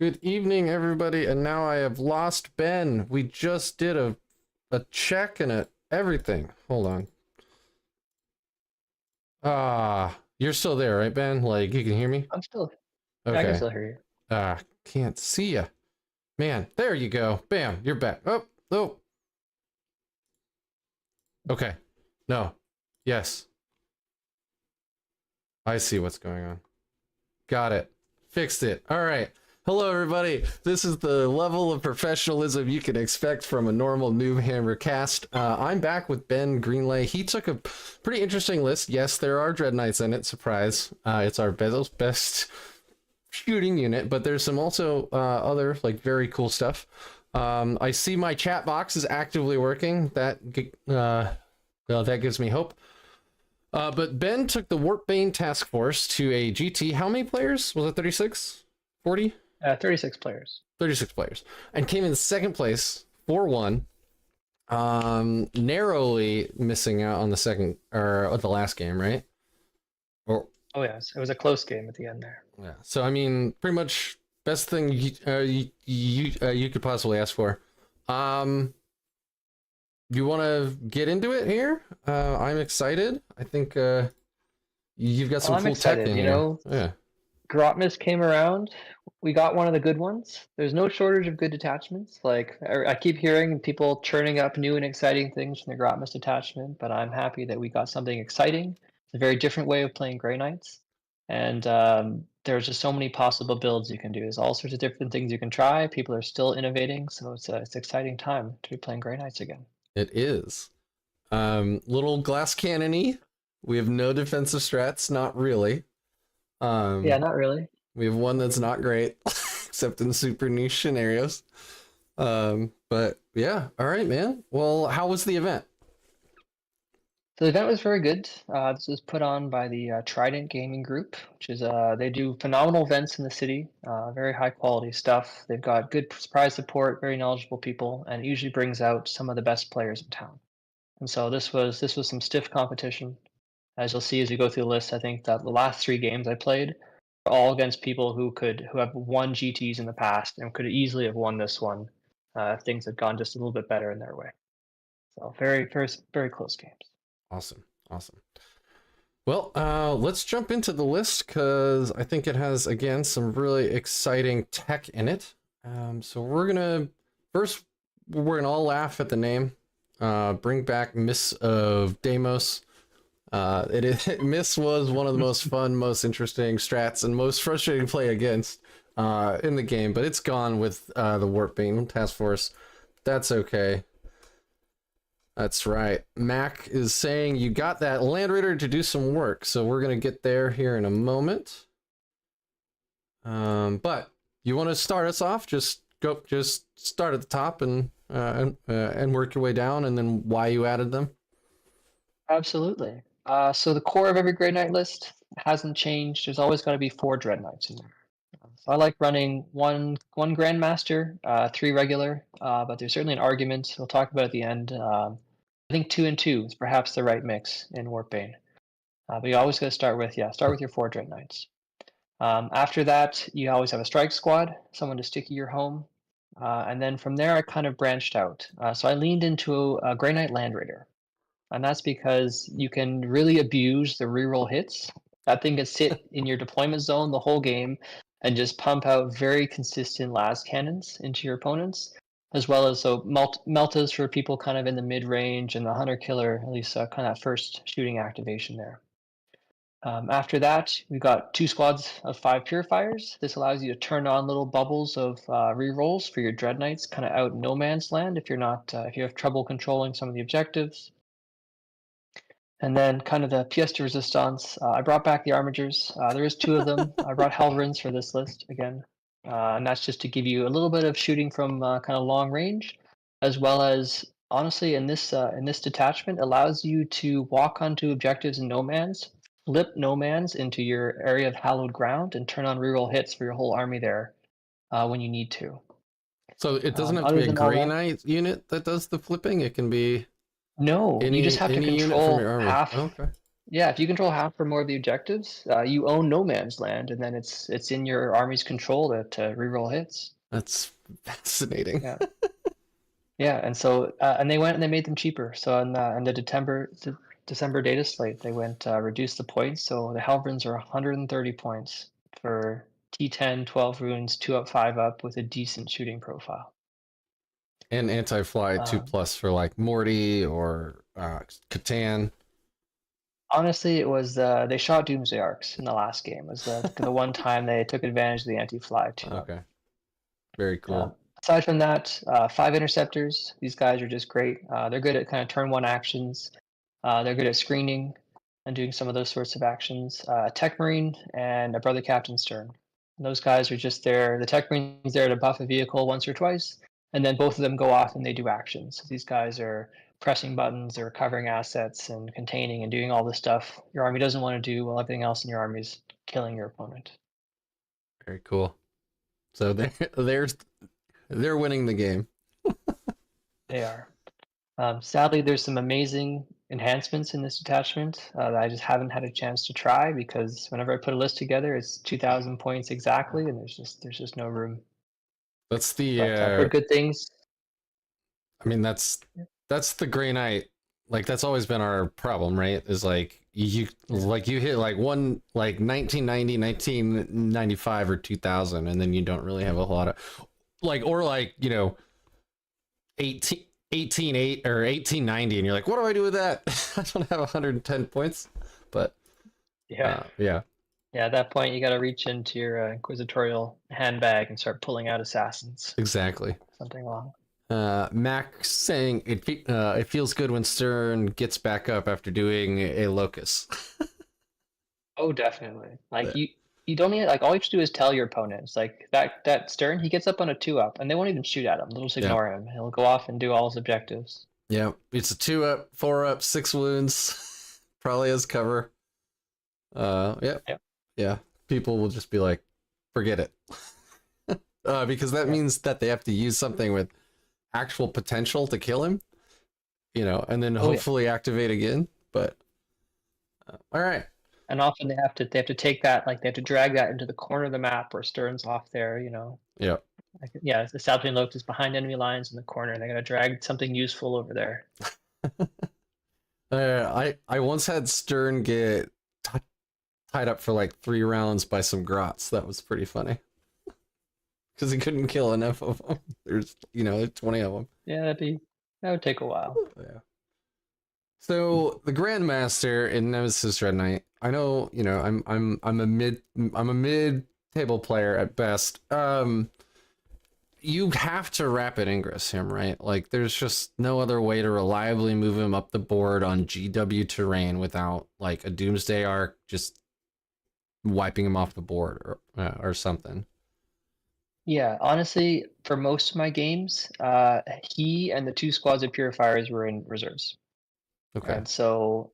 Good evening, everybody. And now I have lost Ben. We just did a check and everything. Hold on. You're still there, right, Ben? Like, you can hear me? I can Okay. still hear you. Can't see ya. Man, there you go. Bam, you're back. Oh, oh. Okay. No. Yes. I see what's going on. Got it. Fixed it. All right. Hello, everybody. This is the level of professionalism you can expect from a normal NoobHammer cast. I'm back with Ben Greenlay. He took a pretty interesting list. Yes, there are Dread Knights in it. Surprise. It's our best shooting unit, but there's some also other like very cool stuff. I see my chat box is actively working. That gives me hope. But Ben took the Warpbane Taskforce to a GT. How many players? Was it 36? 40? 36 players. 36 players. And came in second place, 4-1. Narrowly missing out on the second, or the last game, right? Or, Oh, yes. It was a close game at the end there. yeah. So, I mean, pretty much best thing you could possibly ask for. You want to get into it here? I'm excited. I think you've got some cool tech in here. Yeah. Grotmas came around. We got one of the good ones. There's no shortage of good detachments. Like I keep hearing people churning up new and exciting things from the Grotmas detachment, but I'm happy that we got something exciting. It's a very different way of playing Grey Knights. And there's just so many possible builds you can do. There's all sorts of different things you can try. People are still innovating, so it's an exciting time to be playing Grey Knights again. It is. Little glass cannony. We have no defensive strats, not really. Yeah, not really. We have one that's not great, except in super niche scenarios. But yeah, all right, man. Well, how was the event? So the event was very good. This was put on by the Trident Gaming Group, which is they do phenomenal events in the city, very high quality stuff. They've got good prize support, very knowledgeable people, and it usually brings out some of the best players in town. And so this was some stiff competition. As you'll see as you go through the list, I think that the last 3 games I played were all against people who have won GTs in the past and could easily have won this one if things had gone just a little bit better in their way. So very close games. Awesome, awesome. Well, let's jump into the list because I think it has again some really exciting tech in it. So we're gonna all laugh at the name. Bring back Miss of Deimos. Miss was one of the most fun, most interesting strats, and most frustrating to play against in the game, but it's gone with the Warpbane Taskforce. That's okay. That's right. Mac is saying you got that Land Raider to do some work, so we're gonna get there here in a moment. But you want to start us off? Just start at the top and work your way down, and then why you added them. Absolutely. So the core of every Grey Knight list hasn't changed. There's always got to be 4 Dread Knights in there. So I like running one Grandmaster, 3 regular, but there's certainly an argument we'll talk about at the end. I think 2 and 2 is perhaps the right mix in Warpbane. But you always got to start with your 4 Dread Knights. After that, you always have a strike squad, someone to sticky your home. And then from there, I kind of branched out. So I leaned into a Grey Knight Land Raider. And that's because you can really abuse the reroll hits. That thing can sit in your deployment zone the whole game and just pump out very consistent las cannons into your opponents, as well as meltas for people kind of in the mid range and the hunter killer, at least kind of that first shooting activation there. After that, we've got 2 squads of 5 purifiers. This allows you to turn on little bubbles of rerolls for your Dread Knights, kind of out in no man's land if if you have trouble controlling some of the objectives. And then kind of the pièce de résistance, I brought back the Armigers. There is 2 of them. I brought Helverins for this list again. And that's just to give you a little bit of shooting from kind of long range, as well as, honestly, in this detachment, allows you to walk onto objectives in no man's, flip no man's into your area of hallowed ground, and turn on reroll hits for your whole army there when you need to. So it doesn't have to be a Grey Knight unit that does the flipping. It can be no. You just have to control half. Okay. Yeah, if you control half or more of the objectives, you own no man's land, and then it's in your army's control to reroll hits. That's fascinating. Yeah, yeah, and so and they went and they made them cheaper. So in the December data slate, they went reduce the points. So the Helverins are 130 points for T10, 12 runes, 2 up, 5 up with a decent shooting profile. And anti-fly 2+ for like Morty or Catan. Honestly, it was they shot Doomsday Arcs in the last game. It was the one time they took advantage of the anti-fly 2 up. Okay, very cool. Aside from that, 5 interceptors. These guys are just great. They're good at kind of turn 1 actions. They're good at screening and doing some of those sorts of actions. Tech Marine and a Brother Captain Stern. And those guys are just there. The Tech Marine's there to buff a vehicle once or twice, and then both of them go off and they do actions. So these guys are pressing buttons or covering assets and containing and doing all the stuff your army doesn't want to do while everything else in your army is killing your opponent. Very cool. So they're winning the game. They are. Sadly, there's some amazing enhancements in this detachment that I just haven't had a chance to try because whenever I put a list together, it's 2,000 points exactly, and there's just no room. That's the. But I've heard good things. I mean, that's the Grey Knight. Like that's always been our problem, right? Is like you hit like 1990, 1995, or 2000, and then you don't really have a lot of or 1808 or 1890, and you're like, what do I do with that? I don't have 110 points, but yeah. At that point, you got to reach into your inquisitorial handbag and start pulling out assassins. Exactly. Something wrong. Max saying it feels good when Stern gets back up after doing a locus. Oh, definitely. Like you don't need all you have to do is tell your opponents like that Stern, he gets up on a 2-up and they won't even shoot at him. They'll just ignore him. He'll go off and do all his objectives. Yeah, it's a 2-up, 4-up, 6 wounds. Probably has cover. Yeah. People will just be like, forget it. Because that means that they have to use something with actual potential to kill him, and then hopefully activate again. But all right. And often they have to take that, they have to drag that into the corner of the map where Stern's off there, Yeah. The Southwind Locust is behind enemy lines in the corner, and they got to drag something useful over there. I once had Stern get tied up for 3 rounds by some grots. That was pretty funny. Because he couldn't kill enough of them. There's 20 of them. Yeah, that would take a while. Yeah. So the Grandmaster in Nemesis Dread Knight, I know, I'm a mid table player at best. You have to rapid ingress him, right? There's just no other way to reliably move him up the board on GW terrain without a Doomsday Arc just wiping him off the board or something. Yeah, honestly, for most of my games, he and the 2 squads of Purifiers were in reserves. Okay. And so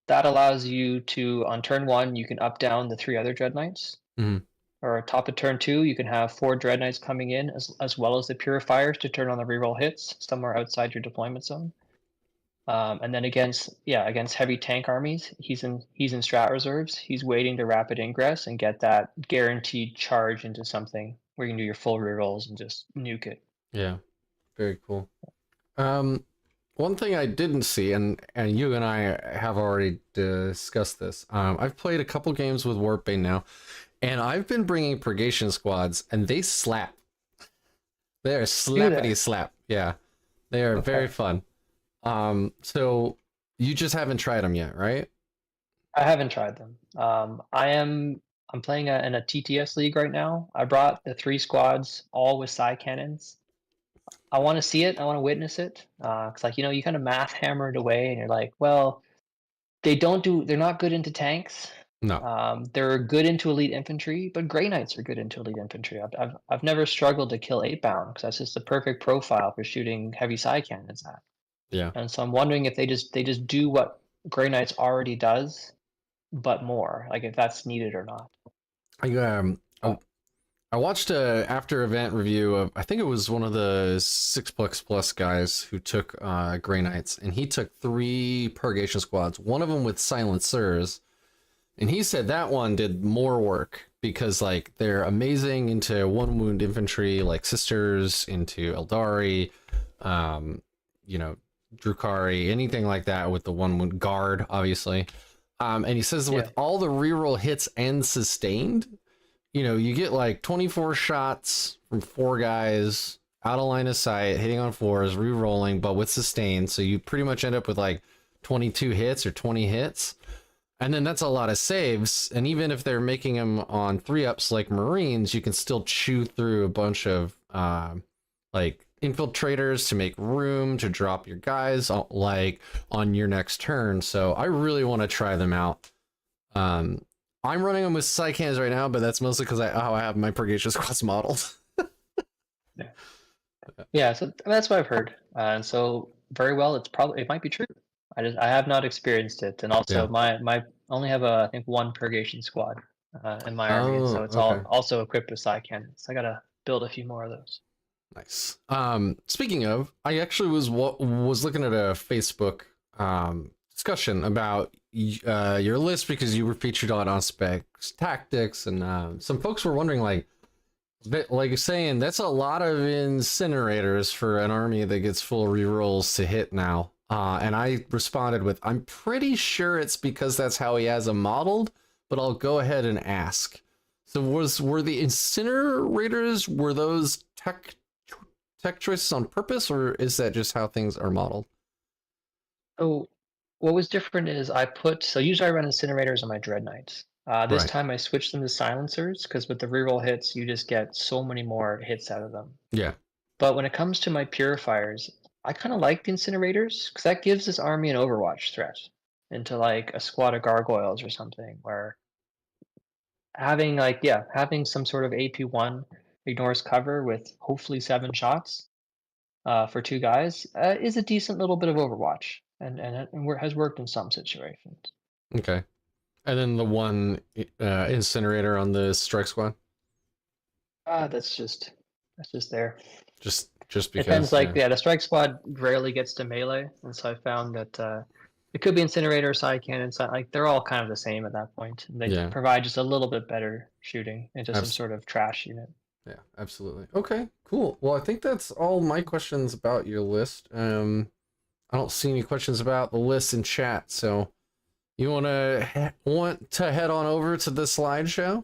that allows you to, on turn 1, you can up down the 3 other Dread Knights. Mm-hmm. Or top of turn 2, you can have 4 Dread Knights coming in as well as the Purifiers to turn on the reroll hits somewhere outside your deployment zone. And then against heavy tank armies, he's in strat reserves. He's waiting to rapid ingress and get that guaranteed charge into something where you can do your full rerolls and just nuke it. Yeah, very cool. One thing I didn't see, and you and I have already discussed this. I've played a couple games with Warpbane now, and I've been bringing purgation squads, and they slap. They're slappity slap. Yeah, they are very fun. So you just haven't tried them yet, right? I haven't tried them. I'm playing in a TTS league right now. I brought the 3 squads, all with psi cannons. I want to see it. I want to witness it. Cause you kind of math hammer it away, and you're like, well, they're not good into tanks. No. They're good into elite infantry, but Grey Knights are good into elite infantry. I've never struggled to kill 8-bound because that's just the perfect profile for shooting heavy psi cannons at. Yeah. And so I'm wondering if they just do what Grey Knights already does, but more, if that's needed or not. I watched a after event review of, I think it was one of the 6++ guys who took Grey Knights, and he took 3 Purgation Squads, one of them with silencers, and he said that one did more work because like they're amazing into 1 wound infantry, like Sisters, into Aeldari, you know, Drukhari, anything like that with the 1 wound guard, obviously. And he says with all the reroll hits and sustained, you know, you get like 24 shots from 4 guys out of line of sight, hitting on 4s, re-rolling, but with sustain. So you pretty much end up with like 22 hits or 20 hits. And then that's a lot of saves. And even if they're making them on 3-ups like Marines, you can still chew through a bunch of like infiltrators to make room to drop your guys like on your next turn. So I really want to try them out. I'm running them with Psycans right now, but that's mostly because I have my Purgation Squads modeled. Yeah, so that's what I've heard. And so very well, it might be true. I have not experienced it, and also my only have I think 1 Purgation Squad in my army, and so it's all also equipped with Psy cannons. So I gotta build a few more of those. Nice. Speaking of, I actually was looking at a Facebook discussion about your list because you were featured on Specs Tactics, and some folks were wondering like saying that's a lot of incinerators for an army that gets full rerolls to hit now. And I responded with, I'm pretty sure it's because that's how he has them modeled, but I'll go ahead and ask. So were the incinerators, were those tech choices on purpose, or is that just how things are modeled? So what was different is so usually I run incinerators on my Dread Knights. This time I switched them to silencers because with the reroll hits, you just get so many more hits out of them. Yeah. But when it comes to my purifiers, I kind of like the incinerators because that gives this army an Overwatch threat into like a squad of gargoyles or something, where having having some sort of AP1 ignores cover with hopefully 7 shots for 2 guys is a decent little bit of Overwatch, and has worked in some situations. Okay. And then the 1 incinerator on the strike squad? That's just there. Just because. Depends, like, the strike squad rarely gets to melee, and so I found that it could be incinerator, side cannon, like they're all kind of the same at that point. And they provide just a little bit better shooting into some sort of trash unit. Yeah, absolutely. Okay, cool. Well, I think that's all my questions about your list. I don't see any questions about the list in chat, so you want to head on over to the slideshow?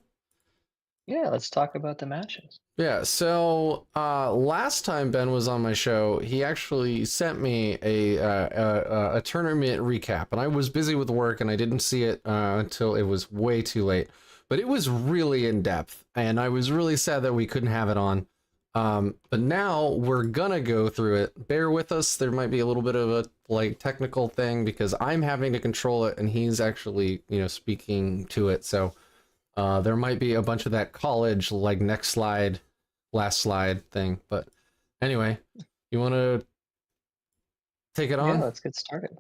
Yeah, let's talk about the matches. Yeah, so last time Ben was on my show, he actually sent me a tournament recap, and I was busy with work and I didn't see it until it was way too late. But it was really in depth, and I was really sad that we couldn't have it on. But now we're gonna go through it. Bear with us. There might be a little bit of a technical thing because I'm having to control it, and he's actually speaking to it. So there might be a bunch of that college next slide, last slide thing. But anyway, you want to take it on? Yeah, let's get started.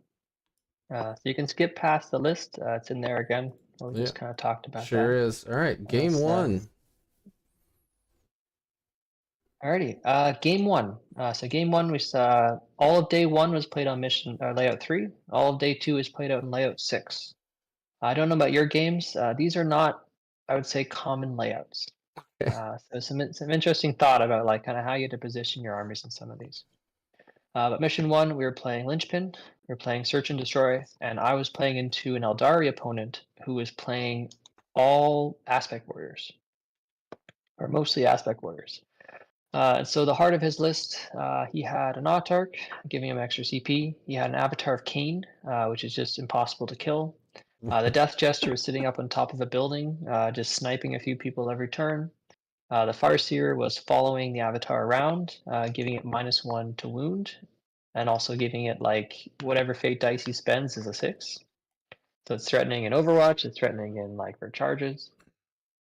So you can skip past the list. It's in there again. We just kind of talked about that. Sure is. All right, game 1. Alrighty, game 1. So game 1 was all of day 1 was played on mission layout 3. All of day 2 is played out in layout 6. I don't know about your games. These are not, I would say, common layouts. So some interesting thought about kind of how you had to position your armies in some of these. But mission 1, we were playing Linchpin, we were playing Search and Destroy, and I was playing into an Aeldari opponent who was playing all Aspect Warriors, or mostly Aspect Warriors. So the heart of his list, he had an Autarch, giving him extra CP. He had an Avatar of Cain, which is just impossible to kill. The Death Jester was sitting up on top of a building, just sniping a few people every turn. The Farseer was following the Avatar around, giving it -1 to wound, and also giving it whatever fate dice he spends is a 6. So it's threatening in Overwatch, it's threatening in for charges.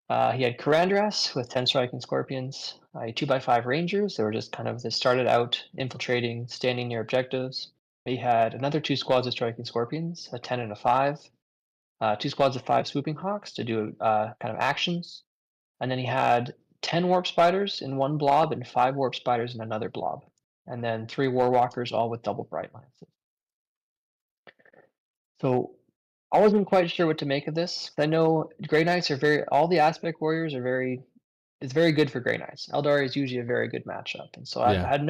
He had Karandras with 10 striking scorpions, 2x5 rangers. They were just they started out infiltrating, standing near objectives. He had another 2 squads of striking scorpions, a 10 and a 5. 2 squads of 5 swooping hawks to do kind of actions. And then he had 10 warp spiders in one blob and 5 warp spiders in another blob. And then 3 war walkers, all with double bright lances. So I wasn't quite sure what to make of this. I know Grey Knights are all the aspect warriors are it's very good for Grey Knights. Aeldari is usually a very good matchup. And so I Yeah. had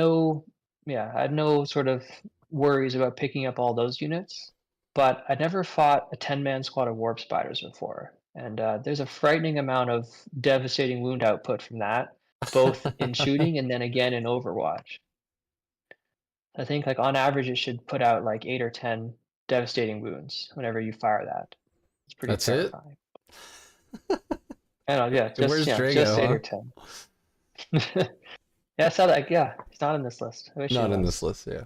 no sort of worries about picking up all those units, but I never fought a 10-man squad of warp spiders before. And there's a frightening amount of devastating wound output from that, both in shooting and then again in Overwatch. I think like on average it should put out like 8 or 10 devastating wounds whenever you fire that. It's pretty That's it? terrifying. I don't know, Where's just 8 Drago, or 10. Yeah, I saw that. Yeah, he's not in this list. I wish he Not in was. this list, yeah.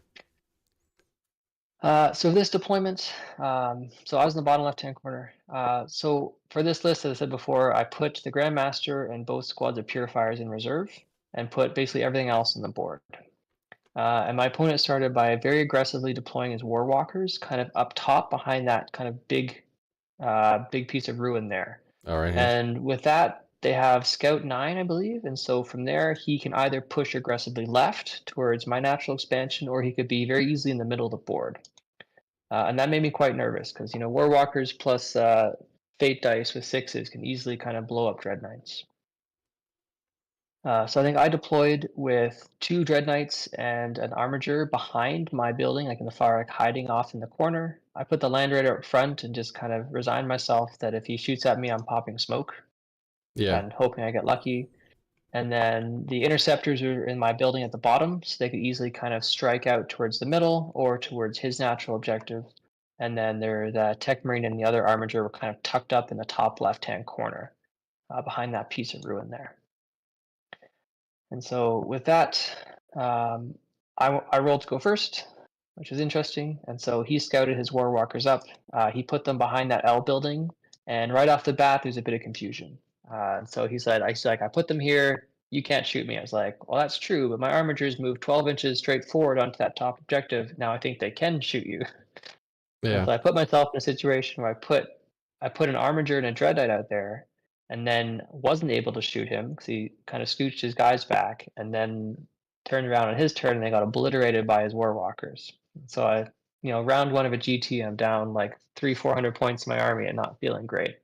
So this deployment, so I was in the bottom left-hand corner. So for this list, as I said before, I put the Grandmaster and both squads of Purifiers in reserve and put basically everything else on the board. And my opponent started by very aggressively deploying his Warwalkers kind of up top behind that kind of big piece of ruin there. All right. And with that, they have Scout 9, I believe. And so from there, he can either push aggressively left towards my natural expansion, or he could be very easily in the middle of the board. And that made me quite nervous because, Warwalkers plus Fate Dice with 6s can easily kind of blow up Dread Knights. So I think I deployed with 2 Dread Knights and an Armiger behind my building, like in the far, like hiding off in the corner. I put the Land Raider up front and just kind of resigned myself that if he shoots at me, I'm popping smoke. Yeah. And hoping I get lucky. And then the interceptors are in my building at the bottom, so they could easily kind of strike out towards the middle or towards his natural objective. And then the Tech Marine and the other Armiger were kind of tucked up in the top left-hand corner behind that piece of ruin there. And so with that, I rolled to go first, which was interesting. And so he scouted his Warwalkers up. He put them behind that L building. And right off the bat, there's a bit of confusion. So he said, I put them here. You can't shoot me. I was like, well, that's true, but my Armigers moved 12 inches straight forward onto that top objective. Now I think they can shoot you. Yeah. So I put myself in a situation where I put an Armiger and a Dread Knight out there, and then wasn't able to shoot him because he kind of scooched his guys back, and then turned around on his turn and they got obliterated by his Warwalkers. So round 1 of a GT, I'm down like 300-400 points in my army and not feeling great.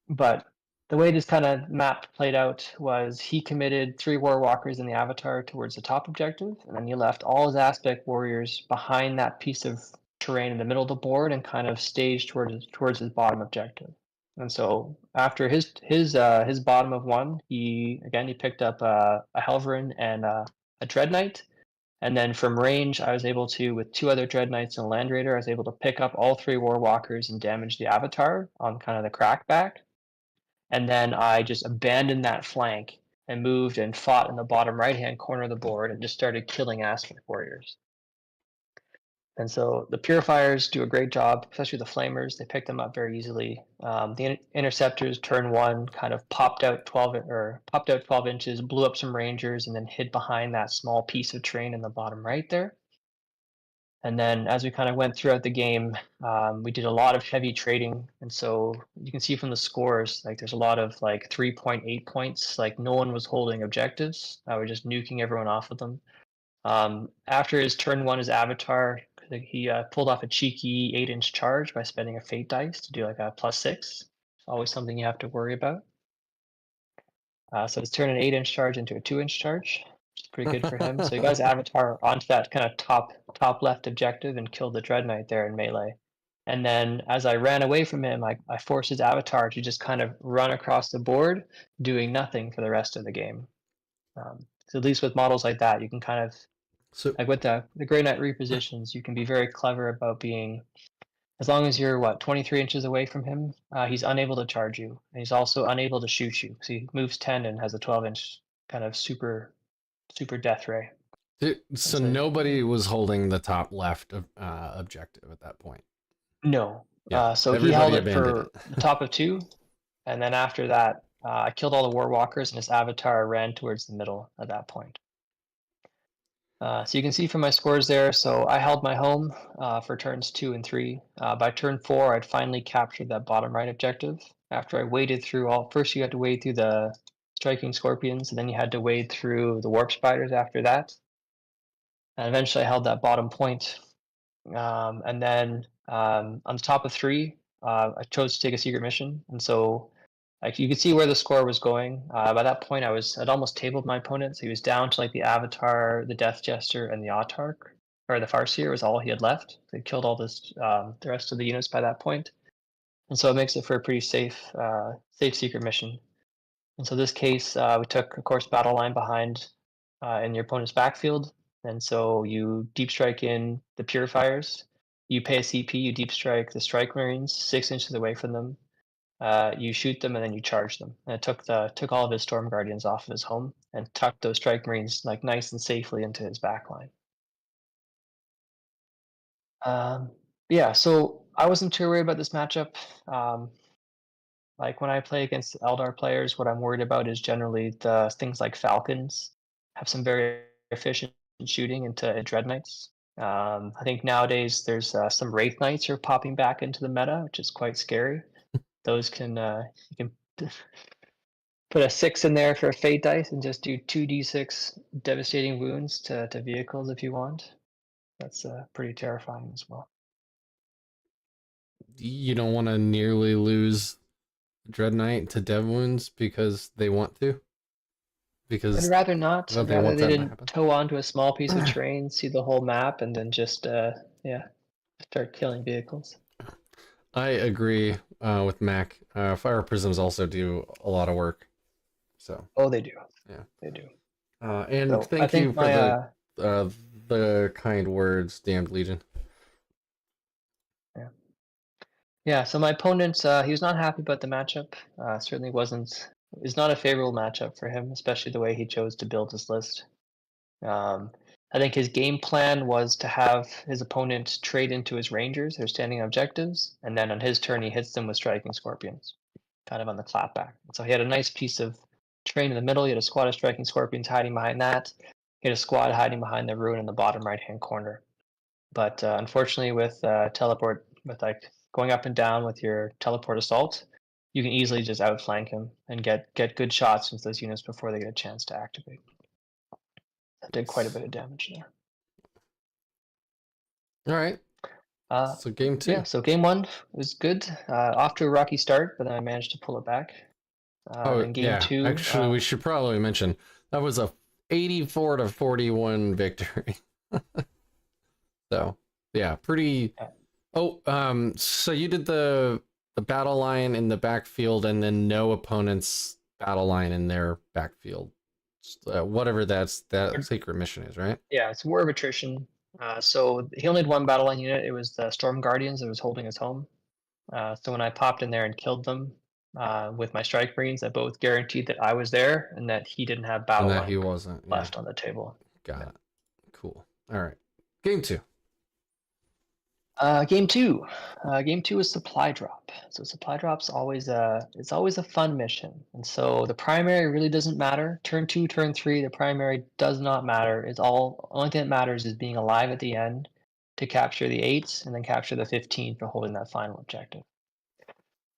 But the way this kind of map played out was he committed 3 Warwalkers in the Avatar towards the top objective, and then he left all his aspect warriors behind that piece of terrain in the middle of the board and kind of staged towards his bottom objective. And so after his bottom of 1, he picked up a Helverin and a Dread Knight. And then from range, I was able to, with 2 other Dread Knights and a Land Raider, I was able to pick up all 3 Warwalkers and damage the Avatar on kind of the crackback. And then I just abandoned that flank and moved and fought in the bottom right-hand corner of the board and just started killing aspect warriors. And so the Purifiers do a great job, especially the Flamers. They pick them up very easily. The Interceptors, turn 1, kind of popped out 12 inches, blew up some Rangers, and then hid behind that small piece of terrain in the bottom right there. And then as we kind of went throughout the game, we did a lot of heavy trading. And so you can see from the scores, like there's a lot of like 3.8 points, like no one was holding objectives. We're just nuking everyone off of them. After his turn 1, his Avatar, he pulled off a cheeky 8-inch charge by spending a Fate Dice to do like a +6. It's always something you have to worry about. So he's turned an 8-inch charge into a 2-inch charge, which is pretty good for him. So he got his Avatar onto that kind of top left objective and killed the Dread Knight there in melee. And then as I ran away from him, I forced his Avatar to just kind of run across the board, doing nothing for the rest of the game. So at least with models like that, you can kind of, like with the Grey Knight repositions, you can be very clever about being, as long as you're 23 inches away from him, he's unable to charge you, and he's also unable to shoot you because he moves 10 and has a 12-inch kind of super death ray. So nobody was holding the top left objective at that point. No. So he held it for the top of 2, and then after that, I killed all the Warwalkers, and his Avatar ran towards the middle at that point. So you can see from my scores there, so I held my home for turns 2 and 3. By turn 4, I'd finally captured that bottom right objective, after I waded through all. First, you had to wade through the striking scorpions, and then you had to wade through the warp spiders after that. And eventually, I held that bottom point. And then on the top of 3, I chose to take a secret mission, and so like you could see where the score was going. By that point, I'd almost tabled my opponent, so he was down to like the Avatar, the Death Jester, and the Autarch, or the Farseer was all he had left. They killed all the rest of the units by that point, and so it makes it for a pretty safe secret mission. And so this case, we took, of course, battle line behind in your opponent's backfield. And so you deep strike in the purifiers. You pay a CP, you deep strike the strike marines 6 inches away from them. You shoot them and then you charge them. And it took all of his storm guardians off of his home and tucked those strike marines like nice and safely into his backline. Um, yeah, so I wasn't too worried about this matchup. Like when I play against Eldar players, what I'm worried about is generally the things like Falcons have some very efficient shooting into Dread Knights. I think nowadays there's some Wraith Knights are popping back into the meta, which is quite scary. Those can you can put a 6 in there for a fate dice and just do 2d6 devastating wounds to vehicles if you want. That's pretty terrifying as well. You don't want to nearly lose Dread Knight to dev wounds because they want to? I'd Because rather not. well, I'd they rather want they that to didn't happen. tow onto a small piece of terrain, see the whole map, and then just start killing vehicles. I agree with Mac. Fire Prisms also do a lot of work. So Oh, they do. yeah. They do. And So I thank you think for my the kind words, Damned Legion. yeah. So my opponent, he was not happy about the matchup. Certainly wasn't. It's not a favorable matchup for him, especially the way he chose to build his list. I think his game plan was to have his opponent trade into his rangers, their standing objectives, and then on his turn he hits them with striking scorpions, kind of on the clapback. So he had a nice piece of terrain in the middle. He had a squad of striking scorpions hiding behind that. He had a squad hiding behind the ruin in the bottom right-hand corner. But unfortunately, with teleport, with like going up and down with your teleport assault, you can easily just outflank him and get good shots into those units before they get a chance to activate. That did quite a bit of damage there. All right. Uh, So game 2. yeah, so game 1 was good. Off to a rocky start, but then I managed to pull it back. Oh Then game yeah. 2. Actually, we should probably mention that was a 84-41 victory. So yeah, pretty. Oh, so you did the battle line in the backfield, and then no opponent's battle line in their backfield. Whatever that secret mission is, right? Yeah, it's War of Attrition. So he only had one battle line unit. It was the Storm Guardians that was holding his home. So when I popped in there and killed them with my Strike Marines, that both guaranteed that I was there and that he didn't have And battle that he line wasn't. Yeah. left on the table. Got it. Cool. All right. Game 2. Game 2. Game 2 is supply drop. So supply drop's always it's always a fun mission. And so the primary really doesn't matter. Turn 2, turn 3, the primary does not matter. It's only thing that matters is being alive at the end to capture the 8s and then capture the 15 for holding that final objective.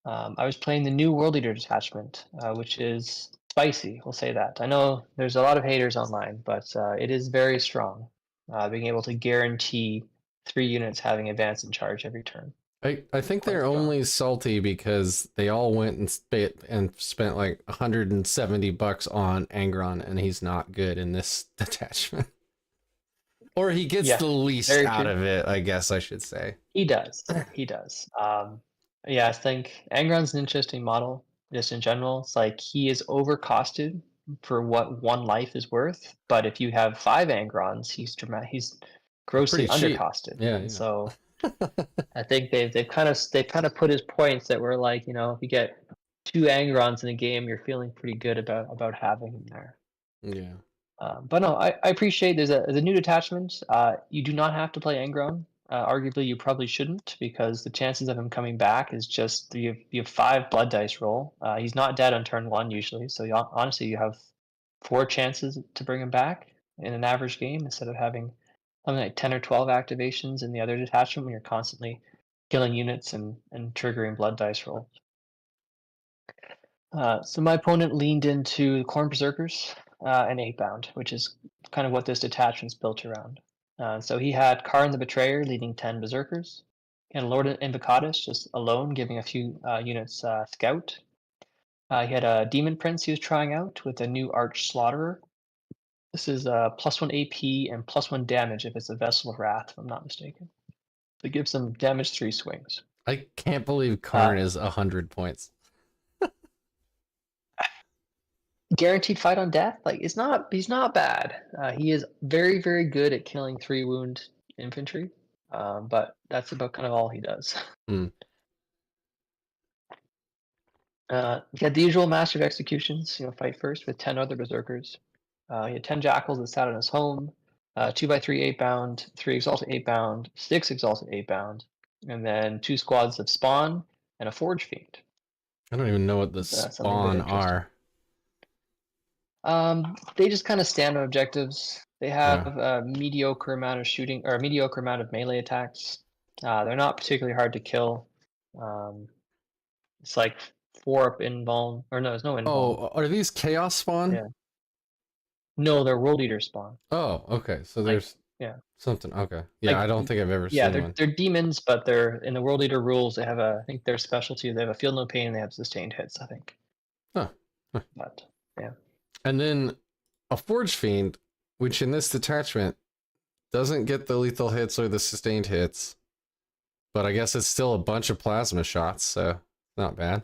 I was playing the new World Eater detachment, which is spicy, we'll say that. I know there's a lot of haters online, but it is very strong, being able to guarantee 3 units having advance and charge every turn. I think Quite they're strong. only salty because they all went and spent like $170 on Angron, and he's not good in this detachment. Or he gets Yeah, the least very out true. of it, I guess I should say. He does. He does. Yeah, I think Angron's an interesting model just in general. It's like he is overcosted for what 1 life is worth, but if you have 5 Angrons, he's grossly Pretty cheap. undercosted. Yeah, And yeah. so I think they've kind of put his points that were like, if you get 2 Angrons in a game, you're feeling pretty good about having him there. Yeah. But no, I appreciate there's a new detachment. You do not have to play Angron. Arguably, you probably shouldn't because the chances of him coming back is just you have 5 blood dice roll. He's not dead on turn 1 usually, so honestly you have 4 chances to bring him back in an average game instead of having something like 10 or 12 activations in the other detachment when you're constantly killing units and triggering blood dice roll. So my opponent leaned into Corn Berserkers and 8-bound, which is kind of what this detachment's built around. So he had Karn the Betrayer leading 10 Berserkers, and Lord Invocatus just alone giving a few units Scout. He had a Demon Prince he was trying out with a new Arch Slaughterer. This is +1 AP and +1 damage if it's a Vessel of Wrath, if I'm not mistaken. So it gives them damage 3 swings. I can't believe Karn is 100 points. Guaranteed fight on death, like he's not bad. He is very, very good at killing 3 wound infantry, but that's about kind of all he does. Hmm. He had the usual Master of Executions, fight first with 10 other Berserkers. He had 10 Jackals that sat on his home, 2x3 8-bound, 3 Exalted 8-bound, 6 Exalted 8-bound, and then 2 squads of Spawn and a Forge Fiend. I don't even know what the Spawn are. They just kind of stand on objectives. They have a mediocre amount of shooting or a mediocre amount of melee attacks. They're not particularly hard to kill. It's like 4 up invuln, or no, there's no invuln. Oh, are these Chaos Spawn? Yeah. No, they're World Eater Spawn. Oh, okay. So there's something. Okay. Yeah, I don't think I've ever seen one. They're demons, but they're in the World Eater rules. They have I think their specialty. They have a Feel No Pain and they have sustained hits, I think. Huh. But yeah. And then a Forge Fiend, which in this detachment doesn't get the lethal hits or the sustained hits, but I guess it's still a bunch of plasma shots, so not bad.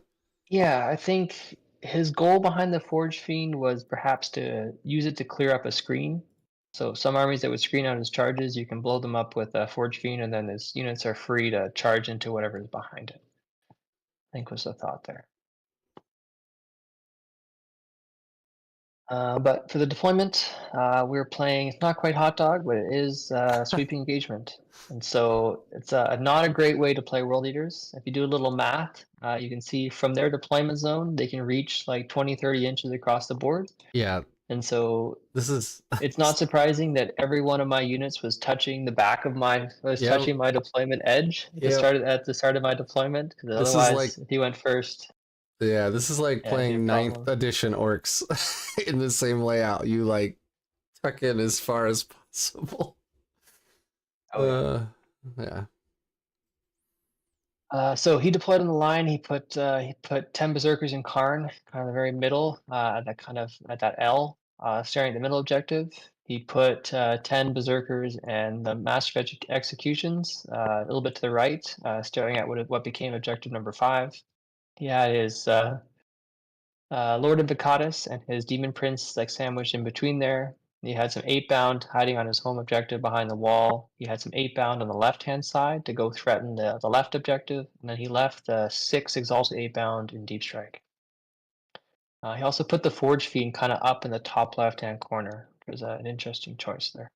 Yeah, I think his goal behind the Forge Fiend was perhaps to use it to clear up a screen. So some armies that would screen out his charges, you can blow them up with a Forge Fiend, and then his units are free to charge into whatever is behind it. I think was the thought there. But for the deployment, we were playing, it's not quite Hot Dog, but it is Sweeping Engagement. And so it's not a great way to play World Eaters. If you do a little math, you can see from their deployment zone, they can reach like 20, 30 inches across the board. Yeah. And so it's not surprising that every one of my units was touching the back of touching my deployment edge at the start of my deployment. Because otherwise, if he went first. Yeah, this is like playing 9th edition orcs in the same layout. You like tuck in as far as possible. Yeah. So he deployed on the line. He put 10 Berserkers in Karn, kind of the very middle, at that L, staring at the middle objective. He put 10 Berserkers and the Master of Executions a little bit to the right, staring at what became objective number 5. He had his Lord Invocatus and his Demon Prince like sandwiched in between there. He had some 8-bound hiding on his home objective behind the wall. He had some 8-bound on the left-hand side to go threaten the left objective. And then he left 6 Exalted 8-bound in Deep Strike. He also put the Forge Fiend kind of up in the top left-hand corner. It was an interesting choice there.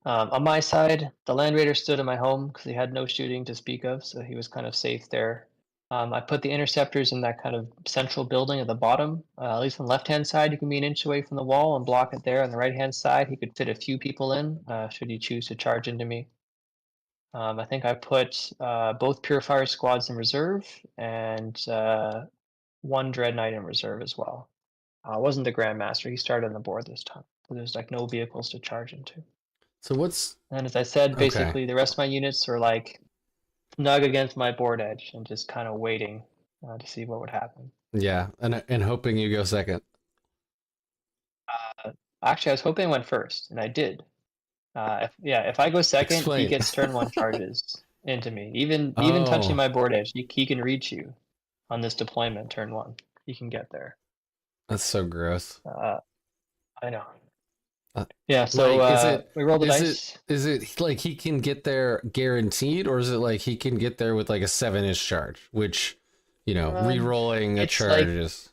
On my side, the Land Raider stood in my home because he had no shooting to speak of, so he was kind of safe there. I put the interceptors in that kind of central building at the bottom. At least on the left-hand side, you can be an inch away from the wall and block it there. On the right-hand side, he could fit a few people in, should he choose to charge into me. I think I put both Purifier squads in reserve and 1 Dread Knight in reserve as well. I wasn't the Grandmaster. He started on the board this time. So there's like no vehicles to charge into. So and as I said, basically the rest of my units are like snug against my board edge and just kind of waiting to see what would happen. Yeah, and hoping you go second. Actually, I was hoping I went first, and I did. If I go second, he gets turn 1 charges into me. Even touching my board edge, he can reach you on this deployment turn 1. He can get there. That's so gross. I know. Yeah, so we roll the dice. Is it like he can get there guaranteed, or is it like he can get there with like a 7-inch charge, which, re-rolling a charge is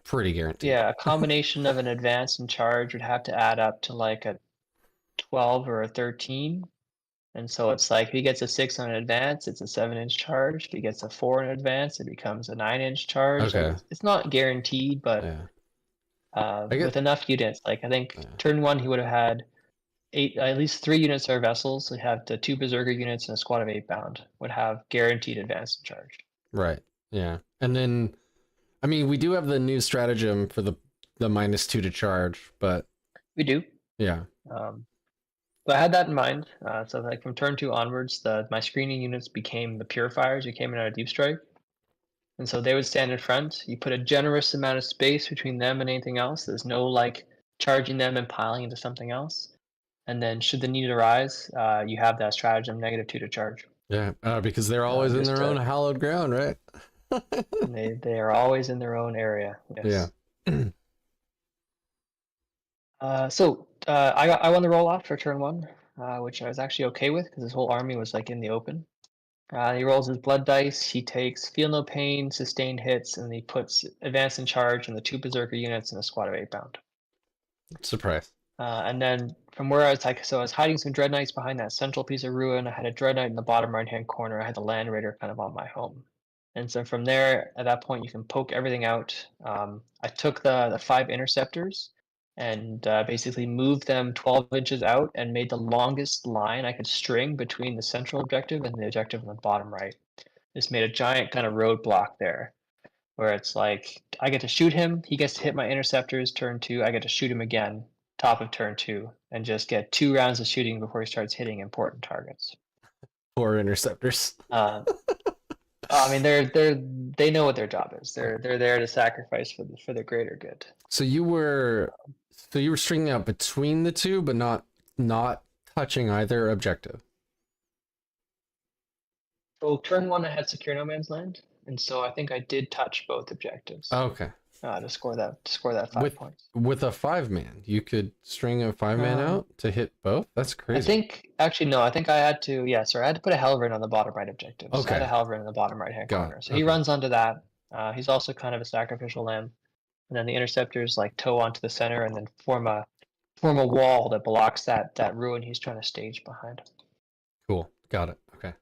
pretty guaranteed. Yeah, a combination of an advance and charge would have to add up to like a 12 or a 13. And so it's like if he gets a 6 on an advance, it's a 7-inch charge. If he gets a 4 in advance, it becomes a 9-inch charge. Okay. So it's not guaranteed, but with enough units, like I think turn 1 he would have had at least 3 units are vessels. So he'd have the 2 Berserker units and a squad of 8-bound would have guaranteed advance and charge. Right. Yeah. And then I mean, we do have the new stratagem for the -2 to charge, but We do. yeah. So I had that in mind. So like from turn 2 onwards, my screening units became the purifiers who came in out of deep strike. And so they would stand in front. You put a generous amount of space between them and anything else. There's no like charging them and piling into something else. And then should the need arise, you have that stratagem -2 to charge. Yeah, because they're always in their own hallowed ground, right? They are always in their own area. Yes. Yeah. I won the roll off for turn 1, which I was actually okay with because his whole army was like in the open. He rolls his blood dice. He takes feel no pain, sustained hits, and he puts advance and charge and the 2 berserker units in a squad of 8 bound. Surprise. And then from where I was like, so I was hiding some dread knights behind that central piece of ruin. I had a dread knight in the bottom right hand corner. I had the land raider kind of on my home. And so from there, at that point, you can poke everything out. I took the 5 interceptors and basically moved them 12 inches out and made the longest line I could string between the central objective and the objective on the bottom right. Just made a giant kind of roadblock there where it's like I get to shoot him, he gets to hit my interceptors turn 2, I get to shoot him again, top of turn 2, and just get 2 rounds of shooting before he starts hitting important targets. Poor interceptors. I mean, they know what their job is. They're there to sacrifice for the greater good. So you were stringing out between the two, but not touching either objective. So turn 1, I had secure no man's land, and so I think I did touch both objectives. Okay. To score that 5 points. With a 5-man, you could string a 5-man out to hit both. That's crazy. I think actually no. I think I had to. Yeah, sorry. I had to put a Helverin on the bottom right objective. Okay. So I had a Helverin in the bottom right hand corner. So he runs onto that. He's also kind of a sacrificial lamb, and then the interceptors like toe onto the center and then form a wall that blocks that ruin he's trying to stage behind. Cool. Got it. Okay.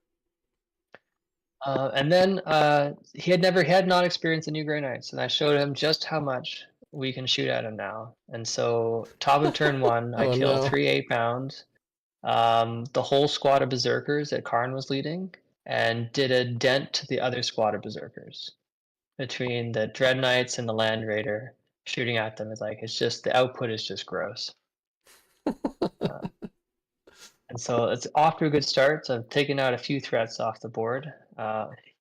And then he had not experienced the new Grey Knights, and I showed him just how much we can shoot at him now. And so top of turn 1, I killed 3 8 pounds, the whole squad of berserkers that Karn was leading, and did a dent to the other squad of berserkers. Between the Dread Knights and the Land Raider, shooting at them is like it's just the output is just gross. And so it's off to a good start. So I've taken out a few threats off the board.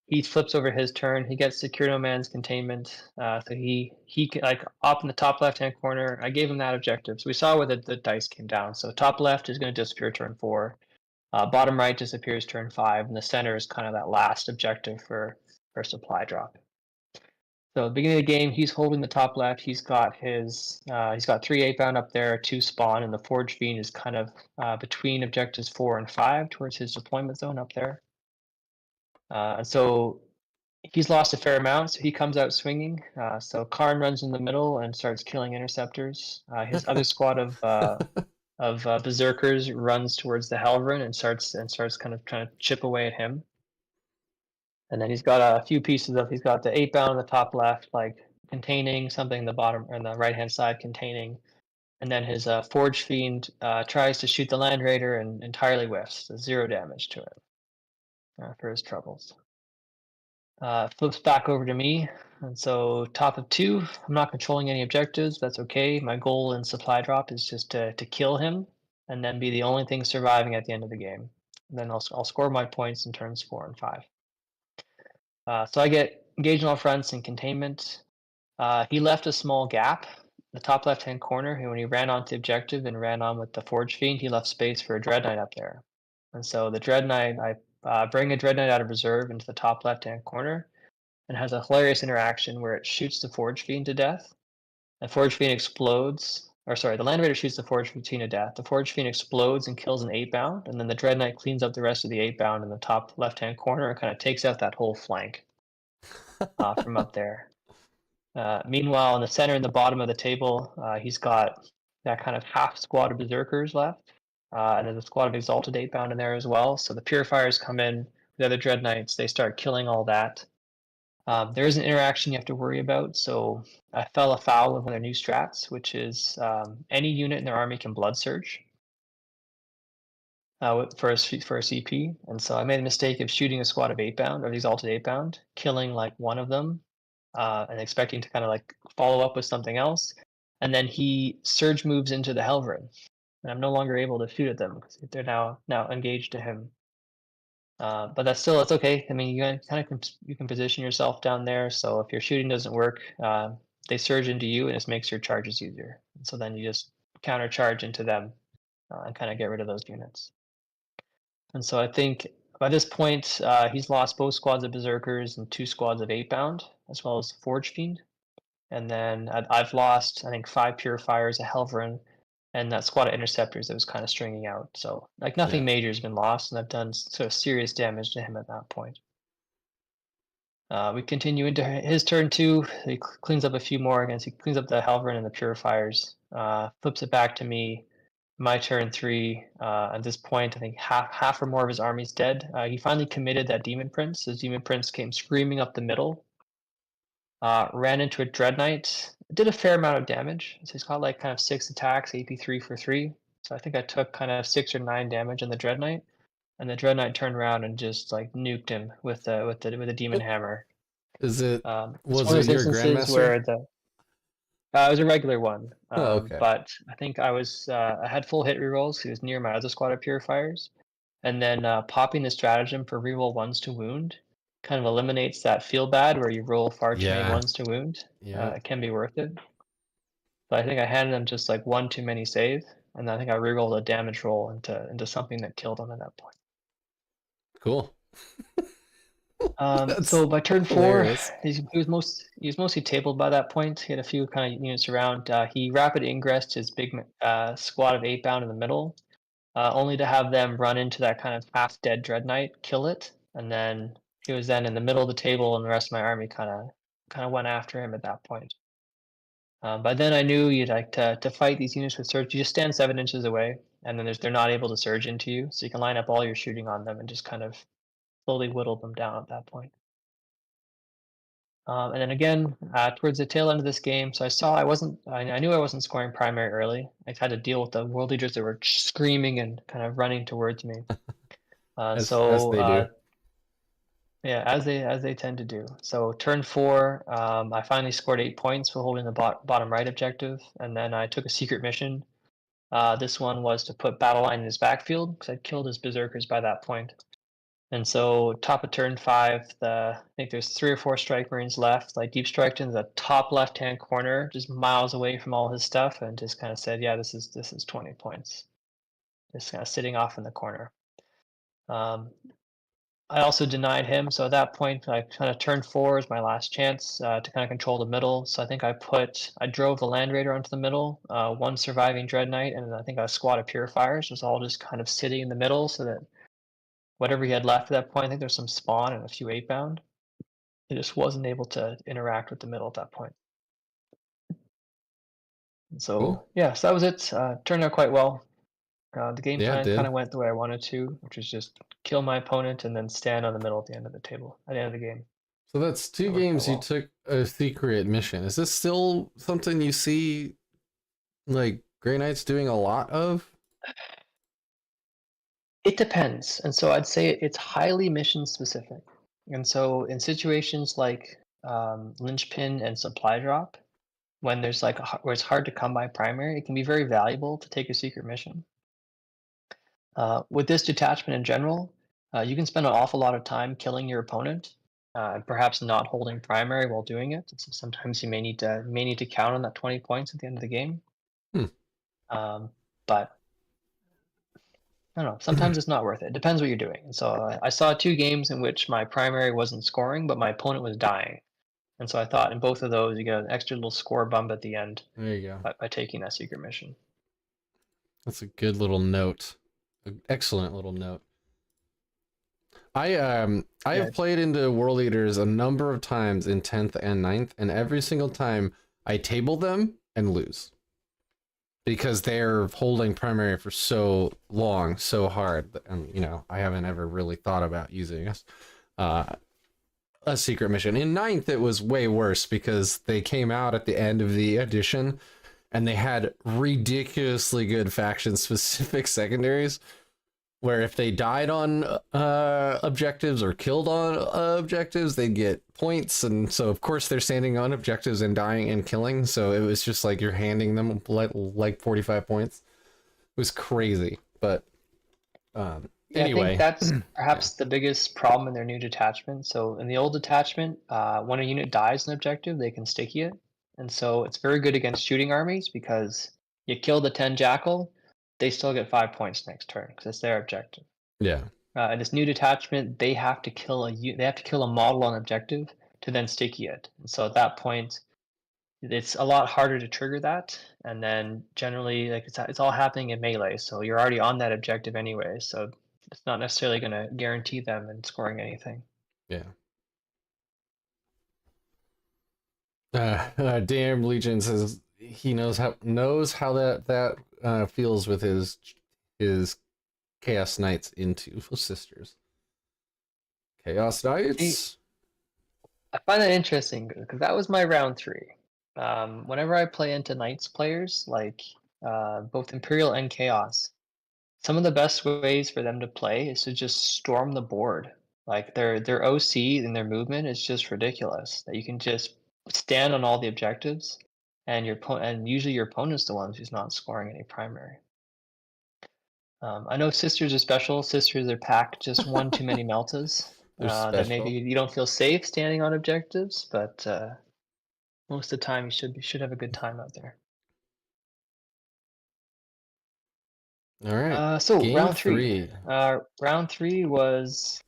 He flips over his turn. He gets secure no man's containment. So he like up in the top left hand corner. I gave him that objective. So we saw where the dice came down. So top left is going to disappear turn 4. Bottom right disappears turn 5, and the center is kind of that last objective for supply drop. So at the beginning of the game, he's holding the top left. He's got 3 8 bound up there, 2 spawn, and the Forge Fiend is kind of between objectives 4 and 5 towards his deployment zone up there. And so he's lost a fair amount, so he comes out swinging. So Karn runs in the middle and starts killing interceptors. His other squad of berserkers runs towards the Helverin and starts kind of trying to chip away at him. And then he's got a few pieces he's got the 8 bound on the top left, like containing something in the bottom or on the right hand side containing. And then his Forge Fiend tries to shoot the Land Raider and entirely whiffs. So 0 damage to it for his troubles. Flips back over to me. And so top of 2, I'm not controlling any objectives. That's okay. My goal in supply drop is just to kill him and then be the only thing surviving at the end of the game. And then I'll score my points in turns 4 and 5. So I get engaged on all fronts and containment. He left a small gap, the top left-hand corner. When he ran onto the objective and ran on with the Forge Fiend, he left space for a Dread Knight up there. And so the Dread Knight, I bring a Dread Knight out of reserve into the top left-hand corner and has a hilarious interaction where it shoots the Forge Fiend to death. The Forge Fiend explodes. Or sorry, the Land Raider shoots the Forge Fiend to death. The Forge Fiend explodes and kills an 8 bound, and then the Dread Knight cleans up the rest of the 8 bound in the top left-hand corner and kind of takes out that whole flank from up there. Meanwhile, in the center and the bottom of the table, he's got that kind of half squad of berserkers left, and there's a squad of exalted 8 bound in there as well. So the purifiers come in, the other Dread Knights, they start killing all that. There is an interaction you have to worry about. So I fell afoul of one of their new strats, which is any unit in their army can blood surge for a CP. And so I made a mistake of shooting a squad of 8 bound, or the exalted 8 bound, killing like one of them, and expecting to kind of like follow up with something else. And then he surge moves into the Helverin, and I'm no longer able to shoot at them because they're now engaged to him. But it's okay. I mean, you can position yourself down there. So if your shooting doesn't work, they surge into you, and it makes your charges easier. And so then you just counter charge into them and kind of get rid of those units. And so I think by this point, he's lost both squads of Berserkers and 2 squads of 8-bound, as well as Forge Fiend. And then I've lost, I think, 5 Purifiers, a Helverin, and that squad of Interceptors that was kind of stringing out. So like nothing major has been lost, and I've done sort of serious damage to him at that point. We continue into his turn 2. He cleans up a few more against. He cleans up the Helverin and the Purifiers, flips it back to me. My turn 3. At this point, I think half or more of his army's dead. He finally committed that Demon Prince. His Demon Prince came screaming up the middle, ran into a Dread Knight, did a fair amount of damage. So he's got like kind of 6 attacks, AP 3 for 3. So I think I took kind of 6 or 9 damage on the Dread Knight, and the Dread Knight turned around and just like nuked him with the Demon Hammer. Is it? It's one Was of those it your instances Grandmaster? where it was a regular one, Oh, okay. but I think I had full hit rerolls. He was near my other squad of Purifiers, and then popping the stratagem for reroll 1s to wound kind of eliminates that feel bad where you roll far too many 1s to wound. Yeah. It can be worth it. But I think I handed him just like 1 too many save, and I think I rerolled a damage roll into something that killed him at that point. Cool. So by turn 4, hilarious. he was mostly tabled by that point. He had a few kind of units around. He rapid ingressed his big squad of 8-bound in the middle, only to have them run into that kind of half-dead Dread Knight, kill it, and then he was then in the middle of the table, and the rest of my army kind of went after him at that point. By then, I knew you'd like to fight these units with surge. You just stand 7 inches away, and then they're not able to surge into you, so you can line up all your shooting on them and just kind of slowly whittle them down at that point. And then again, towards the tail end of this game, so I knew I wasn't scoring primary early. I had to deal with the world leaders that were screaming and kind of running towards me. As they do. Yeah, as they tend to do. So turn 4, I finally scored 8 points for holding the bottom right objective, and then I took a secret mission. This one was to put Battle Line in his backfield because I'd killed his Berserkers by that point. And so top of turn 5, I think there's 3 or 4 Strike Marines left. Like deep striked in the top left-hand corner, just miles away from all his stuff, and just kind of said, "Yeah, this is 20 points." Just kind of sitting off in the corner. I also denied him, so at that point, I kind of turned 4 as my last chance to kind of control the middle. So I think I drove the Land Raider onto the middle, 1 surviving Dread Knight, and I think a squad of Purifiers was all just kind of sitting in the middle, so that whatever he had left at that point, I think there's some spawn and a few 8-bound. He just wasn't able to interact with the middle at that point. And so Cool. yeah, so that was it. Turned out quite well. The game plan did. kind of went the way I wanted to, which was just kill my opponent and then stand on the middle at the end of the table, at the end of the game. So that's 2 games you took a secret mission. Is this still something you see like Grey Knights doing a lot of? It depends. And so I'd say it's highly mission specific. And so in situations like linchpin and supply drop, when there's where it's hard to come by primary, it can be very valuable to take a secret mission. With this detachment in general, you can spend an awful lot of time killing your opponent, perhaps not holding primary while doing it. So sometimes you may need to count on that 20 points at the end of the game. But I don't know. Sometimes it's not worth it. It depends what you're doing. And so I saw 2 games in which my primary wasn't scoring, but my opponent was dying. And so I thought in both of those, you get an extra little score bump at the end. There you go. By taking that secret mission. That's a good little note. An excellent little note. I have played into World Eaters a number of times in 10th and 9th, and every single time I table them and lose. Because they're holding primary for so long, so hard, and I haven't ever really thought about using a secret mission. In 9th, it was way worse because they came out at the end of the edition, and they had ridiculously good faction-specific secondaries. where if they died on objectives or killed on objectives, they'd get points. And so, of course, they're standing on objectives and dying and killing. So it was just like you're handing them like 45 points. It was crazy. But Yeah, anyway. I think that's perhaps the biggest problem in their new detachment. So in the old detachment, when a unit dies an objective, they can sticky it. And so it's very good against shooting armies because you kill the 10 Jackal, they still get 5 points next turn because it's their objective. Yeah. In this new detachment, they have to kill a model on objective to then sticky it. And so at that point, it's a lot harder to trigger that. And then generally, like it's all happening in melee, so you're already on that objective anyway. So it's not necessarily going to guarantee them and scoring anything. Yeah. Damn Legion says he knows how that feels with his Chaos Knights into Sisters. Chaos Knights. I find that interesting because that was my round 3. Whenever I play into Knights players, like both Imperial and Chaos, some of the best ways for them to play is to just storm the board. Like their OC and their movement is just ridiculous. That you can just stand on all the objectives, and usually your opponent's the one who's not scoring any primary. I know Sisters are special. Sisters are pack just one too many meltas. They're That maybe special. you don't feel safe standing on objectives, but most of the time you should have a good time out there. All right. So Game round 3. 3. Round 3 was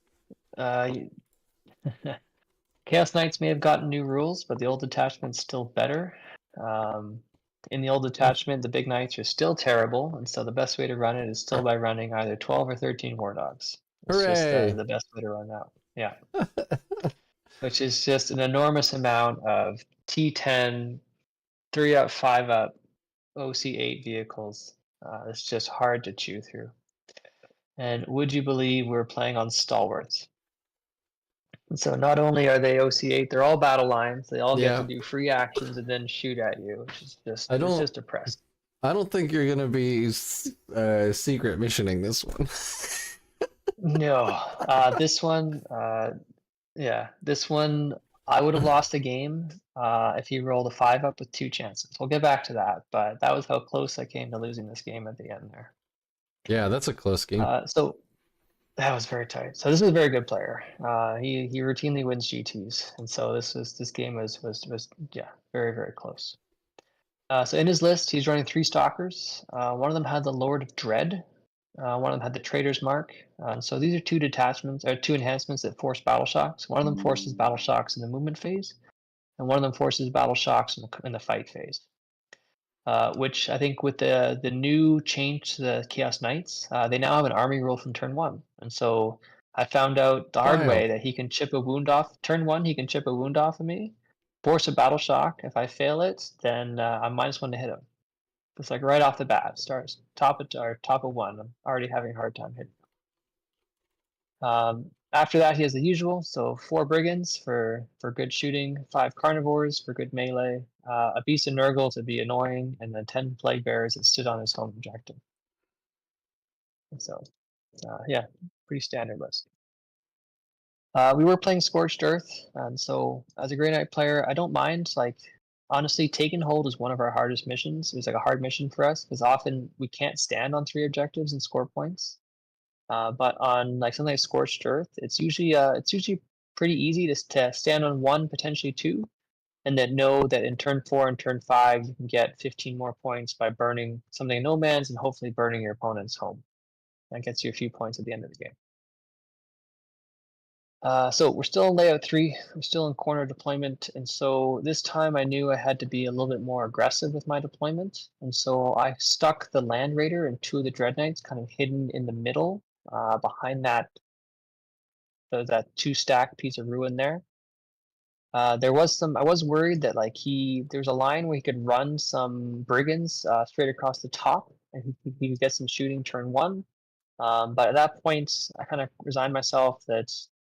Chaos Knights may have gotten new rules, but the old detachment's still better. In the old detachment, the big knights are still terrible, and so the best way to run it is still by running either 12 or 13 war dogs. It's just the best way to run that. Yeah. Which is just an enormous amount of T10, 3 up, 5 up, OC8 vehicles. It's just hard to chew through. And would you believe we're playing on stalwarts? And so not only are they OC8, they're all battle lines. They all get to do free actions and then shoot at you, which is just depressing. I don't think you're gonna be secret missioning this one. No, this one, this one I would have lost the game if he rolled a 5 up with 2 chances. We'll get back to that, but that was how close I came to losing this game at the end there. Yeah, that's a close game. So that was very tight. So this is a very good player. He routinely wins GTs, and so this game was very, very close. So in his list, he's running 3 stalkers. One of them had the Lord of Dread. One of them had the Trader's Mark. So these are 2 detachments or 2 enhancements that force battle shocks. One of them forces battle shocks in the movement phase, and one of them forces battle shocks in the fight phase. Which I think with the new change to the Chaos Knights, they now have an army rule from turn 1. And so I found out the hard way that he can chip a wound off. Turn 1, he can chip a wound off of me, force a battle shock. If I fail it, then I'm -1 to hit him. It's like right off the bat, starts top of 1. I'm already having a hard time hitting. After that, he has the usual, so 4 brigands for good shooting, 5 carnivores for good melee, a beast of Nurgle to be annoying, and then 10 plague bearers that stood on his home objective. And so, yeah, pretty standard list. We were playing Scorched Earth, and so as a Grey Knight player, I don't mind. Like, honestly, Take and Hold is one of our hardest missions. It was like a hard mission for us because often we can't stand on 3 objectives and score points. But on like something like Scorched Earth, it's usually pretty easy to stand on 1, potentially 2, and then know that in turn 4 and turn 5 you can get 15 more points by burning something in no man's and hopefully burning your opponent's home. That gets you a few points at the end of the game. So we're still in layout 3. We're still in corner deployment, and so this time I knew I had to be a little bit more aggressive with my deployment, and so I stuck the Land Raider and 2 of the Dread Knights kind of hidden in the middle, behind that 2-stack piece of ruin there. I was worried that there's a line where he could run some brigands straight across the top, and he could get some shooting turn 1. But at that point, I kind of resigned myself that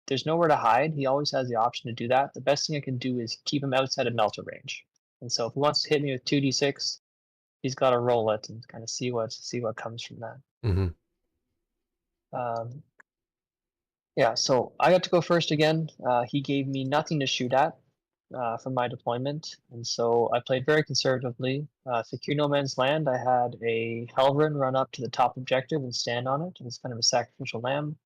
there's nowhere to hide. He always has the option to do that. The best thing I can do is keep him outside of melter range. And so if he wants to hit me with 2d6, he's got to roll it and kind of see what comes from that. Mm-hmm. Yeah, so I got to go first again. He gave me nothing to shoot at from my deployment, and so I played very conservatively. Secure no man's land, I had a Helverin run up to the top objective and stand on it. It's kind of a sacrificial lamb.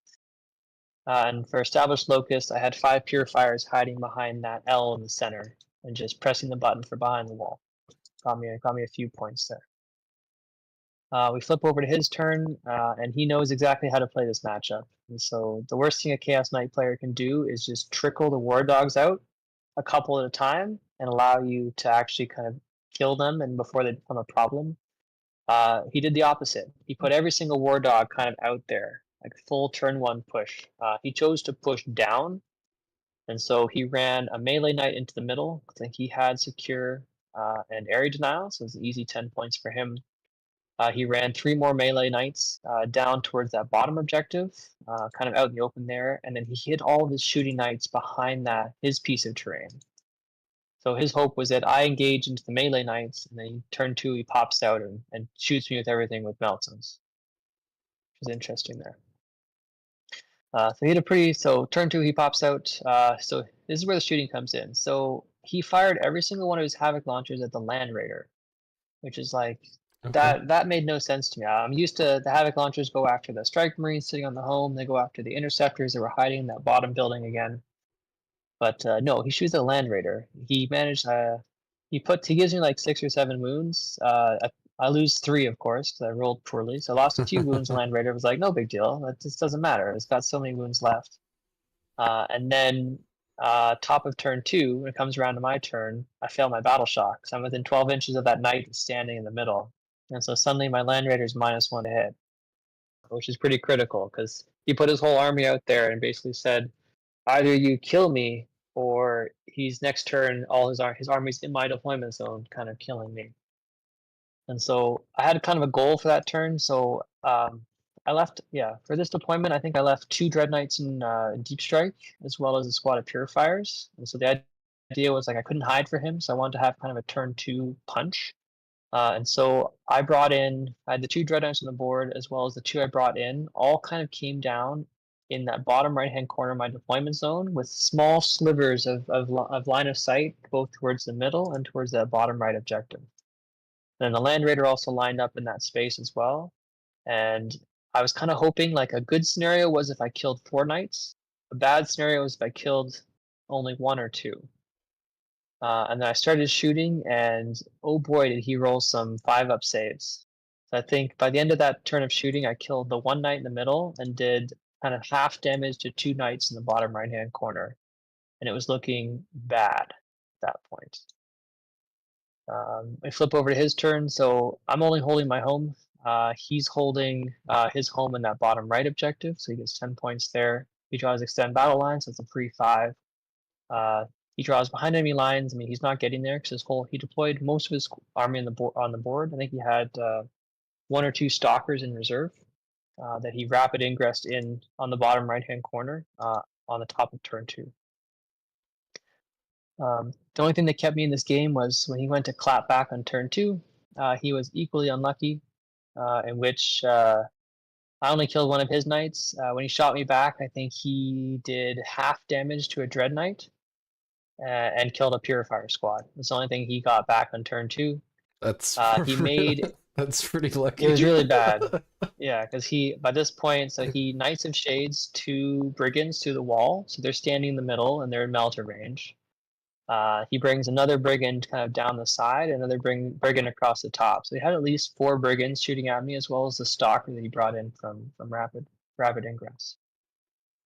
And for established locust, I had 5 purifiers hiding behind that L in the center and just pressing the button for behind the wall. Got me a few points there. We flip over to his turn, and he knows exactly how to play this matchup. And so the worst thing a Chaos Knight player can do is just trickle the War Dogs out a couple at a time and allow you to actually kind of kill them and before they become a problem. He did the opposite. He put every single War Dog kind of out there, like full turn 1 push. He chose to push down, and so he ran a melee knight into the middle. I think he had secure and area denial, so it was an easy 10 points for him. He ran 3 more melee knights down towards that bottom objective, kind of out in the open there, and then he hid all of his shooting knights behind his piece of terrain. So his hope was that I engage into the melee knights, and then turn 2 he pops out and shoots me with everything with meltstones, which is interesting there. So he had a pretty. So turn 2 he pops out. So this is where the shooting comes in. So he fired every single one of his Havoc launchers at the Land Raider, which is like. Okay. That made no sense to me. I'm used to the Havoc launchers go after the Strike Marines sitting on the home. They go after the Interceptors that were hiding in that bottom building again. But no, he shoots a Land Raider. He managed. He gives me like 6 or 7 wounds. I lose 3, of course, because I rolled poorly. So I lost a few wounds. Land Raider was like, no big deal. That just doesn't matter. It's got so many wounds left. And then top of turn 2, when it comes around to my turn, I fail my battle shock. So I'm within 12 inches of that knight standing in the middle. And so suddenly my Land Raider's -1 to hit, which is pretty critical because he put his whole army out there and basically said, either you kill me or he's next turn, all his army's in my deployment zone, kind of killing me. And so I had kind of a goal for that turn. So I left, for this deployment, I think I left 2 Dread Knights in Deep Strike, as well as a squad of Purifiers. And so the idea was like I couldn't hide for him, so I wanted to have kind of a turn 2 punch. And so I had the 2 Dread Knights on the board, as well as the 2 I brought in, all kind of came down in that bottom right-hand corner of my deployment zone with small slivers of line of sight, both towards the middle and towards that bottom right objective. And the Land Raider also lined up in that space as well. And I was kind of hoping, like, a good scenario was if I killed 4 knights. A bad scenario was if I killed only 1 or 2. And then I started shooting, and oh boy, did he roll some 5-up saves. So I think by the end of that turn of shooting, I killed the 1 knight in the middle and did kind of half damage to 2 knights in the bottom right-hand corner. And it was looking bad at that point. I flip over to his turn, so I'm only holding my home. He's holding his home in that bottom right objective, so he gets 10 points there. He draws extend battle line, so it's a free 5. He draws behind enemy lines. I mean, he's not getting there because he deployed most of his army on the board. I think he had 1 or 2 stalkers in reserve that he rapid ingressed in on the bottom right-hand corner on the top of turn 2. The only thing that kept me in this game was when he went to clap back on turn 2. He was equally unlucky, in which I only killed 1 of his knights. When he shot me back, I think he did half damage to a Dread Knight and killed a Purifier squad. That's the only thing he got back on turn 2. That's He made that's pretty lucky. it was really bad. Yeah, because by this point, so he Knights of Shades 2 Brigands to the wall, so they're standing in the middle and they're in melter range. He brings another Brigand kind of down the side, another Brigand across the top. So he had at least 4 Brigands shooting at me, as well as the Stalker that he brought in from rapid ingress.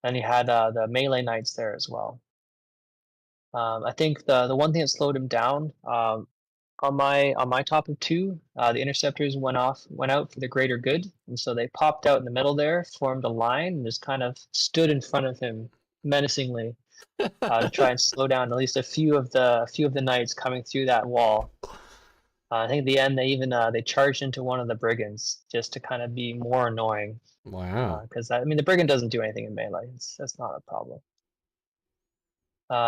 And he had the melee knights there as well. I think the one thing that slowed him down on my top of 2, the Interceptors went out for the greater good, and so they popped out in the middle there, formed a line, and just kind of stood in front of him menacingly to try and slow down at least a few of the knights coming through that wall. I think at the end they charged into one of the brigands just to kind of be more annoying. Wow. Because I mean the brigand doesn't do anything in melee. That's not a problem.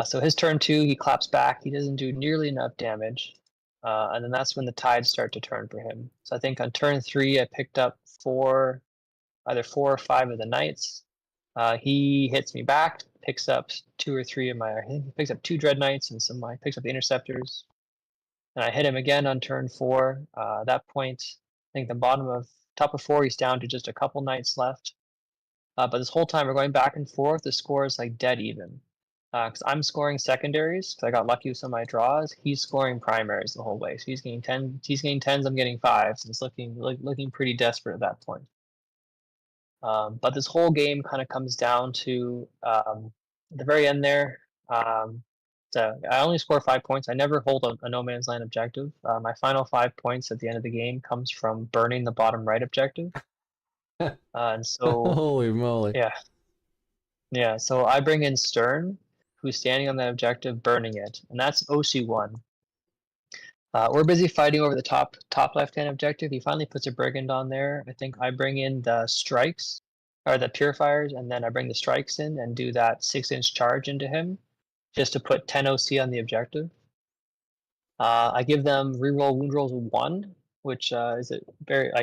So his turn 2, he claps back. He doesn't do nearly enough damage, and then that's when the tides start to turn for him. So I think on turn 3, I picked up 4 either 4 or 5 of the Knights. He hits me back, picks up 2 or 3 of my, I think he picks up 2 Dread Knights and picks up the Interceptors. And I hit him again on turn 4. At that point, I think top of 4, he's down to just a couple Knights left. But this whole time we're going back and forth. The score is like dead even. Because I'm scoring secondaries because I got lucky with some of my draws. He's scoring primaries the whole way. So he's getting 10. He's getting 10s. I'm getting 5s. It's looking pretty desperate at that point. But this whole game kind of comes down to at the very end there. So I only score 5 points. I never hold a no man's land objective. My final 5 points at the end of the game comes from burning the bottom right objective. And so, holy moly! Yeah. So I bring in Stern, who's standing on that objective, burning it, and that's OC1. We're busy fighting over the top left-hand objective. He finally puts a brigand on there. I think I bring in the strikes, or the purifiers, and then I bring the strikes in and do that 6-inch charge into him, just to put 10 OC on the objective. I give them reroll wound rolls 1, which is a very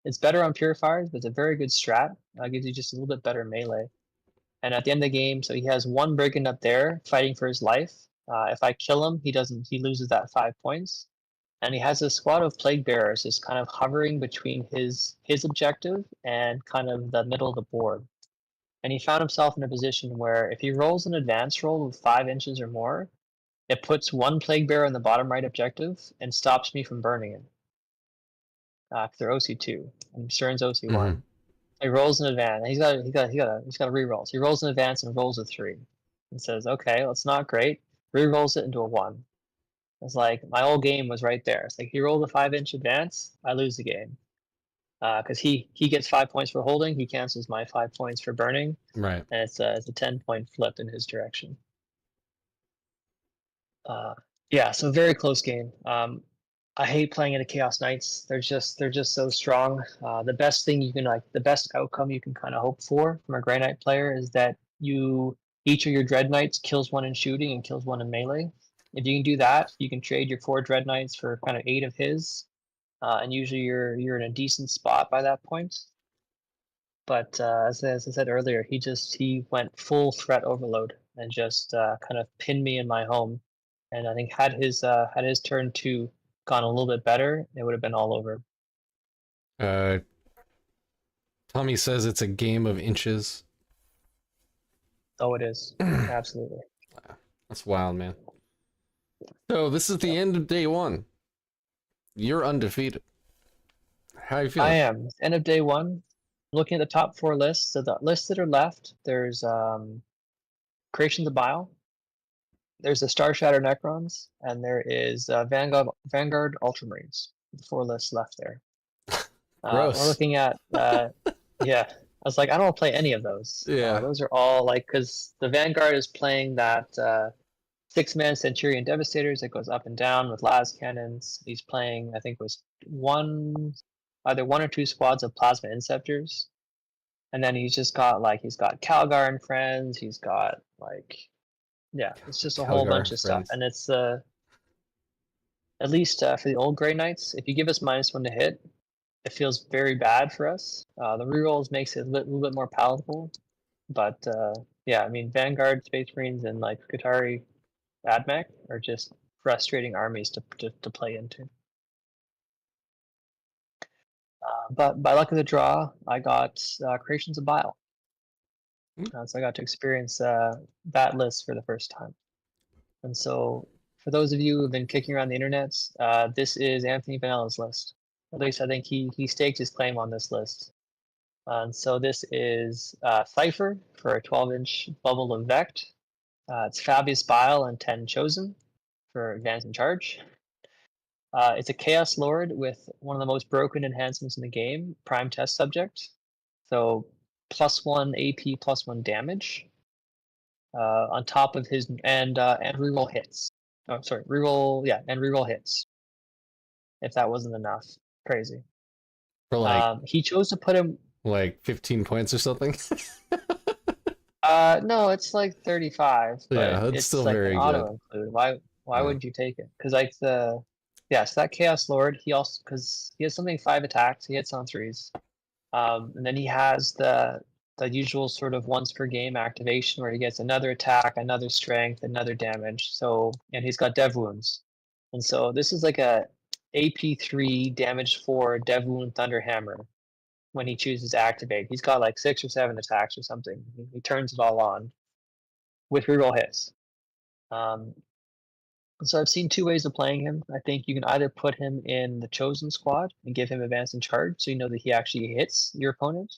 it's better on purifiers, but it's a very good strat. Gives you just a little bit better melee. And at the end of the game, so he has 1 brigand up there fighting for his life. If I kill him, he loses that 5 points. And he has a squad of plague bearers just kind of hovering between his objective and kind of the middle of the board. And he found himself in a position where if he rolls an advance roll of 5 inches or more, it puts 1 plague bearer in the bottom right objective and stops me from burning it. Because they're OC2 and Stern's OC1. Mm-hmm. He rolls an advance. He's got a reroll. So he rolls an advance and rolls a 3, and says, "Okay, well, it's not great." Rerolls it into a 1. It's like my whole game was right there. It's like he rolled a 5-inch advance, I lose the game, because he gets 5 points for holding. He cancels my 5 points for burning. Right. And it's a 10-point flip in his direction. Yeah, so very close game. I hate playing into Chaos Knights. They're just so strong. The best thing the best outcome you can kind of hope for from a Grey Knight player is that each of your Dread Knights kills 1 in shooting and kills 1 in melee. If you can do that, you can trade your 4 Dread Knights for kind of 8 of his, and usually you're in a decent spot by that point. But as I said earlier, he went full threat overload and just kind of pinned me in my home. And I think had his turn 2 gone a little bit better, it would have been all over. Tommy says it's a game of inches. Oh, it is. Absolutely. That's wild, man. So this is the end of day 1. You're undefeated. How are you feeling? I am. End of day 1. Looking at the top 4 lists. So the lists that are left, there's Creations of Bile. There's the Skyshatter Necrons, and there is Vanguard Ultramarines. The 4 lists left there. Gross. We're looking at, yeah. I was like, I don't want to play any of those. Yeah. Those are all because the Vanguard is playing that 6-man Centurion Devastators that goes up and down with las cannons. He's playing, I think it was either 1 or 2 squads of Plasma Inceptors. And then he's got Calgar and friends. He's got it's just a whole bunch of stuff. And it's at least for the old Grey Knights, if you give us -1 to hit, it feels very bad for us. The rerolls makes it a little bit more palatable. But yeah, I mean, Vanguard, Space Marines, and Qatari Admech are just frustrating armies to play into. But by luck of the draw, I got Creations of Bile. So I got to experience that list for the first time. And so for those of you who have been kicking around the internet, this is Anthony Vanella's list. At least I think he staked his claim on this list. And so this is Cypher for a 12-inch bubble of Vect. It's Fabius Bile and 10 Chosen for advance and charge. It's a Chaos Lord with one of the most broken enhancements in the game, Prime Test Subject. So +1 AP, +1 damage. On top of his and reroll hits. Oh, sorry, reroll hits. If that wasn't enough, crazy. For he chose to put him 15 points or something. No, it's 35. Yeah, that's it's still very good. Auto include. Why would you take it? Because so that Chaos Lord, he also because he has something 5 attacks. He hits on 3s. And then he has the usual sort of once per game activation where he gets another attack, another strength, another damage. So, and he's got dev wounds. And so this is like a AP3 damage 4 dev wound thunder hammer when he chooses to activate. He's got like 6 or 7 attacks or something. He turns it all on with reroll hits. So I've seen 2 ways of playing him. I think you can either put him in the chosen squad and give him advance and charge, so you know that he actually hits your opponent,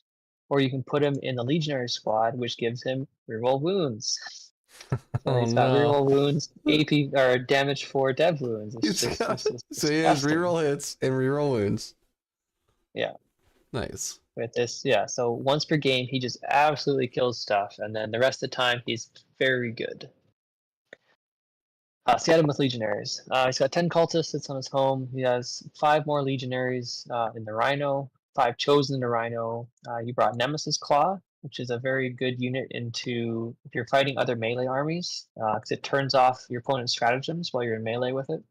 or you can put him in the legionary squad, which gives him reroll wounds. So Oh he's got no. reroll wounds, AP or damage 4 dev wounds. It's got, so he has reroll hits and reroll wounds. Yeah. Nice. With this, yeah. So once per game, he just absolutely kills stuff, and then the rest of the time, he's very good. So he had him with legionaries. He's got 10 cultists, sits on his home. He has 5 more legionaries in the Rhino, 5 chosen in the Rhino. He brought Nemesis Claw, which is a very good unit into if you're fighting other melee armies, because it turns off your opponent's stratagems while you're in melee with it.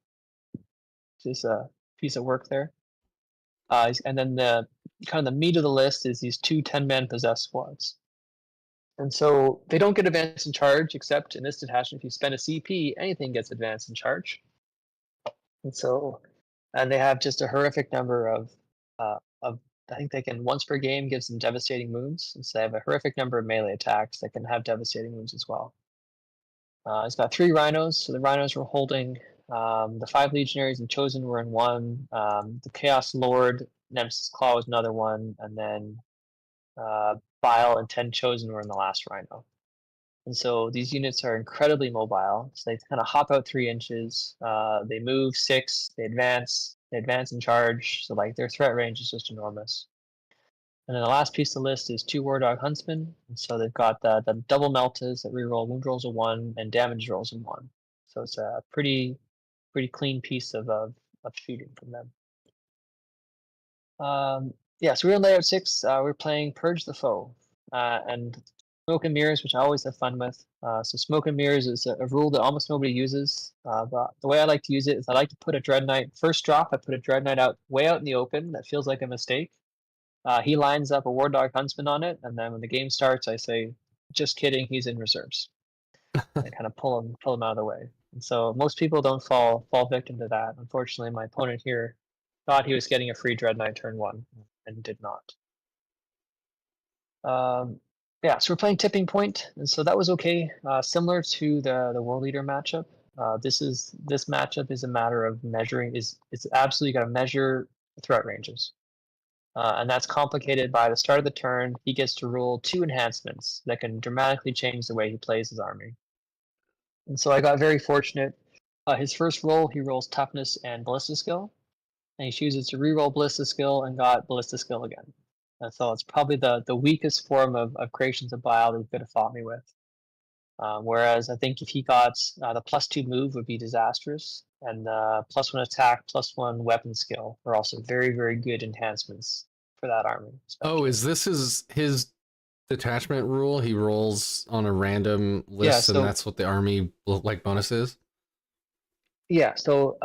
Just a piece of work there. And then the kind of the meat of the list is these 2 10-man possessed squads. And so they don't get advance and charge, except in this detachment, if you spend a CP, anything gets advance and charge. And so, and they have just a horrific number of I think they can once per game give some devastating wounds. And so they have a horrific number of melee attacks that can have devastating wounds as well. It's got 3 rhinos, so the rhinos were holding. The 5 legionaries and chosen were in one. The Chaos Lord, Nemesis Claw was another one, and then Bile and 10 chosen were in the last rhino. And so these units are incredibly mobile. So they kind of hop out 3 inches. They move 6. They advance and charge. So like their threat range is just enormous. And then the last piece of the list is 2 War Dog Huntsmen. And so they've got the double meltas that reroll wound rolls of 1 and damage rolls of 1. So it's a pretty clean piece of shooting from them. Yeah, so we're in layout 6. We're playing Purge the Foe. And Smoke and Mirrors, which I always have fun with. So Smoke and Mirrors is a rule that almost nobody uses. But the way I like to use it is I like to put a Dread Knight, first drop, I put a Dread Knight out way out in the open. That feels like a mistake. He lines up a War Dog Huntsman on it, and then when the game starts, I say, just kidding, he's in reserves. I kind of pull him out of the way. And so most people don't fall victim to that. Unfortunately, my opponent here thought he was getting a free Dread Knight turn 1 and did not. Yeah, so we're playing Tipping Point, and so that was okay. Similar to the World Leader matchup. This matchup is a matter of measuring. It's absolutely got to measure threat ranges, and that's complicated by the start of the turn. He gets to roll 2 enhancements that can dramatically change the way he plays his army. And so I got very fortunate. His first roll, he rolls Toughness and Ballista Skill, and he chooses to reroll Ballista Skill and got Ballista Skill again. And so it's probably the weakest form of Creations of Bile that he could have fought me with. Whereas I think if he got the +2 move would be disastrous, and +1 attack, +1 weapon skill are also very, very good enhancements for that army. Oh, is this his detachment rule? He rolls on a random list, and that's what the army like bonus is? Yeah, so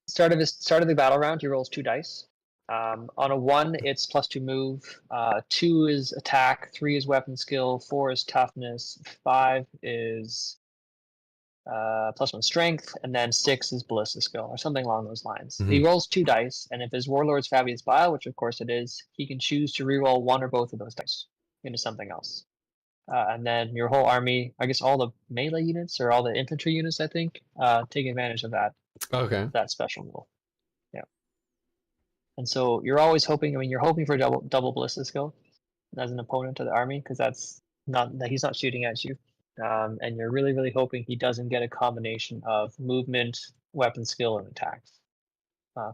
start of the battle round, he rolls 2 dice. On a 1, it's +2 move. 2 is attack. 3 is weapon skill. 4 is toughness. 5 is +1 strength, and then 6 is ballista skill, or something along those lines. Mm-hmm. He rolls 2 dice, and if his Warlord's Fabulous Bile, which of course it is, he can choose to reroll 1 or both of those dice into something else. And then your whole army, I guess all the melee units or all the infantry units, I think, take advantage of that. Okay. That special rule. Yeah. And so you're always hoping. I mean, you're hoping for double ballista skill as an opponent to the army, because that's not that he's not shooting at you, and you're really, really hoping he doesn't get a combination of movement, weapon skill, and attacks.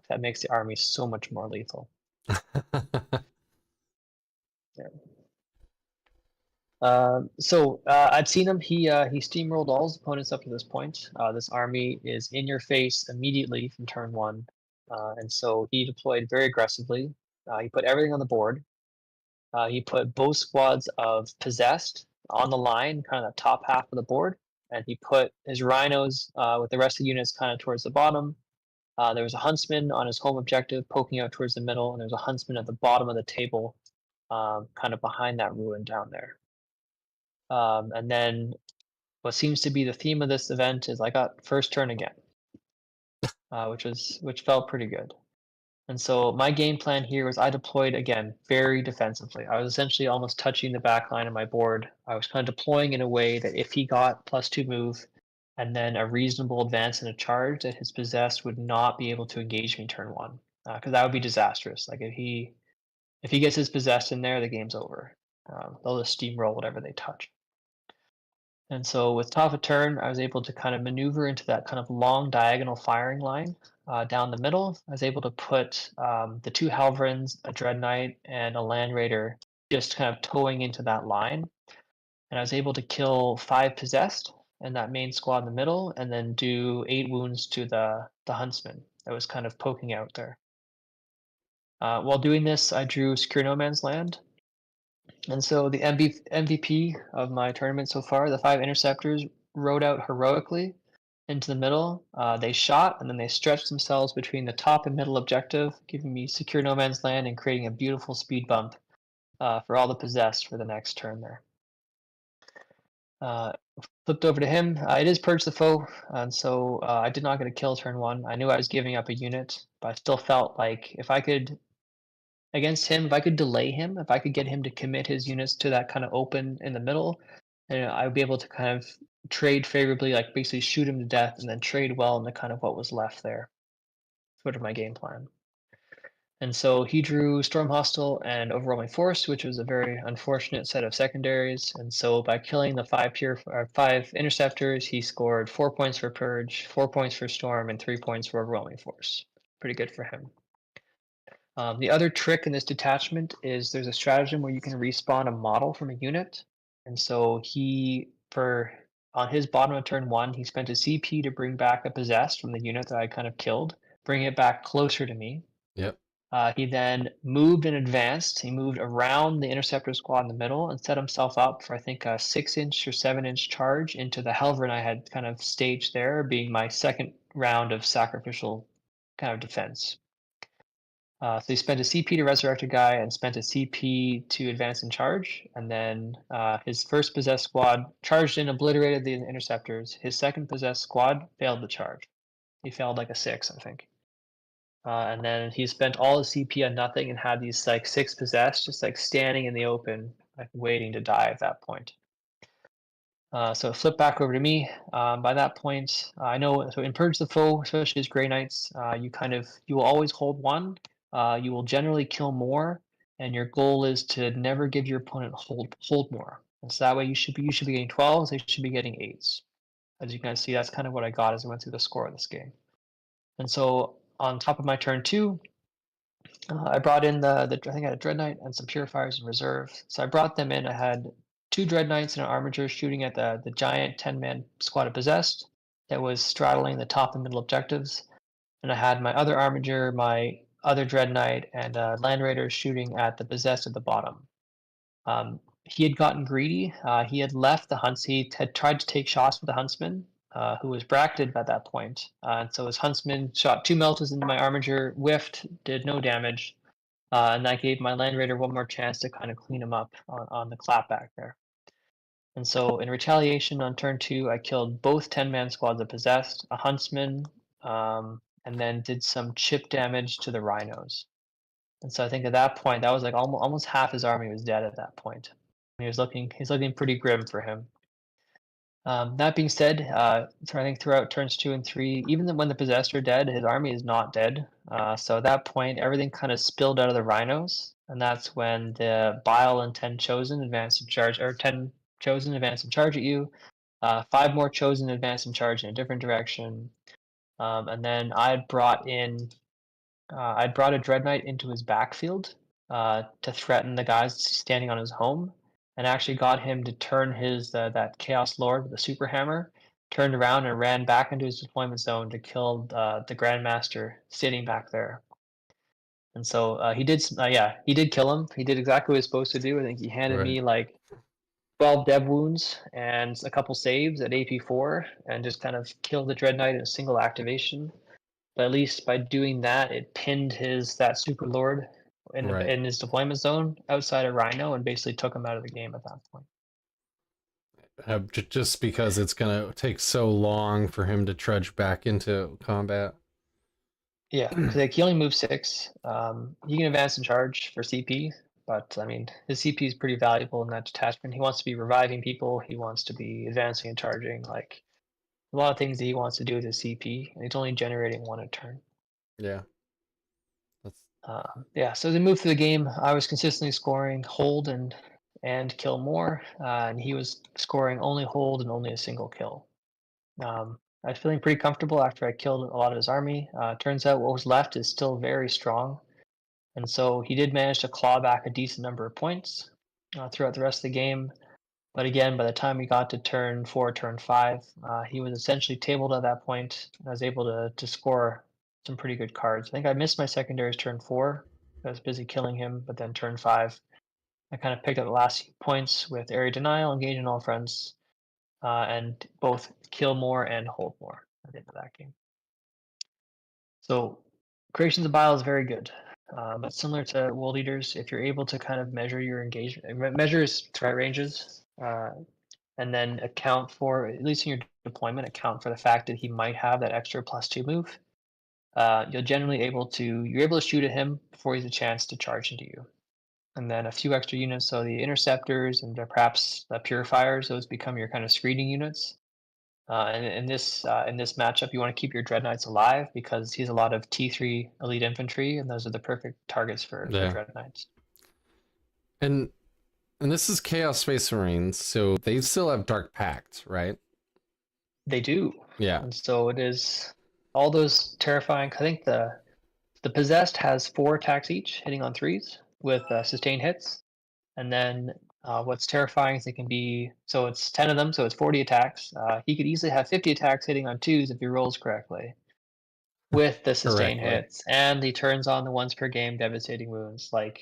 That makes the army so much more lethal. Yeah. So I've seen him. He steamrolled all his opponents up to this point. This army is in your face immediately from turn 1, and so he deployed very aggressively. He put everything on the board. He put both squads of possessed on the line, kind of the top half of the board, and he put his rhinos with the rest of the units kind of towards the bottom. There was a huntsman on his home objective poking out towards the middle, and there's a huntsman at the bottom of the table kind of behind that ruin down there. And then what seems to be the theme of this event is I got first turn again, which felt pretty good. And so my game plan here was I deployed again very defensively. I was essentially almost touching the back line of my board. I was kind of deploying in a way that if he got +2 move and then a reasonable advance and a charge, that his possessed would not be able to engage me turn one, because that would be disastrous. Like if he gets his possessed in there, the game's over. They'll just steamroll whatever they touch. And so with top of turn, I was able to kind of maneuver into that kind of long diagonal firing line down the middle. I was able to put the 2 Halverins, a Dread Knight, and a Land Raider just kind of towing into that line. And I was able to kill 5 possessed in that main squad in the middle, and then do 8 wounds to the Huntsman that was kind of poking out there. While doing this, I drew Secure No Man's Land. And so the MVP of my tournament so far, the 5 interceptors, rode out heroically into the middle. They shot and then they stretched themselves between the top and middle objective, giving me Secure No Man's Land and creating a beautiful speed bump for all the possessed for the next turn there. Flipped over to him. It is Purge the Foe, and so I did not get a kill turn 1. I knew I was giving up a unit, but I still felt like if I could against him, if I could delay him, if I could get him to commit his units to that kind of open in the middle, then I would be able to kind of trade favorably, like basically shoot him to death and then trade well into kind of what was left there. Sort of my game plan. And so he drew Storm Hostile and Overwhelming Force, which was a very unfortunate set of secondaries. And so by killing the 5 interceptors, he scored 4 points for Purge, 4 points for Storm, and 3 points for Overwhelming Force. Pretty good for him. The other trick in this detachment is there's a stratagem where you can respawn a model from a unit. And so on his bottom of turn 1, he spent a CP to bring back a possessed from the unit that I kind of killed, bring it back closer to me. Yep. He then moved and advanced. He moved around the interceptor squad in the middle and set himself up for, I think, a 6-inch or 7-inch charge into the Helverin I had kind of staged there, being my second round of sacrificial kind of defense. So he spent a CP to resurrect a guy and spent a CP to advance and charge. And then his first possessed squad charged in, obliterated the interceptors. His second possessed squad failed the charge. He failed like a 6, I think. And then he spent all his CP on nothing and had these like 6 possessed just like standing in the open, like waiting to die at that point. So it flipped back over to me. By that point, I know, so in Purge the Foe, especially as Grey Knights, you will always hold 1. You will generally kill more, and your goal is to never give your opponent hold more. And so that way you should be getting 12s, they should be getting 8s. As you can see, that's kind of what I got as I went through the score of this game. And so on top of my turn 2, I brought in I think I had a Dread Knight and some Purifiers in reserve. So I brought them in. I had 2 Dread Knights and an Armiger shooting at the giant 10-man squad of Possessed that was straddling the top and middle objectives. And I had my other Armiger, my other Dread Knight, and Land Raider shooting at the Possessed at the bottom. He had gotten greedy. He had left the Hunts. He had tried to take shots with the Huntsman, who was bracketed at that point. And so his Huntsman shot 2 meltas into my Armiger, whiffed, did no damage. And that gave my Land Raider one more chance to kind of clean him up on the clapback there. And so in retaliation on turn 2, I killed both 10-man squads of Possessed, a Huntsman, and then did some chip damage to the Rhinos. And so I think at that point, that was like almost half his army was dead at that point. He's looking pretty grim for him. That being said, so I think throughout turns 2 and 3, even when the Possessed are dead, his army is not dead. So at that point, everything kind of spilled out of the Rhinos, and that's when the Bile and 10 Chosen advance and charge, or 10 Chosen advance and charge at you. 5 more Chosen advance and charge in a different direction. And then I'd brought a Dread Knight into his backfield to threaten the guys standing on his home, and actually got him to turn his that Chaos Lord with the Super Hammer, turned around and ran back into his deployment zone to kill the Grandmaster sitting back there. And so he did kill him. He did exactly what he was supposed to do. I think he handed me like 12 dev wounds and a couple saves at AP4, and just kind of killed the Dread Knight in a single activation. But at least by doing that, it pinned that Super Lord Right. in his deployment zone outside of Rhino and basically took him out of the game at that point. Just because it's gonna take so long for him to trudge back into combat. Yeah, because like he only moves 6. He can advance and charge for CP, but I mean his CP is pretty valuable in that detachment. He wants to be reviving people. He wants to be advancing and charging. Like a lot of things that he wants to do with his CP, and he's only generating 1 a turn. Yeah. That's Yeah, so as we moved through the game, I was consistently scoring hold and kill more, and he was scoring only hold and only a single kill. I was feeling pretty comfortable after I killed a lot of his army. Turns out what was left is still very strong, and so he did manage to claw back a decent number of points throughout the rest of the game. But again, by the time we got to turn 4, turn 5, he was essentially tabled at that point. I was able to score some pretty good cards. I think I missed my secondaries turn 4. I was busy killing him, but then turn 5, I kind of picked up the last few points with area denial, engaging all friends, and both kill more and hold more at the end of that game. So Creations of Bile is very good. But similar to World Eaters, if you're able to kind of measure your engagement, measure his threat ranges, and then account for, at least in your deployment, account for the fact that he might have that extra +2 move, you're able to shoot at him before he has a chance to charge into you. And then a few extra units, so the interceptors and perhaps the purifiers, those become your kind of screening units. And in this matchup, you want to keep your Dread Knights alive because he's a lot of T3 elite infantry, and those are the perfect targets for yeah. Dread Knights. And this is Chaos Space Marines, so they still have Dark Pact, right? They do. Yeah. And so it is all those terrifying. I think the Possessed has 4 attacks each, hitting on 3s with sustained hits. And then what's terrifying is it can be, so it's 10 of them, so it's 40 attacks. He could easily have 50 attacks hitting on 2s if he rolls correctly with the sustained Correctly. hits. And he turns on the once per game devastating wounds. Like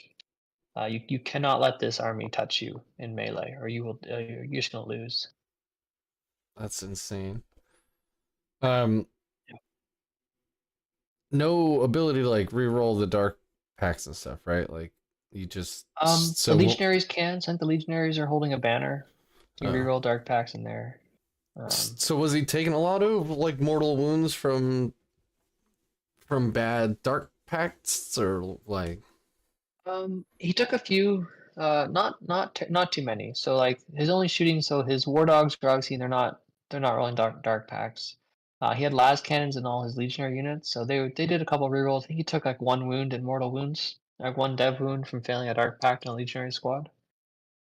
you cannot let this army touch you in melee, or you're just gonna lose. That's insane. No ability to like re-roll the dark packs and stuff, right? Like you just The legionaries can. Since the legionaries are holding a banner, you can reroll dark packs in there. So was he taking a lot of like mortal wounds from bad dark pacts, or like? He took a few, not too many. So like his only shooting, so his war dogs, obviously they're not rolling dark packs. He had las cannons in all his legionary units, so they did a couple rerolls. I think he took like 1 wound in mortal wounds, like 1 dev wound from failing a dark pact in a legionary squad.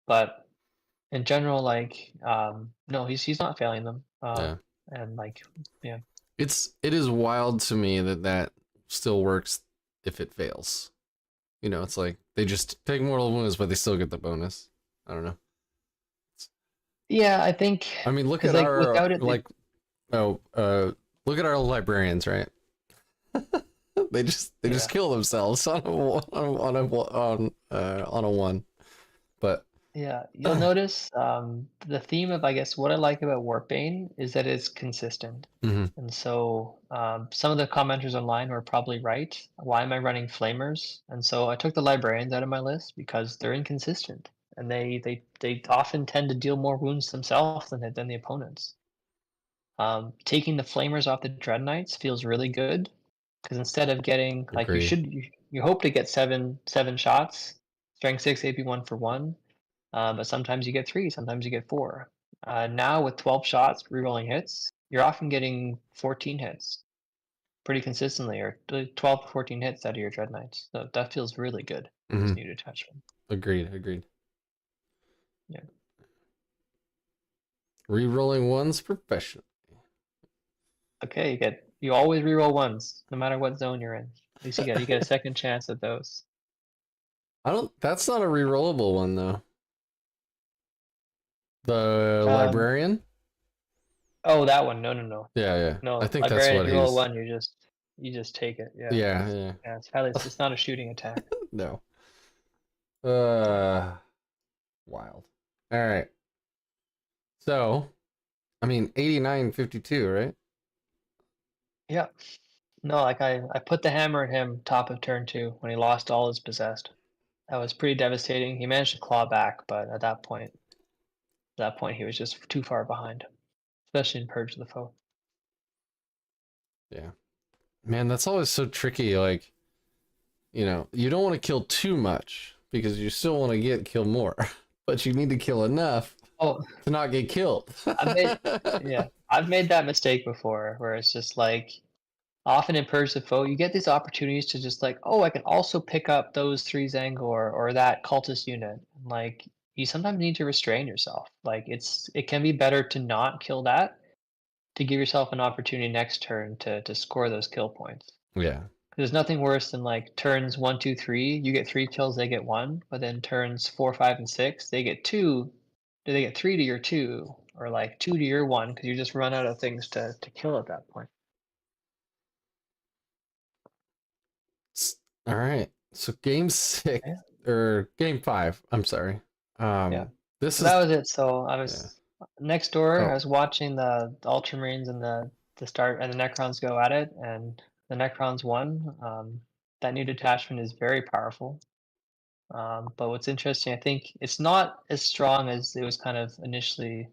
But in general, like no, he's not failing them. Yeah. And like yeah. It is wild to me that still works if it fails. You know, it's like they just take mortal wounds, but they still get the bonus. I don't know. Yeah, I think. I mean, look at like our without it, look at our librarians, right? they just kill themselves on a 1. But yeah, you'll notice the theme of, I guess, what I like about Warpbane is that it's consistent. And so some of the commenters online were probably right. Why am I running Flamers? And so I took the Librarians out of my list because they're inconsistent. And they often tend to deal more wounds themselves than the opponents. Taking the Flamers off the Dread Knights feels really good because instead of getting, like, agreed. you hope to get seven shots, strength 6, AP 1 for 1. But sometimes you get 3, sometimes you get 4. Now with 12 shots, rerolling hits, you're often getting 14 hits pretty consistently, or 12 to 14 hits out of your Dread Knights. So that feels really good in this new detachment. Agreed. Yeah. Rerolling ones professional. Okay, you always reroll 1s, no matter what zone you're in. At least you get a second chance at those. That's not a rerollable one though. The librarian? Oh, that one. No. Yeah. No, I think that's librarian, what if you roll he's. 1, you just take it. Yeah. Yeah. It's not a shooting attack. No. Wild. All right. So, I mean, 89-52, right? Yeah. No, like I put the hammer at him top of turn 2 when he lost all his possessed. That was pretty devastating. He managed to claw back, but at that point he was just too far behind, especially in Purge the Foe. Yeah. Man, that's always so tricky. Like, you know, you don't want to kill too much because you still want to kill more, but you need to kill enough Oh, to not get killed. I've made that mistake before where it's just like often in Purge the Foe, you get these opportunities to just like, oh, I can also pick up those 3 Zangor or that cultist unit. Like you sometimes need to restrain yourself. Like it can be better to not kill that to give yourself an opportunity next turn to score those kill points. Yeah. There's nothing worse than like turns 1, 2, 3, you get 3 kills, they get 1, but then turns 4, 5, and 6, they get 2. Do they get 3 to your 2 or like 2 to your 1 because you just run out of things to kill at that point. All right. So game 6 Yeah. or game 5, I'm sorry. Yeah. This So is that was it. So I yeah. was next door. I Oh, was watching the Ultramarines and the start and the Necrons go at it, and the Necrons won. That new detachment is very powerful. But what's interesting, I think it's not as strong as it was kind of initially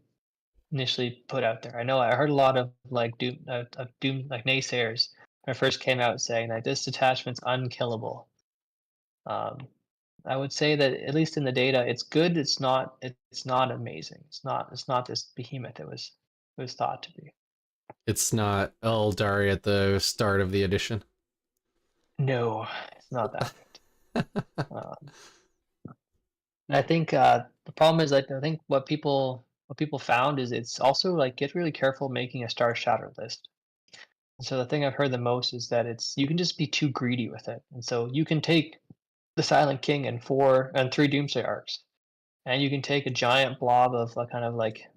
put out there. I know I heard a lot of like doom like naysayers when it first came out saying that this detachment's unkillable. Um, I would say that at least in the data, it's good. It's not amazing. It's not this behemoth it was thought to be. it's not Eldari at the start of the edition. No, it's not that good. I think the problem is like I think what people found is it's also like get really careful making a star shatter list. So the thing I've heard the most is that it's you can just be too greedy with it, and so you can take the Silent King and 3 Doomsday arcs, and you can take a giant blob of kind of like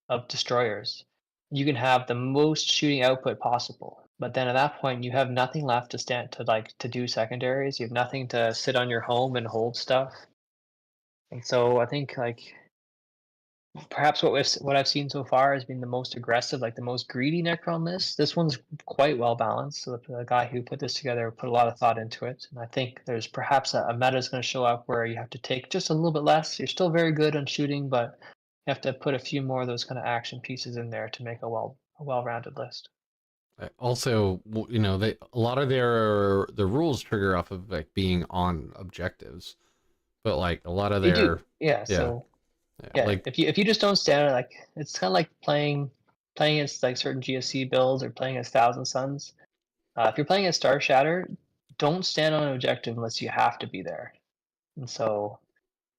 of destroyers. You can have the most shooting output possible, but then at that point you have nothing left to stand to do secondaries. You have nothing to sit on your home and hold stuff, and so I think like perhaps what I've seen so far has been the most aggressive, like the most greedy Necron list. This one's quite well balanced. So the guy who put this together put a lot of thought into it, and I think there's perhaps a meta is going to show up where you have to take just a little bit less. You're still very good on shooting, but you have to put a few more of those kind of action pieces in there to make a well-rounded list. Also, you know, a lot of the rules trigger off of like being on objectives, but like a lot of They do, their yeah. yeah, So yeah, yeah, like if you just don't stand it, like it's kind of like playing against like certain GSC builds or playing against Thousand Suns. If you're playing a Star Shatter, don't stand on an objective unless you have to be there. And so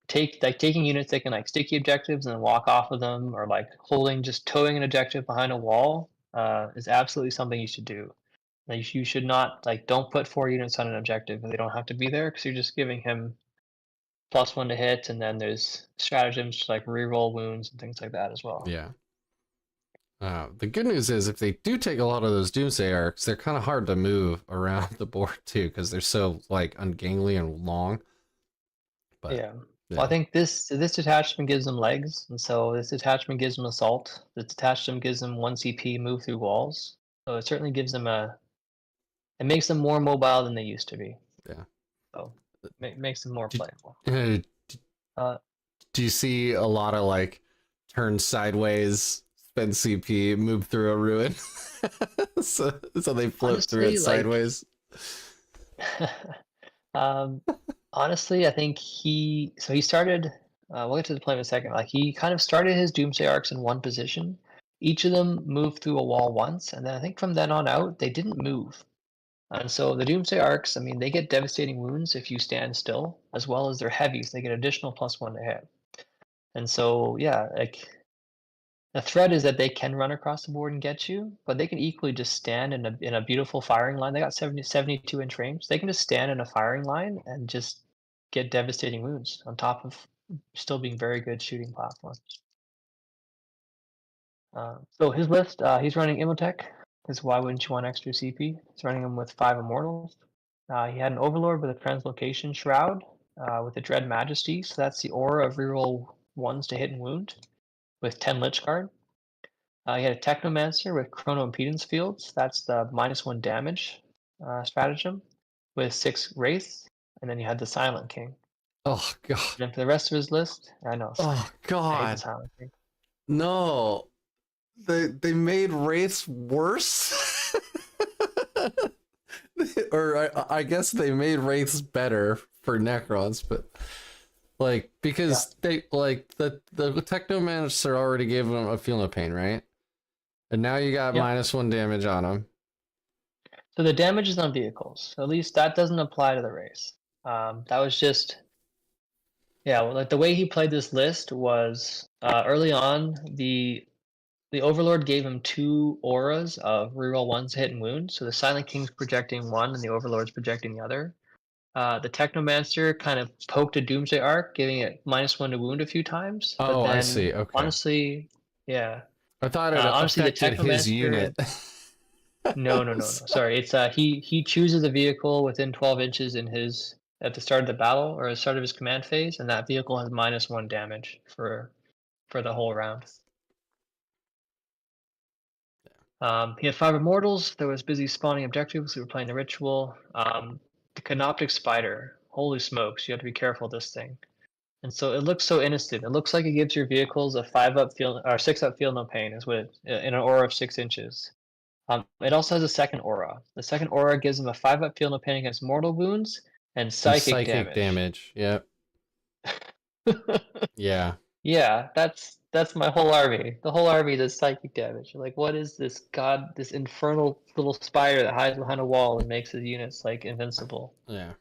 taking units that can like sticky objectives and then walk off of them, or like just towing an objective behind a wall, is absolutely something you should do. Like you should not like don't put 4 units on an objective if they don't have to be there because you're just giving him +1 to hit, and then there's stratagems to like reroll wounds and things like that as well. yeah. The good news is if they do take a lot of those Doomsday arcs, they're kind of hard to move around the board too because they're so like ungangly and long. But Yeah. Well, I yeah, think this detachment gives them legs, and so this detachment gives them assault. This detachment gives them 1 CP move through walls. So it certainly gives them it makes them more mobile than they used to be. yeah. So makes them more Did, playable. uh, Uh, do you see a lot of like turn sideways, spend CP, move through a ruin? so they float through it honestly, like, sideways. um, honestly, I think he started. We'll get to the play in a second. Like he kind of started his Doomsday arcs in one position. Each of them moved through a wall once, and then I think from then on out they didn't move. And so the Doomsday Arcs, I mean, they get devastating wounds if you stand still, as well as their heavies. They get additional +1 to hit. And so, yeah, like the threat is that they can run across the board and get you, but they can equally just stand in a beautiful firing line. They got 72-inch range. They can just stand in a firing line and just get devastating wounds on top of still being very good shooting platforms. So his list, he's running Imotech, because why wouldn't you want extra CP? He's running them with 5 Immortals. He had an Overlord with a Translocation Shroud, with a Dread Majesty, so that's the aura of reroll 1s to hit and wound, with 10 Lich Guard. He had a Technomancer with Chrono Impedance Fields, that's the -1 damage. stratagem with 6 Wraiths, and then you had the Silent King. Oh god. And then for the rest of his list, I know. Oh I hate the god. Silent King. No. They made Wraiths worse? Or I guess they made Wraiths better for Necrons, but like because they like the Technomancer already gave them a feel no pain, right? And now you got Yep. -1 damage on them. So the damage is on vehicles. At least that doesn't apply to the race. That was just, yeah. Well, like the way he played this list was early on. The Overlord gave him 2 auras of reroll 1s to hit and wound. So the Silent King's projecting 1 and the Overlord's projecting the other. The Technomancer kind of poked a Doomsday Arc, giving it -1 to wound a few times. But Oh, then, I see. Okay. honestly, yeah. I thought it Honestly, the affected his Technomancer. unit. No. Sorry, it's he chooses a vehicle within 12 inches in his at the start of the battle or the start of his command phase, and that vehicle has -1 damage for the whole round. He had 5 Immortals that was busy spawning objectives. We were playing the Ritual. The Canoptic Spider. Holy smokes, you have to be careful with this thing. And so it looks so innocent. It looks like it gives your vehicles a 5-up feel or 6-up feel no pain is what it, in an aura of 6 inches. It also has a second aura. The second aura gives them a 5-up feel no pain against mortal wounds and And psychic psychic damage. Yep. Yeah. Yeah, that's my whole army. The whole army does psychic damage. Like, what is this god, this infernal little spider that hides behind a wall and makes his units like invincible? Yeah.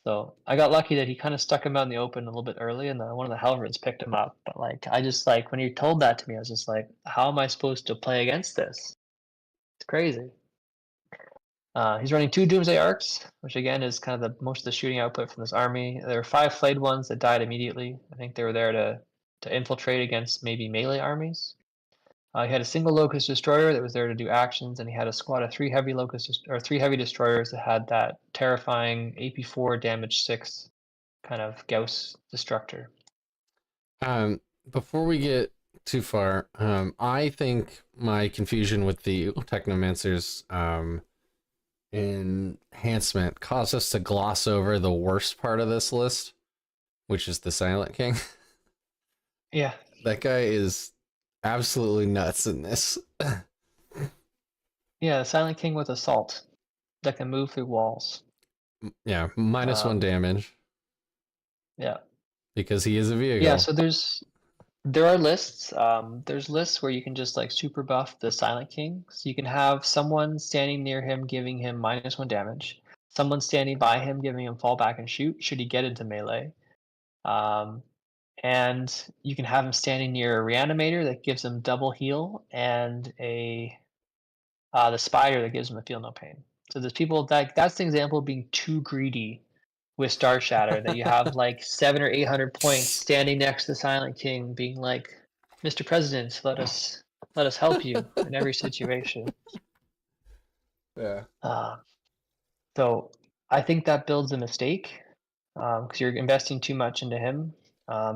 So I got lucky that he kind of stuck him out in the open a little bit early, and then one of the Helverins picked him up. But like, I just like when you told that to me, I was just like, how am I supposed to play against this? It's crazy. He's running 2 Doomsday Arcs, which again is kind of the most of the shooting output from this army. There were 5 flayed ones that died immediately. I think they were there to infiltrate against maybe melee armies. He had a single Locust Destroyer that was there to do actions, and he had a squad of 3 heavy or 3 heavy destroyers that had that terrifying AP4 damage 6 kind of Gauss Destructor. Before we get too far, I think my confusion with the Technomancer's enhancement caused us to gloss over the worst part of this list, which is the Silent King. Yeah. That guy is absolutely nuts in this. Yeah, Silent King with Assault that can move through walls. Yeah, -1 damage. Yeah. Because he is a vehicle. Yeah, so there are lists. There's lists where you can just like super buff the Silent King. So you can have someone standing near him giving him -1 damage. Someone standing by him giving him fall back and shoot should he get into melee. And you can have him standing near a reanimator that gives him double heal and the spider that gives him a feel no pain. So there's people that's an example of being too greedy with Star Shatter that you have like 700 or 800 points standing next to the Silent King being like, Mr. President, let us help you in every situation. Yeah. So I think that builds a mistake because you're investing too much into him.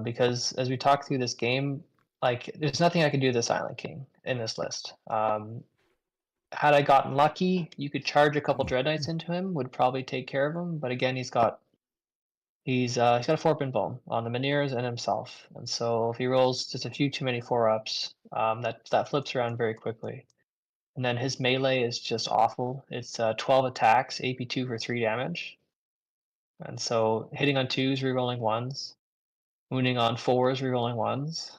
Because as we talk through this game, like there's nothing I can do to the Silent King in this list. Had I gotten lucky, you could charge a couple Dread Knights into him, would probably take care of him. But again, he's got a 4-pin bone on the Meniers and himself, and so if he rolls just a few too many 4-ups, that flips around very quickly. And then his melee is just awful. It's 12 attacks, AP2 for 3 damage, and so hitting on 2s, rerolling 1s, wounding on 4s, rerolling 1s.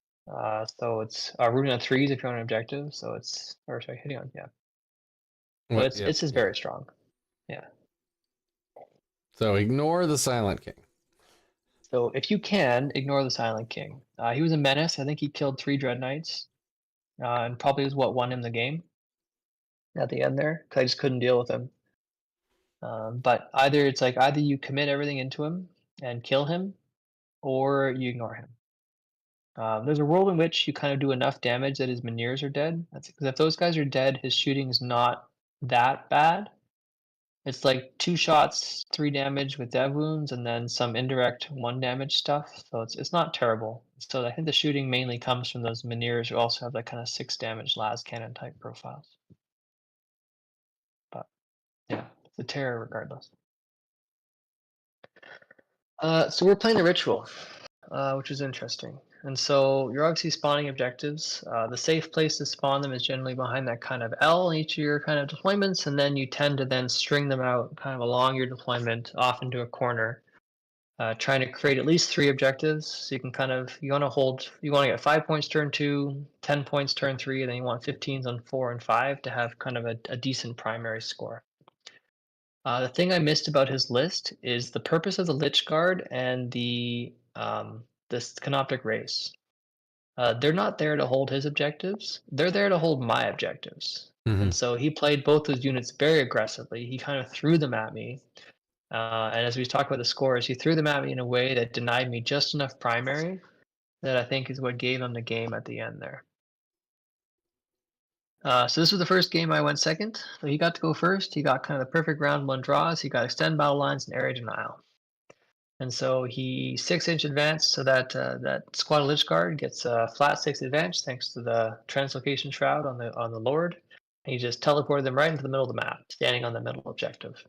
So it's wounding on 3s if you're on an objective. So it's hitting on So What? it's just very strong. Yeah. So ignore the Silent King. So if you can, ignore the Silent King. He was a menace. I think he killed 3 Dread Knights, and probably was what won him the game at the end there, because I just couldn't deal with him. But either you commit everything into him and kill him, or you ignore him. There's a world in which you kind of do enough damage that his Meniers are dead. That's because if those guys are dead, his shooting is not that bad. It's like 2 shots, 3 damage with dev wounds, and then some indirect 1 damage stuff. So it's not terrible. So I think the shooting mainly comes from those Meniers who also have that kind of 6 damage las cannon type profiles. But yeah. the terror regardless. So we're playing the ritual, which is interesting. And so you're obviously spawning objectives. The safe place to spawn them is generally behind that kind of L in each of your kind of deployments, and then you tend to then string them out kind of along your deployment, off into a corner, trying to create at least 3 objectives. So you can kind of, you want to get 5 points turn 2, 10 points turn 3, and then you want 15s on 4 and 5 to have kind of a decent primary score. The thing I missed about his list is the purpose of the Lich Guard and this Canoptic Race. They're not there to hold his objectives. They're there to hold my objectives. And so he played both those units very aggressively. He kind of threw them at me. And as we talk about the scores, he threw them at me in a way that denied me just enough primary that I think is what gave him the game at the end there. So this was the first game I went second. So he got to go first. He got kind of the perfect round 1 draws. He got extend battle lines and area denial. And so he 6-inch advanced, so that that squad of Lich Guard gets a flat 6 advantage thanks to the translocation shroud on the Lord. And he just teleported them right into the middle of the map, standing on the middle objective.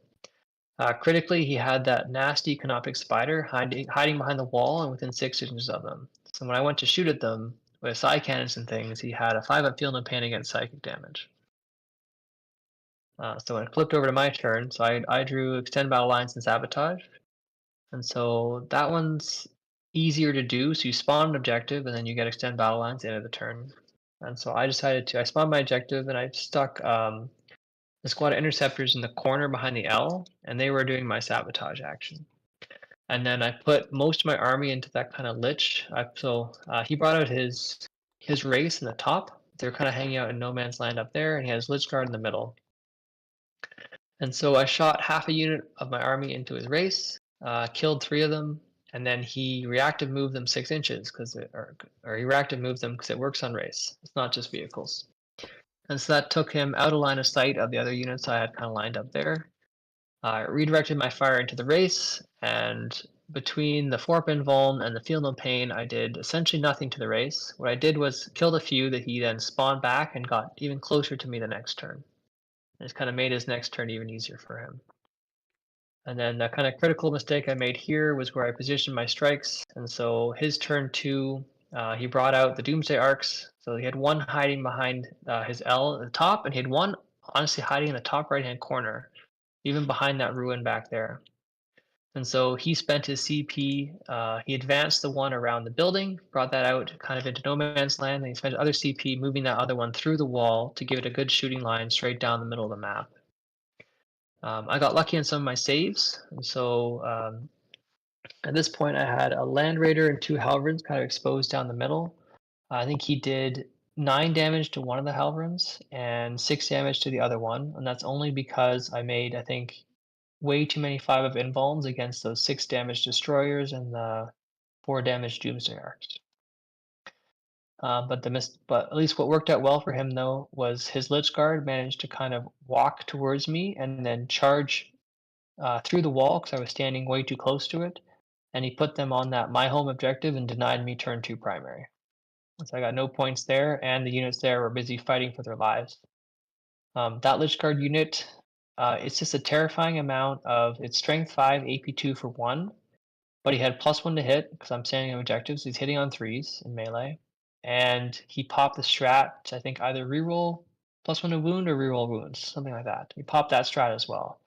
Critically, he had that nasty Canoptic Spider hiding behind the wall and within 6 inches of them. So when I went to shoot at them with side cannons and things, he had a 5-up field and pain against psychic damage. So when it flipped over to my turn, so I drew extend battle lines and sabotage. And so that one's easier to do. So you spawn an objective and then you get extend battle lines at the end of the turn. And so I decided I spawned my objective and I stuck the squad of interceptors in the corner behind the L, and they were doing my sabotage action. And then I put most of my army into that kind of lich. He brought out his race in the top. They're kind of hanging out in no man's land up there, and he has Lich Guard in the middle. And so I shot half a unit of my army into his race, killed 3 of them, and then he reactive moved them 6 inches or he reactive moved them because it works on race. It's not just vehicles. And so that took him out of line of sight of the other units I had kind of lined up there. I redirected my fire into the race, and between the Warpbane Vuln and the Field No Pain, I did essentially nothing to the race. What I did was killed a few that he then spawned back and got even closer to me the next turn. It's kind of made his next turn even easier for him. And then the kind of critical mistake I made here was where I positioned my strikes. And so his turn 2, he brought out the Doomsday Arcs. So he had one hiding behind his L at the top, and he had one honestly hiding in the top right-hand corner, even behind that ruin back there. And so he spent his CP, he advanced the one around the building, brought that out kind of into no man's land, and he spent other CP moving that other one through the wall to give it a good shooting line straight down the middle of the map. I got lucky on some of my saves, and so at this point I had a Land Raider and 2 Halverns kind of exposed down the middle. I think he did 9 damage to one of the Halverns and 6 damage to the other one, and that's only because I made, I think, way too many 5-up invulns against those 6 damage destroyers and the 4 damage Doomsday Arcs. But at least what worked out well for him though was his Lich Guard managed to kind of walk towards me and then charge through the wall because I was standing way too close to it, and he put them on that my home objective and denied me turn 2 primary. So I got no points there, and the units there were busy fighting for their lives. That Lich Guard unit, it's just a terrifying amount of it's strength 5, AP 2 for 1, but he had +1 to hit because I'm standing on objectives. So he's hitting on 3s in melee, and he popped the strat to, I think, either reroll +1 to wound or reroll wounds, something like that. He popped that strat as well.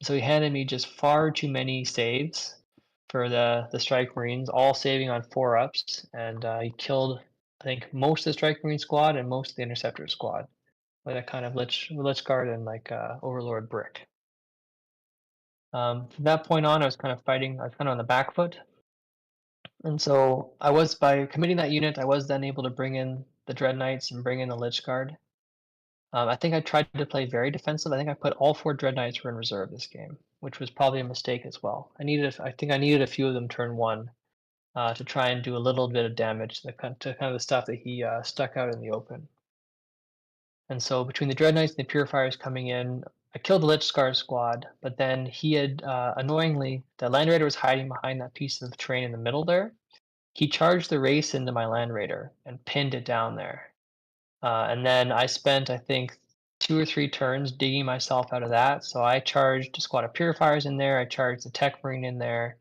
So he handed me just far too many saves for the Strike Marines, all saving on 4-ups, and he killed, I think, most of the Strike Marine squad and most of the Interceptor squad with a kind of Lich Guard and like Overlord Brick. From that point on, I was kind of fighting. I was kind of on the back foot, and so I was, by committing that unit, I was then able to bring in the Dread Knights and bring in the Lich Guard. I think I tried to play very defensive. I think I put all 4 Dread Knights were in reserve this game, which was probably a mistake as well. I think I needed a few of them turn 1 to try and do a little bit of damage to kind of the stuff that he stuck out in the open. And so between the Dread Knights and the Purifiers coming in, I killed the Lich Guard squad, but then he had, annoyingly, the Land Raider was hiding behind that piece of terrain in the middle there. He charged the race into my Land Raider and pinned it down there. And then I spent, I think, 2 or 3 turns digging myself out of that. So I charged a squad of purifiers in there. I charged the tech marine in there.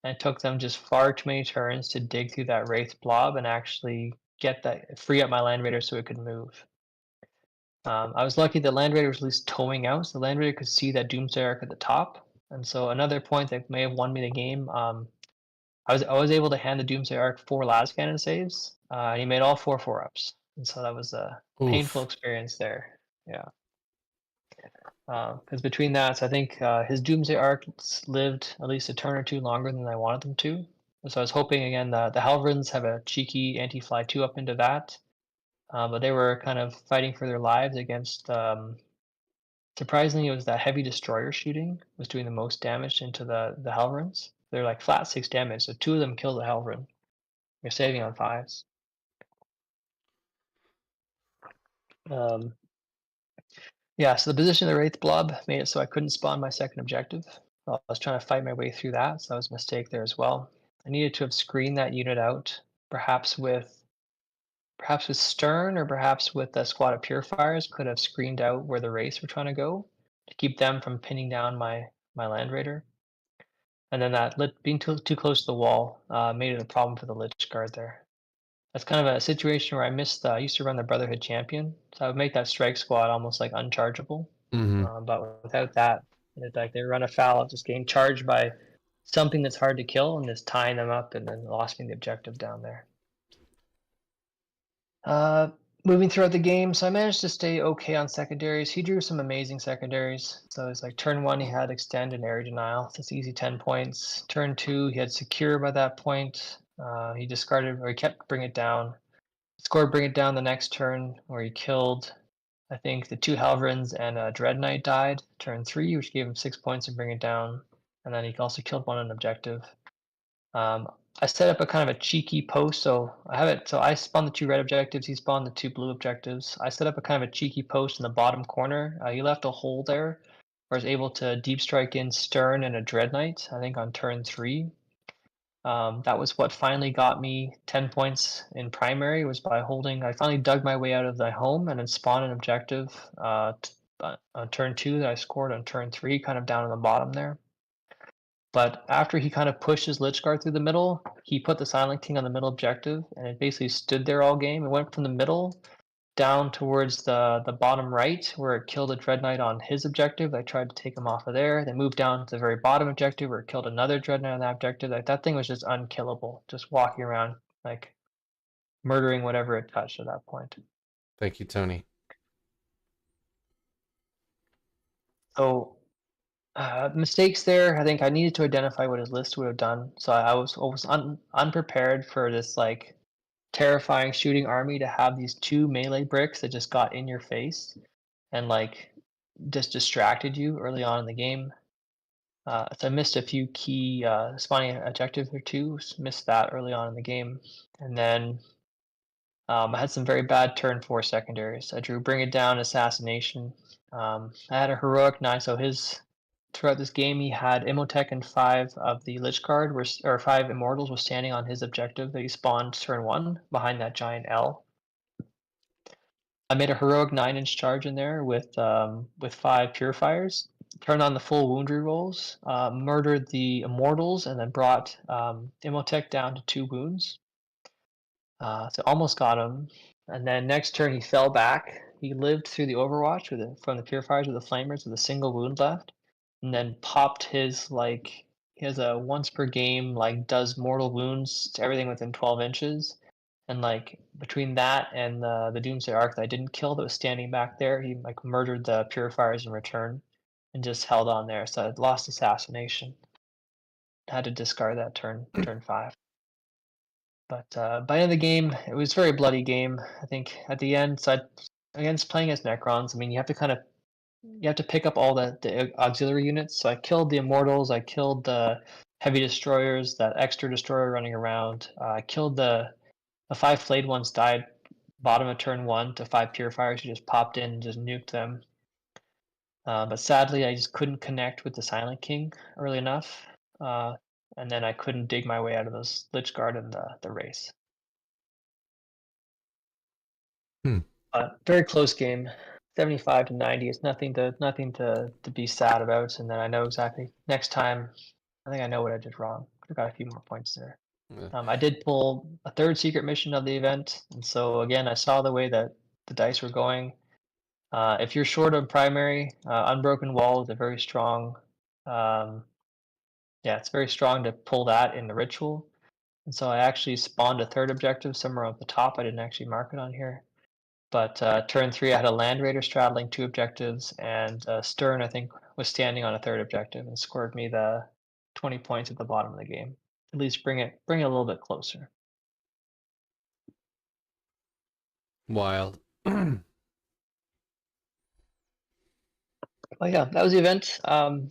And it took them just far too many turns to dig through that wraith blob and actually get that free up my land raider so it could move. I was lucky the land raider was at least towing out, so the land raider could see that doomsday arc at the top. And so another point that may have won me the game. I was able to hand the doomsday arc 4 las cannon saves, and he made all 4 4-ups. And so that was a painful Oof. experience there. Yeah. Because between that, so I think his Doomsday Arcs lived at least a turn or 2 longer than I wanted them to. So I was hoping again the Halvrins have a cheeky anti-fly 2 up into that, but they were kind of fighting for their lives against. Surprisingly, it was that heavy destroyer shooting was doing the most damage into the Halvrins. They're like flat 6 damage, so 2 of them killed the Halvrin. You're saving on 5s. Um, Yeah, so the position of the Wraith Blob made it so I couldn't spawn my second objective. I was trying to fight my way through that, so that was a mistake there as well. I needed to have screened that unit out, perhaps with Stern or perhaps with a squad of Purifiers, could have screened out where the Wraiths were trying to go to keep them from pinning down my Land Raider. And then that being too close to the wall made it a problem for the Lich Guard there. That's kind of a situation where I used to run the Brotherhood Champion, so I would make that strike squad almost like unchargeable. But without that, like they run afoul of just getting charged by something that's hard to kill and just tying them up and then losing the objective down there. Moving throughout the game, so I managed to stay okay on secondaries. He drew some amazing secondaries. So it's like turn 1, he had extend and area denial. That's easy 10 points. Turn 2, he had secure by that point. He discarded or he kept bring it down. Scored bring it down the next turn where he killed, I think, the 2 Halvrins and a Dread Knight died. Turn 3, which gave him 6 points and bring it down. And then he also killed one on objective. I set up a kind of a cheeky post, so I spawned the 2 red objectives, he spawned the 2 blue objectives. I set up a kind of a cheeky post in the bottom corner. He left a hole there where I was able to deep strike in Stern and a Dread Knight, I think on turn 3. That was what finally got me 10 points in primary, was by holding. I finally dug my way out of the home and then spawned an objective on turn 2 that I scored on turn 3, kind of down in the bottom there. But after he kind of pushed his Lich Guard through the middle, he put the Silent King on the middle objective, and it basically stood there all game. It went from the middle down towards the bottom right, where it killed a Dread Knight on his objective. I tried to take him off of there. They moved down to the very bottom objective, where it killed another Dread Knight on that objective. Like, that thing was just unkillable, just walking around, like, murdering whatever it touched at that point. Thank you, Tony. So mistakes there. I think I needed to identify what his list would have done. So I was unprepared for this like terrifying shooting army to have these 2 melee bricks that just got in your face and like just distracted you early on in the game. So I missed a few key spawning objectives or 2. Missed that early on in the game, and then I had some very bad turn 4 secondaries. I drew Bring It Down, Assassination. I had a Heroic 9, so throughout this game, he had Imhotep and 5 of the Lich Guard, or 5 Immortals, was standing on his objective that he spawned turn 1 behind that giant L. I made a heroic 9-inch charge in there with 5 Purifiers, turned on the full wound rerolls, murdered the Immortals, and then brought Imhotep down to 2 wounds. So almost got him. And then next turn he fell back. He lived through the Overwatch from the Purifiers with the Flamers with a single wound left, and then popped his he has a once per game does mortal wounds to everything within 12 inches, and between that and the Doomsday Arc that I didn't kill that was standing back there, he murdered the Purifiers in return, and just held on there. So I lost Assassination. Had to discard that turn 5. But by the end of the game, it was a very bloody game. I think at the end, against playing as Necrons, I mean, you have to pick up all the auxiliary units. So I killed the Immortals, I killed the heavy destroyers, that extra destroyer running around. I killed the 5 flayed ones died bottom of turn 1 to 5 purifiers who just popped in and just nuked them. But sadly, I just couldn't connect with the Silent King early enough. And then I couldn't dig my way out of those Lich Guard and the race. Very close game. 75 to 90 is nothing to be sad about. And then I know exactly next time. I think I know what I did wrong. I got a few more points there. Yeah. I did pull a third secret mission of the event, and so again, I saw the way that the dice were going. If you're short of primary, Unbroken Wall is a very strong. Um, yeah, it's very strong to pull that in the ritual. And so I actually spawned a third objective somewhere at the top. I didn't actually mark it on here. But turn 3, I had a Land Raider straddling 2 objectives, and Stern, I think, was standing on a third objective and scored me the 20 points at the bottom of the game. At least bring it a little bit closer. Wild. Well, yeah, that was the event. I'm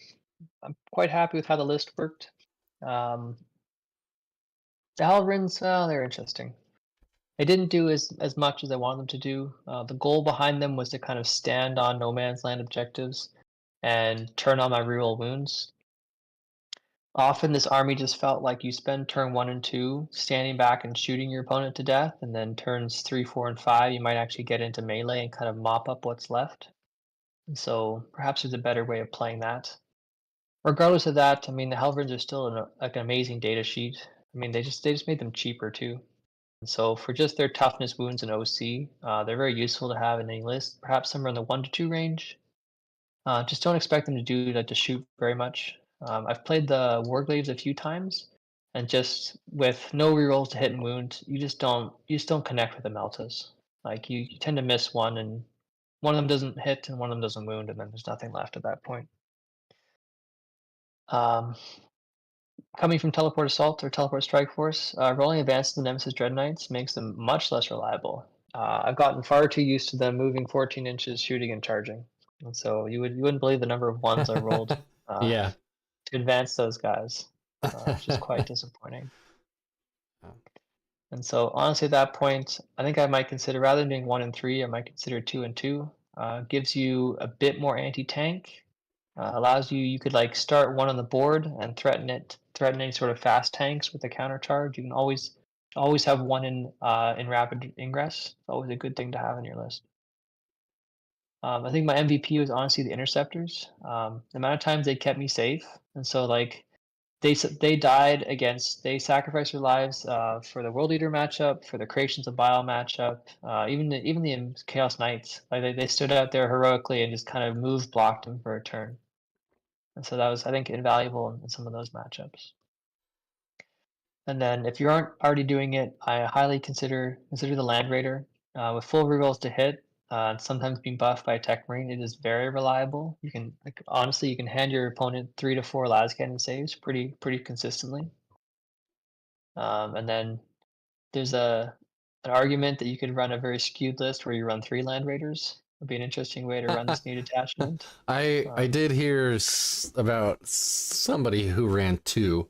quite happy with how the list worked. The Halverins, well, they're interesting. They didn't do as much as I wanted them to do. The goal behind them was to kind of stand on no man's land objectives and turn on my reroll wounds. Often this army just felt like you spend turn 1 and 2 standing back and shooting your opponent to death, and then turns 3, 4, and 5 you might actually get into melee and kind of mop up what's left. And so perhaps there's a better way of playing that. Regardless of that, I mean the Helverins are still like an amazing data sheet. I mean they just made them cheaper too. And so for just their toughness, wounds, and OC, they're very useful to have in any list. Perhaps somewhere in the 1 to 2 range. Just don't expect them to do like to shoot very much. I've played the Warglaives a few times, and just with no rerolls to hit and wound, you just don't connect with the Meltas. Like you tend to miss one, and one of them doesn't hit, and one of them doesn't wound, and then there's nothing left at that point. Coming from Teleport Assault or Teleport Strike Force, rolling advances the Nemesis Dread Knights makes them much less reliable. I've gotten far too used to them moving 14 inches, shooting and charging. And so you wouldn't believe the number of ones I rolled Yeah. to advance those guys, which is quite disappointing. And so honestly, at that point, I think I might consider, rather than doing 1 and 3, I might consider 2 and 2. Gives you a bit more anti-tank. Allows you could like start one on the board and threaten any sort of fast tanks with a counter charge. You can always have one in rapid ingress. It's always a good thing to have in your list. I think my MVP was honestly the interceptors. The amount of times they kept me safe, and so like they died against, they sacrificed their lives for the World Leader matchup, for the Creations of Bile matchup, even the Chaos Knights. Like they stood out there heroically and just kind of move blocked them for a turn. And so that was, I think, invaluable in some of those matchups. And then if you aren't already doing it, I highly consider the Land Raider. With full rerolls to hit, and sometimes being buffed by a Tech Marine, it is very reliable. You can, like, honestly, you can hand your opponent 3 to 4 las cannon saves pretty consistently. And then there's an argument that you could run a very skewed list where you run 3 Land Raiders. Would be an interesting way to run this new detachment. I did hear about somebody who ran 2.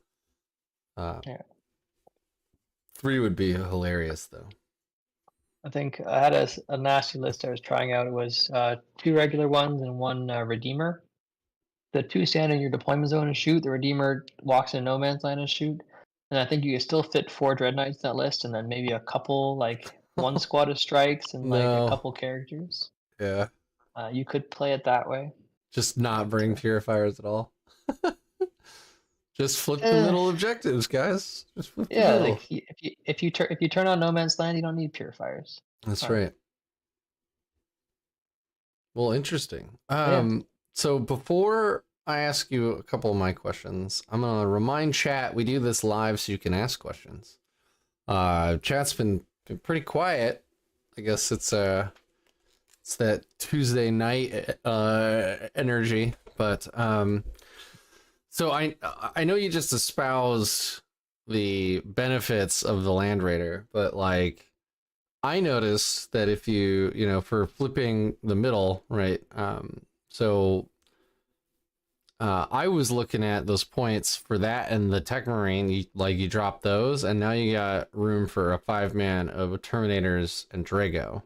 Yeah. 3 would be hilarious though. I think I had a nasty list I was trying out. It was 2 regular ones and 1 Redeemer. The 2 stand in your deployment zone and shoot. The Redeemer walks in no man's land and shoot. And I think you can still fit 4 Dread Knights in that list, and then maybe a couple, like 1 squad of strikes and like a couple characters. Yeah. You could play it that way. Just not bring purifiers at all. Just flip the middle objectives, guys. Just flip the middle. Like if you turn on no man's land, you don't need purifiers. That's right. Well, interesting. Yeah. So before I ask you a couple of my questions, I'm gonna remind chat we do this live so you can ask questions. Chat's been pretty quiet. I guess it's that Tuesday night energy, but so I know you just espouse the benefits of the Land Raider, but like I noticed that if you for flipping the middle, right? So I was looking at those points for that and the Tech Marine. You drop those, and now you got room for a 5-man of Terminators and Drago.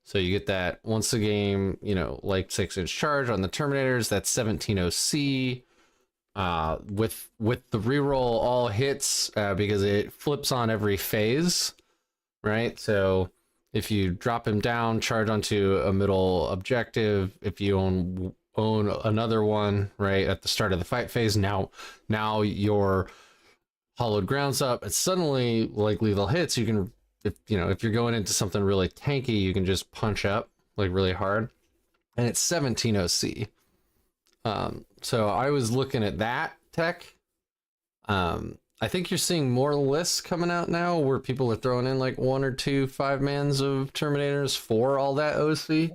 So you get that once a game, like 6-inch charge on the Terminators. That's 17 OC. With the reroll all hits because it flips on every phase, right? So If you drop him down, charge onto a middle objective. If you own another one right at the start of the fight phase, now your hollowed ground's up. It's suddenly like lethal hits. You can, if you're going into something really tanky, you can just punch up like really hard, and it's 17 OC. So I was looking at that tech. I think you're seeing more lists coming out now where people are throwing in like 1 or 2 5-mans of Terminators for all that OC.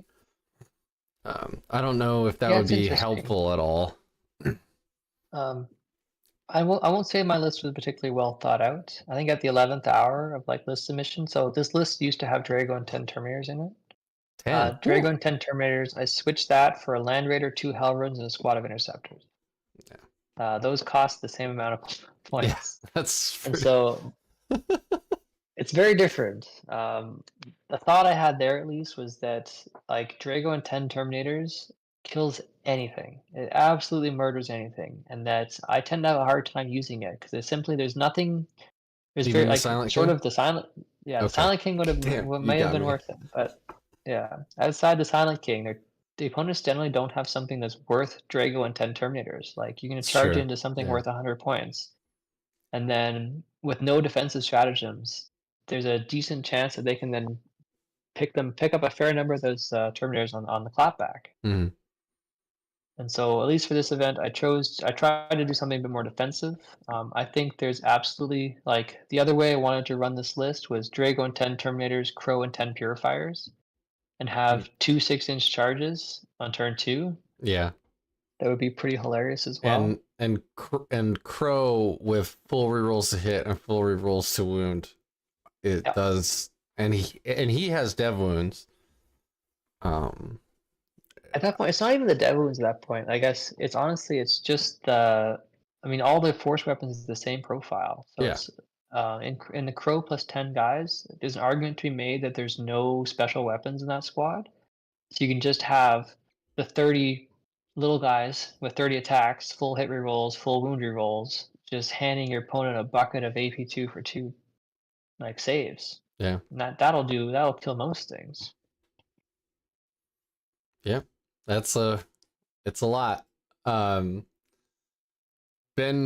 I don't know if that would be helpful at all. I won't say my list was particularly well thought out. I think at the 11th hour of like list submission. So this list used to have Drago and 10 Terminators in it. 10. Drago and 10 Terminators. I switched that for a Land Raider, 2 Hellruns, and a squad of Interceptors. Yeah. Those cost the same amount of points. Yeah, that's and so it's very different. The thought I had there at least was that like Drago and 10 Terminators kills anything. It absolutely murders anything, and that I tend to have a hard time using it because there's nothing. There's even very like Silent sort King? of the silent. Yeah, Okay. the Silent King would have may have been worth it, but yeah, outside the Silent King, the opponents generally don't have something that's worth Drago and 10 Terminators. Like you're going to charge into something worth 100 points, and then with no defensive stratagems, there's a decent chance that they can then pick up a fair number of those Terminators on the clapback. Mm-hmm. And so, at least for this event, I tried to do something a bit more defensive. I think there's absolutely, like, the other way I wanted to run this list was Drago and 10 Terminators, Crow and 10 Purifiers, and have 2 6-inch charges on turn 2. Yeah. That would be pretty hilarious as well. And Crow with full rerolls to hit and full rerolls to wound. It does, and he has dev wounds. At that point, it's not even the dev wounds at that point. I guess it's just all the force weapons is the same profile. So it's in the Crow plus 10 guys, there's an argument to be made that there's no special weapons in that squad. So you can just have the 30 little guys with 30 attacks, full hit rerolls, full wound rerolls, just handing your opponent a bucket of AP2 for 2 like saves. Yeah. And that'll kill most things. Yeah. It's a lot. Ben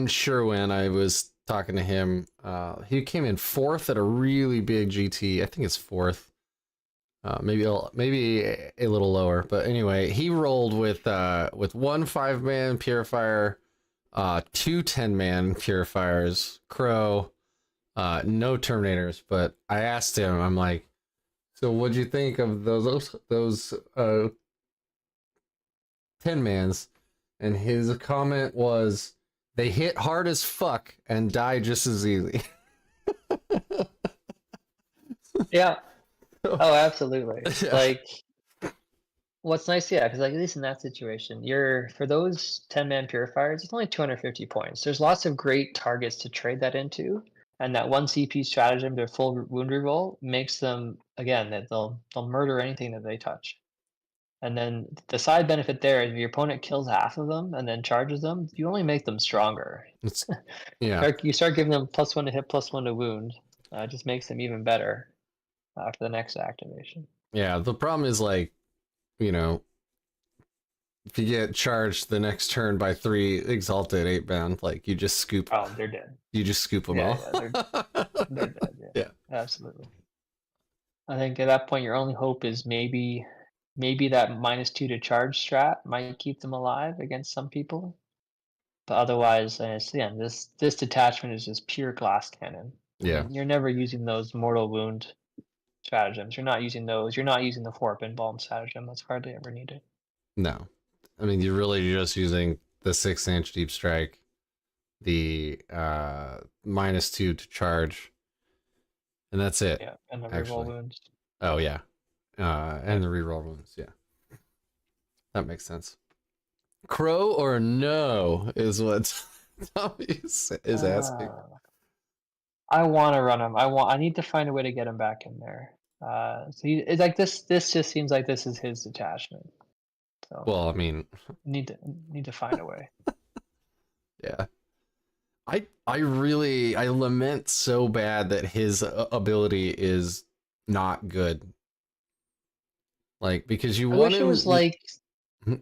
Sherwin, I was talking to him. He came in 4th at a really big GT. I think it's 4th. Maybe a little lower, but anyway, he rolled with 1 5-man purifier, 2 10-man purifiers, Crow, no Terminators. But I asked him, I'm like, so what'd you think of those 10-mans? And his comment was, they hit hard as fuck and die just as easy. Yeah. Oh, absolutely. Yeah. Like, what's nice, because like at least in that situation, for those 10-man purifiers, it's only 250 points. There's lots of great targets to trade that into, and that 1 CP stratagem, their full wound reroll, makes them again that they'll murder anything that they touch. And then the side benefit there is if your opponent kills half of them and then charges them, you only make them stronger. You start giving them +1 to hit, +1 to wound. It just makes them even better for the next activation. Yeah, the problem is like, if you get charged the next turn by 3 exalted 8-bound, like you just scoop. Oh, they're dead. You just scoop them all. Yeah, they're dead. Yeah, absolutely. I think at that point your only hope is maybe that -2 to charge strat might keep them alive against some people, but otherwise, this detachment is just pure glass cannon. Yeah, you're never using those mortal wound stratagems. You're not using those. You're not using the Warpbane Balm stratagem. That's hardly ever needed. No, I mean you're really just using the 6-inch deep strike, the -2 to charge, and that's it. Yeah, and the reroll wounds. Oh yeah. And the reroll wounds, yeah. That makes sense. Crow or no is what Tommy is asking. I want to run him. I need to find a way to get him back in there. So it's like this just seems like this is his detachment. So well, I mean, need to find a way. Yeah. I lament so bad that his ability is not good Like, because you I want wish it was him. like,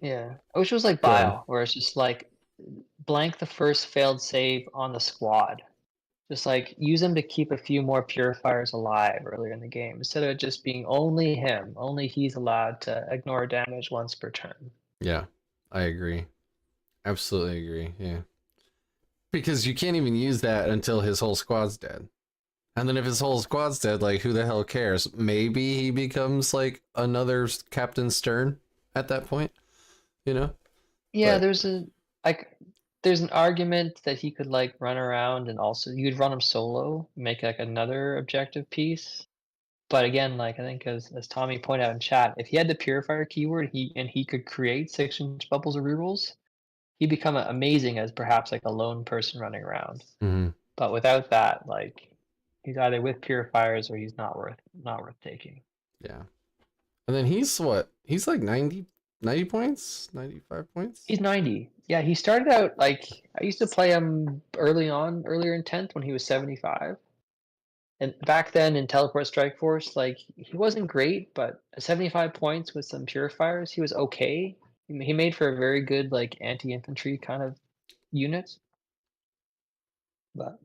yeah, I wish it was like Go ahead. Bile, where it's just like blank the first failed save on the squad. Just like use him to keep a few more purifiers alive earlier in the game instead of just being only him. Only he's allowed to ignore damage once per turn. Yeah, I agree. Absolutely agree. Yeah. Because you can't even use that until his whole squad's dead. And then if his whole squad's dead, like, who the hell cares? Maybe he becomes like another Captain Stern at that point, you know? Yeah, But there's a like there's an argument that he could like run around and also you could run him solo, make like another objective piece. But again, like I think as Tommy pointed out in chat, if he had the purifier keyword, he could create 6-inch bubbles or rerolls, he'd become amazing as perhaps like a lone person running around. mhm, But without that, like he's either with purifiers or he's not worth taking. yeah. And then he's what? He's like 90 points? 95 points? He's 90. Yeah, he started out like I used to play him earlier in 10th when he was 75. And back then in Teleport Strike Force, like he wasn't great, but 75 points with some purifiers, he was okay. He made for a very good like anti-infantry kind of unit. But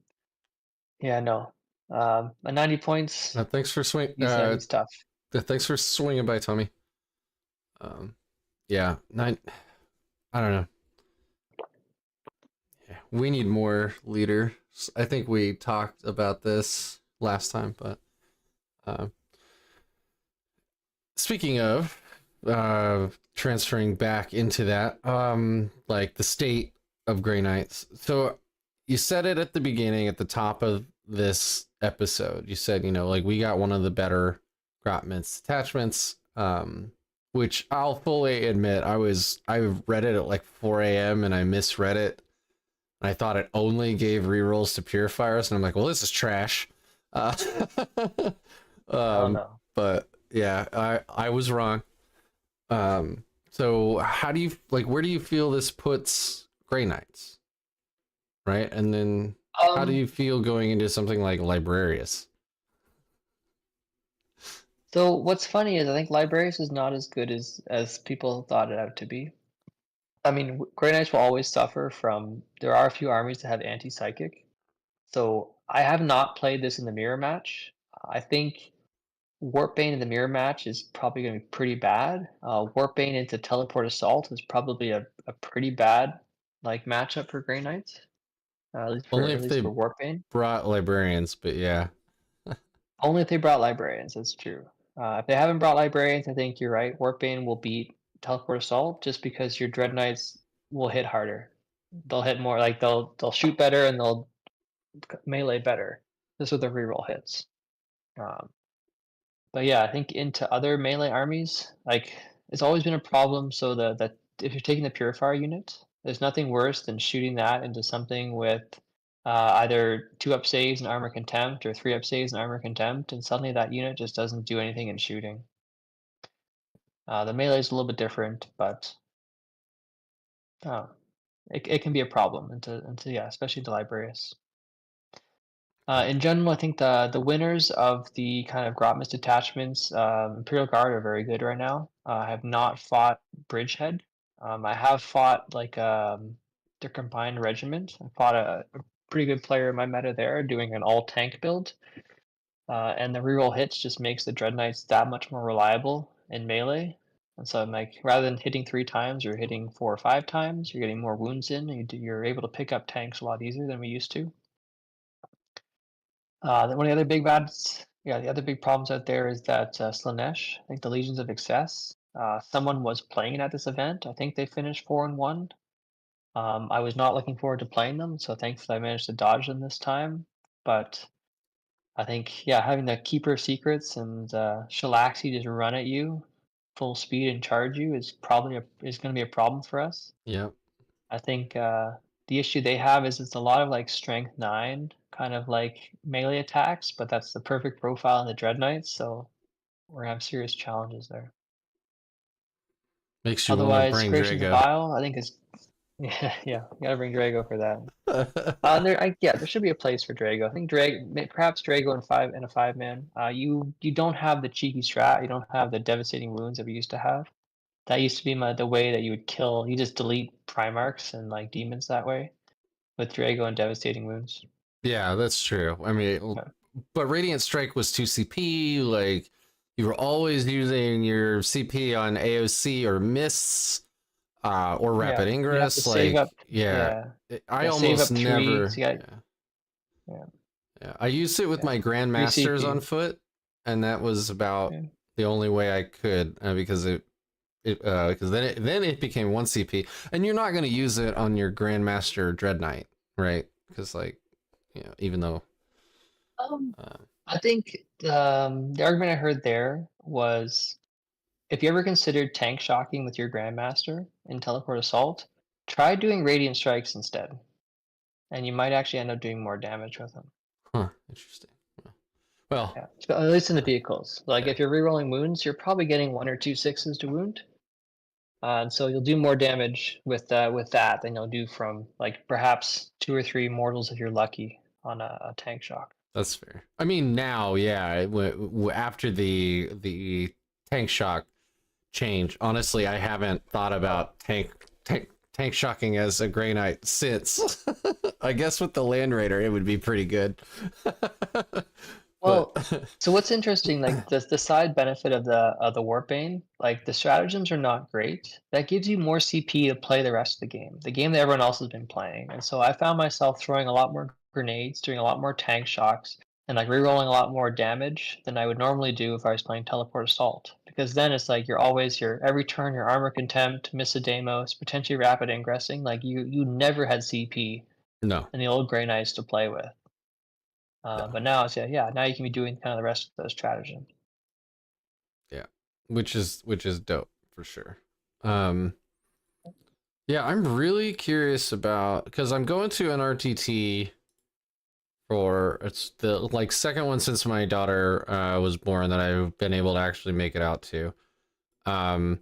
yeah, no. At 90 points, Thanks for he's tough. thanks for swinging by, Tommy. Um, yeah, nine. I don't know. Yeah, we need more leaders. I think we talked about this last time, but uh, speaking of transferring back into that, like the state of Grey Knights. So you said it at the beginning, at the top of this episode. You said, like we got one of the better Grotmans detachments. Which I'll fully admit, I read it at like 4 a.m. and I misread it. And I thought it only gave rerolls to purifiers, and I'm like, well, this is trash. Uh, Oh no. but yeah, I was wrong. So how do you like? Where do you feel this puts Grey Knights? Right, and then how do Um, you feel going into something like Librarius? so what's funny is I think Librarius is not as good as people thought it out to be. I mean, Grey Knights will always suffer from. There are a few armies that have anti-psychic. So I have not played this in the mirror match. I think Warpbane in the mirror match is probably going to be pretty bad. Warpbane into Teleport Assault is probably a pretty bad like matchup for Grey Knights. Only At if least they for Warpbane. brought Librarians, but yeah, Only if they brought librarians. That's true. If they haven't brought librarians, I think you're right. Warpbane will beat Teleport Assault just because your Dread Knights will hit harder. They'll hit more. Like they'll shoot better and they'll melee better. This with the reroll hits. Um, but yeah, I think into other melee armies, like it's always been a problem. So that if you're taking the Purifier unit, there's nothing worse than shooting that into something with either 2-up saves and armor contempt or 3-up saves and armor contempt, and suddenly that unit just doesn't do anything in shooting. The melee is a little bit different, but uh, it can be a problem into yeah, especially the Librarius. In general, I think the winners of the kind of Grotmans detachments, Imperial Guard are very good right now. I have not fought Bridgehead. I have fought like their combined regiment. I fought a pretty good player in my meta there, doing an all tank build. And the reroll hits just makes the Dread Knights that much more reliable in melee. And so I'm like, rather than hitting 3 times, you're hitting 4 or 5 times. You're getting more wounds in. And you're able to pick up tanks a lot easier than we used to. Then one of the other big bads, yeah, the other big problems out there is that Slaanesh, I think the Legions of Excess, someone was playing it at this event. I think they finished 4-1. I was not looking forward to playing them, so thankfully I managed to dodge them this time. But I think, yeah, having the Keeper of Secrets and Shalaxi just run at you full speed and charge you is probably is going to be a problem for us. yeah. I think the issue they have is it's a lot of like strength 9 kind of like melee attacks, but that's the perfect profile in the Dread Knights, so we're gonna have serious challenges there. Makes you want to Otherwise, bring Creations of Drago. Bile, I think is Yeah, yeah, you gotta bring Drago for that. Yeah, There should be a place for Drago. I think perhaps Drago in a 5-man. You don't have the cheeky strat. You don't have the devastating wounds that we used to have. That used to be the way that you would kill. You just delete Primarchs and like demons that way with Drago and devastating wounds. that's true. I mean, Yeah, but Radiant Strike was 2 CP. Like, you were always using your CP on AOC or Mists, or yeah. Rapid You have to Ingress. save Like, up. yeah, Yeah, I yeah. Save almost up three. never. So you got Yeah, yeah, yeah. I used it with yeah. my Three Grandmasters CP. on foot, and that was about Yeah. the only way I could, because because then it became 1 CP, and you're not going to use it on your Grandmaster Dread Knight, right? Because, like, even though Um, uh, I think the argument I heard there was if you ever considered tank shocking with your Grandmaster in Teleport Assault, try doing Radiant Strikes instead, and you might actually end up doing more damage with them. huh, interesting. Well, Yeah, at least in the vehicles. Like yeah, if you're rerolling wounds, you're probably getting 1 or 2 6s to wound, and so you'll do more damage with that than you'll do from like perhaps 2 or 3 mortals if you're lucky on a tank shock. that's fair. I mean, now, yeah, after the tank shock change, honestly, I haven't thought Oh, about tank shocking as a Grey Knight since. I guess with the Land Raider, it would be pretty good. But well, so what's interesting, like the side benefit of the Warpbane, like the stratagems are not great. That gives you more CP to play the rest of the game that everyone else has been playing. And so I found myself throwing a lot more grenades, doing a lot more tank shocks, and like rerolling a lot more damage than I would normally do if I was playing Teleport Assault. Because then it's like your every turn your armor contempt, miss a Deimos, potentially rapid ingressing. Like you never had CP no, in the old Grey Knights to play with. no, But now it's yeah, now you can be doing kind of the rest of those stratagems. yeah, which is dope for sure. Um, yeah, I'm really curious about, because I'm going to an RTT for, it's the like second one since my daughter was born that I've been able to actually make it out to. Um,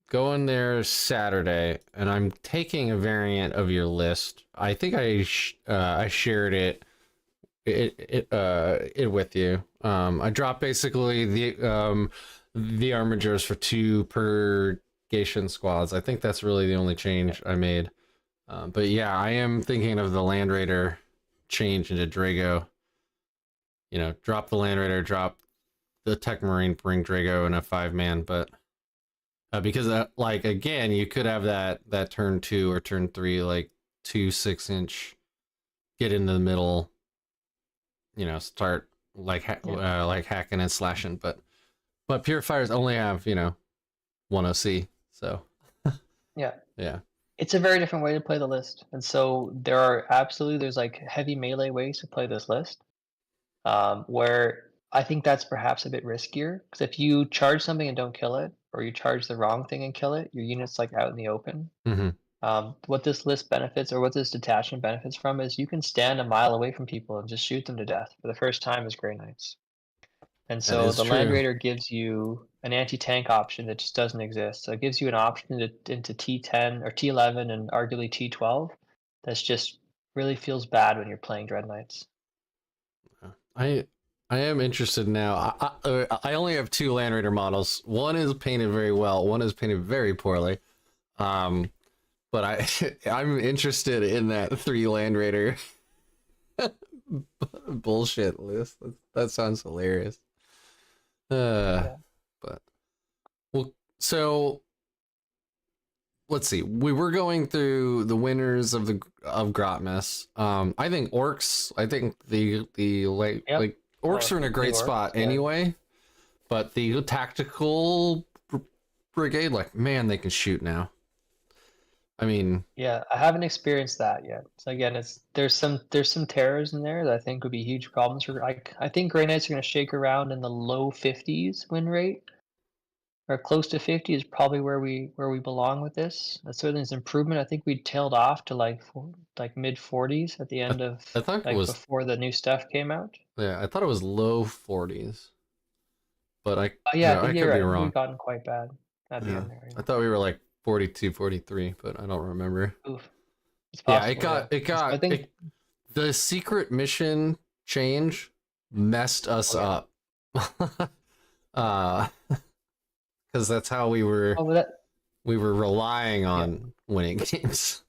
Going there Saturday, and I'm taking a variant of your list. I think I shared it with you. I dropped basically the armigers for 2 purgation squads. I think that's really the only change I made. But yeah, I am thinking of the Land Raider change into Drago. Drop the Land Raider, drop the Tech Marine, bring Drago in a 5-man. But because like, again, you could have that turn 2 or turn 3, like 2 6-inch, get into the middle, start like Yeah, like hacking and slashing. But purifiers only have 1 OC, so yeah. yeah. It's a very different way to play the list, and so there's like heavy melee ways to play this list. Where I think that's perhaps a bit riskier because if you charge something and don't kill it, or you charge the wrong thing and kill it, your unit's like out in the open. Mm-hmm. What this list benefits, or what this detachment benefits from, is you can stand a mile away from people and just shoot them to death for the first time as Grey Knights. And That so is the Land true. Raider gives you an anti-tank option that just doesn't exist. So it gives you an option into T10 or T11 and arguably T12 that's just really feels bad when you're playing Dread Knights. I I am interested now. I only have 2 Land Raider models. One is painted very well. One is painted very poorly. Um, but I'm interested in that 3 Land Raider bullshit list. That sounds hilarious. Uh, Yeah. but well, so let's see. We were going through the winners of Grotmas. I think orcs. I think the Yep. like orcs Or are in a the great orcs. spot Yeah. anyway. But the tactical brigade, like, man, they can shoot now. I mean, Yeah. I haven't experienced that yet. So again, there's some terrors in there that I think would be huge problems for I think Grey Knights are gonna shake around in the low 50s win rate. Or close to 50 is probably where we belong with this. That's certainly an improvement. I think we tailed off to like mid 40s at the I, end of I thought it like was, before the new stuff came out. yeah, I thought it was low 40s, but Yeah, I I think you're could be right. I think wrong. we've gotten quite bad at the Yeah, end there. I Yeah. thought we were like 42, 43, but I don't remember. Oof, it's Yeah, possible. Yeah, so I think. the secret mission change messed us Oh yeah. up. uh, because that's how we were Oh, but that. relying Yeah. on winning games.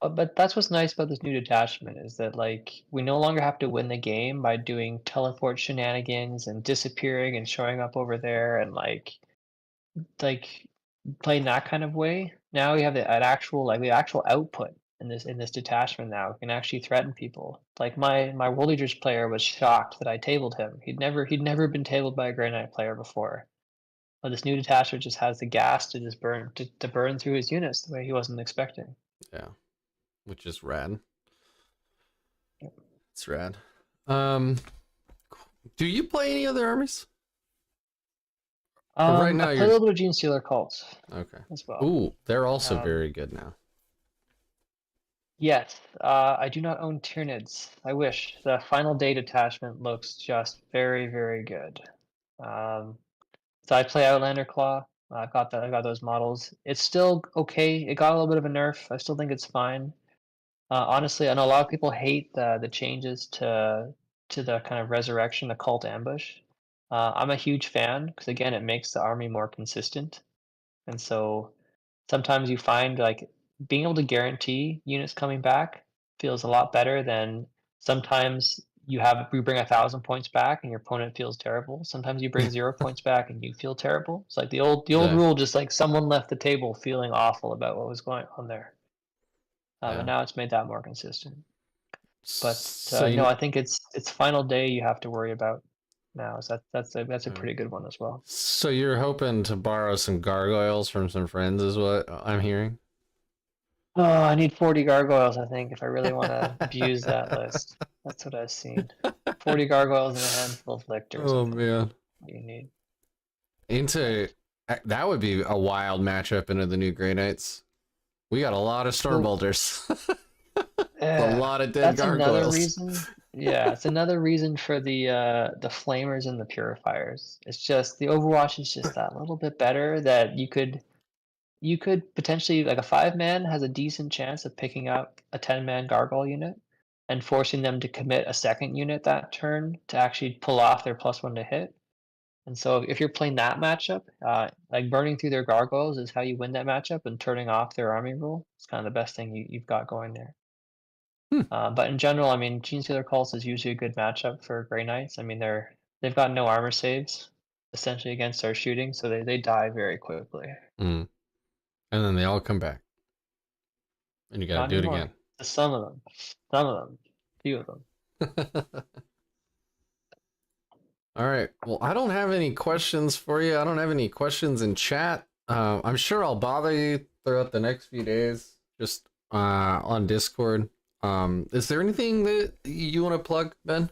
But that's what's nice about this new detachment is that like we no longer have to win the game by doing teleport shenanigans and disappearing and showing up over there and like playing that kind of way. Now we have the actual output in this detachment now. We can actually threaten people. Like my World Eaters player was shocked that I tabled him. He'd never been tabled by a Grey Knight player before. But this new detachment just has the gas to just to burn through his units the way he wasn't expecting. Yeah, which is rad. Yep. It's rad. Um, do you play any other armies? Or right I now play a you're little bit of Gene Stealer cults okay. as well. Ooh, they're also Um, very good now. yes, I do not own Tyranids. I wish. The final day detachment looks just very, very good. Um, so I play Outlander Claw. I got those models. It's still okay. It got a little bit of a nerf. I still think it's fine. Honestly, I know a lot of people hate the changes to the kind of resurrection, the cult ambush. I'm a huge fan because again, it makes the army more consistent. And so sometimes you find like being able to guarantee units coming back feels a lot better than sometimes you bring 1,000 points back and your opponent feels terrible. Sometimes you bring 0 points back and you feel terrible. It's like the old Yeah, rule, just like someone left the table feeling awful about what was going on there. And yeah. now it's made that more consistent. But So no, you I think it's final day you have to worry about now. So that's a pretty good one as well. so you're hoping to borrow some gargoyles from some friends, is what I'm hearing. Oh, I need 40 gargoyles, I think, if I really want to abuse that list. That's what I've seen. 40 gargoyles and a handful of lictors, I Oh think, is man, what you need. into that would be a wild matchup into the new Grey Knights. We got a lot of So, Stormbolters, a yeah, lot of dead that's another gargoyles. reason. Yeah, it's another reason for the flamers and the purifiers. It's just the Overwatch is just that little bit better that you could potentially like a 5-man has a decent chance of picking up a 10-man gargoyle unit and forcing them to commit a second unit that turn to actually pull off their +1 to hit. And so if you're playing that matchup, like burning through their gargoyles is how you win that matchup, and turning off their army rule is kind of the best thing you've got going there. Hmm. But in general, I mean, Gene Stealer Cults is usually a good matchup for Grey Knights. I mean, they've got no armor saves essentially against our shooting, so they die very quickly. Mm. And then they all come back, and you got to Not do it anymore. again. Some of them, few of them. All right. Well, I don't have any questions for you. I don't have any questions in chat. I'm sure I'll bother you throughout the next few days, just on Discord. Is there anything that you want to plug, Ben?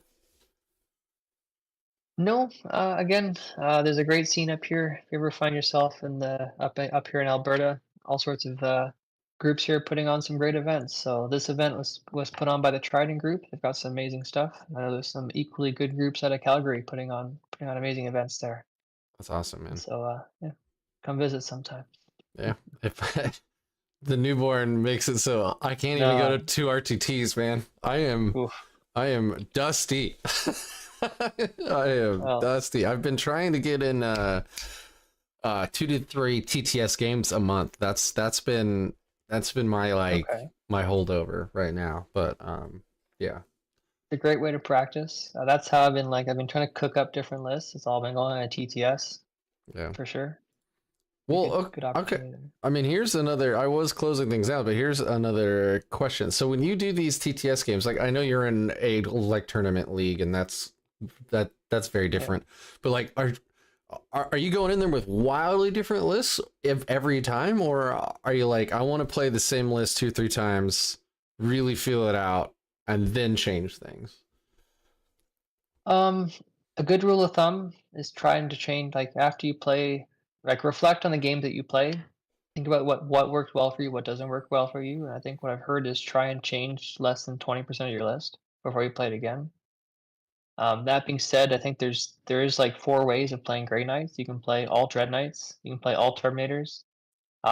No, again, there's a great scene up here. If you ever find yourself in the up here in Alberta, all sorts of groups here putting on some great events. So this event was put on by the Trident Group. They've got some amazing stuff. I know there's some equally good groups out of Calgary putting on amazing events there. That's awesome, And man. so yeah, come visit sometime. Yeah. If the newborn makes it so I can't even go to No, 2 RTTs, man. oof. I am dusty. I am Well, dusty. I've been trying to get in 2 to 3 TTS games a month. That's been my okay. my holdover right now. But yeah. It's a great way to practice. That's how I've been trying to cook up different lists. It's all been going on at TTS Yeah. for sure. A Well, good okay. opportunity there. I mean, here's another. I was closing things out, but here's another question. So when you do these TTS games, like I know you're in a like tournament league, and that's very Yeah. different. But like, are you going in there with wildly different lists every time, or are you like, I want to play the same list 2 3 times, really feel it out, and then change things? Um, a good rule of thumb is trying to change like after you play, like reflect on the game that you play. Think about what worked well for you, what doesn't work well for you. And I think what I've heard is try and change less than 20% of your list before you play it again. That being said, I think there is like 4 ways of playing Grey Knights. You can play all Dread Knights, you can play all Terminators,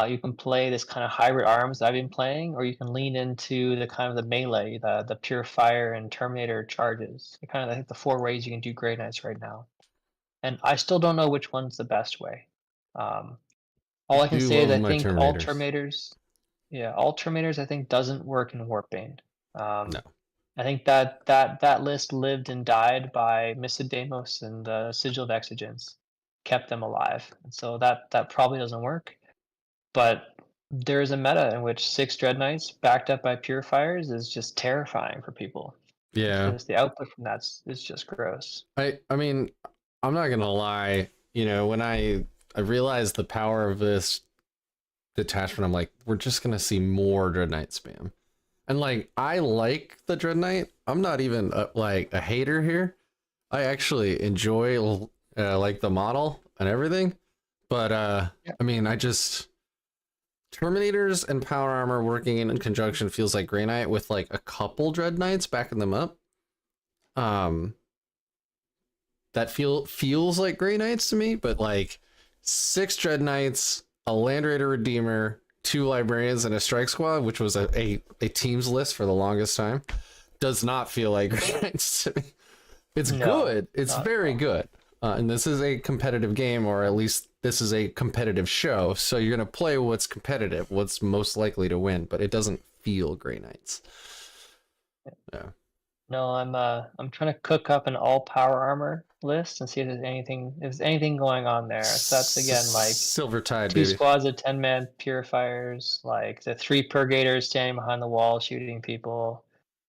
You can play this kind of hybrid arms that I've been playing, or you can lean into the kind of the melee, the pure fire and Terminator charges. Kind of, I think, the four ways you can do Grey Knights right now. And I still don't know which one's the best way. All I can do say is love I my think all Terminators. Terminators, yeah, all Terminators I think doesn't work in Warpbane. No. I think that list lived and died by Miscedemus and Sigil of Exigence, kept them alive, and so that probably doesn't work. But there is a meta in which 6 Dread Knights backed up by Purifiers is just terrifying for people. It's Yeah. just the output from that is just gross. I mean, I'm not gonna lie. You know, when I realized the power of this detachment, I'm like, we're just gonna see more Dread Knight spam. And like, I like the Dread Knight. I'm not even like a hater here. I actually enjoy like the model and everything. But Yeah. I mean, I just Terminators and Power Armor working in conjunction feels like Grey Knight with like a couple Dread Knights backing them up. That feels like Grey Knights to me, but like 6 Dread Knights, a Land Raider Redeemer, 2 Librarians, and a Strike Squad, which was a team's list for the longest time, does not feel like Grey Knights to me. It's good. It's very good. And this is a competitive game, or at least this is a competitive show. So you're going to play what's competitive, what's most likely to win, but it doesn't feel Grey Knights. Yeah. No, I'm trying to cook up an all power armor list and see if there's anything going on there. So that's again like Silver Tide, 2 baby. squads of 10-man purifiers, like the 3 purgators standing behind the wall shooting people.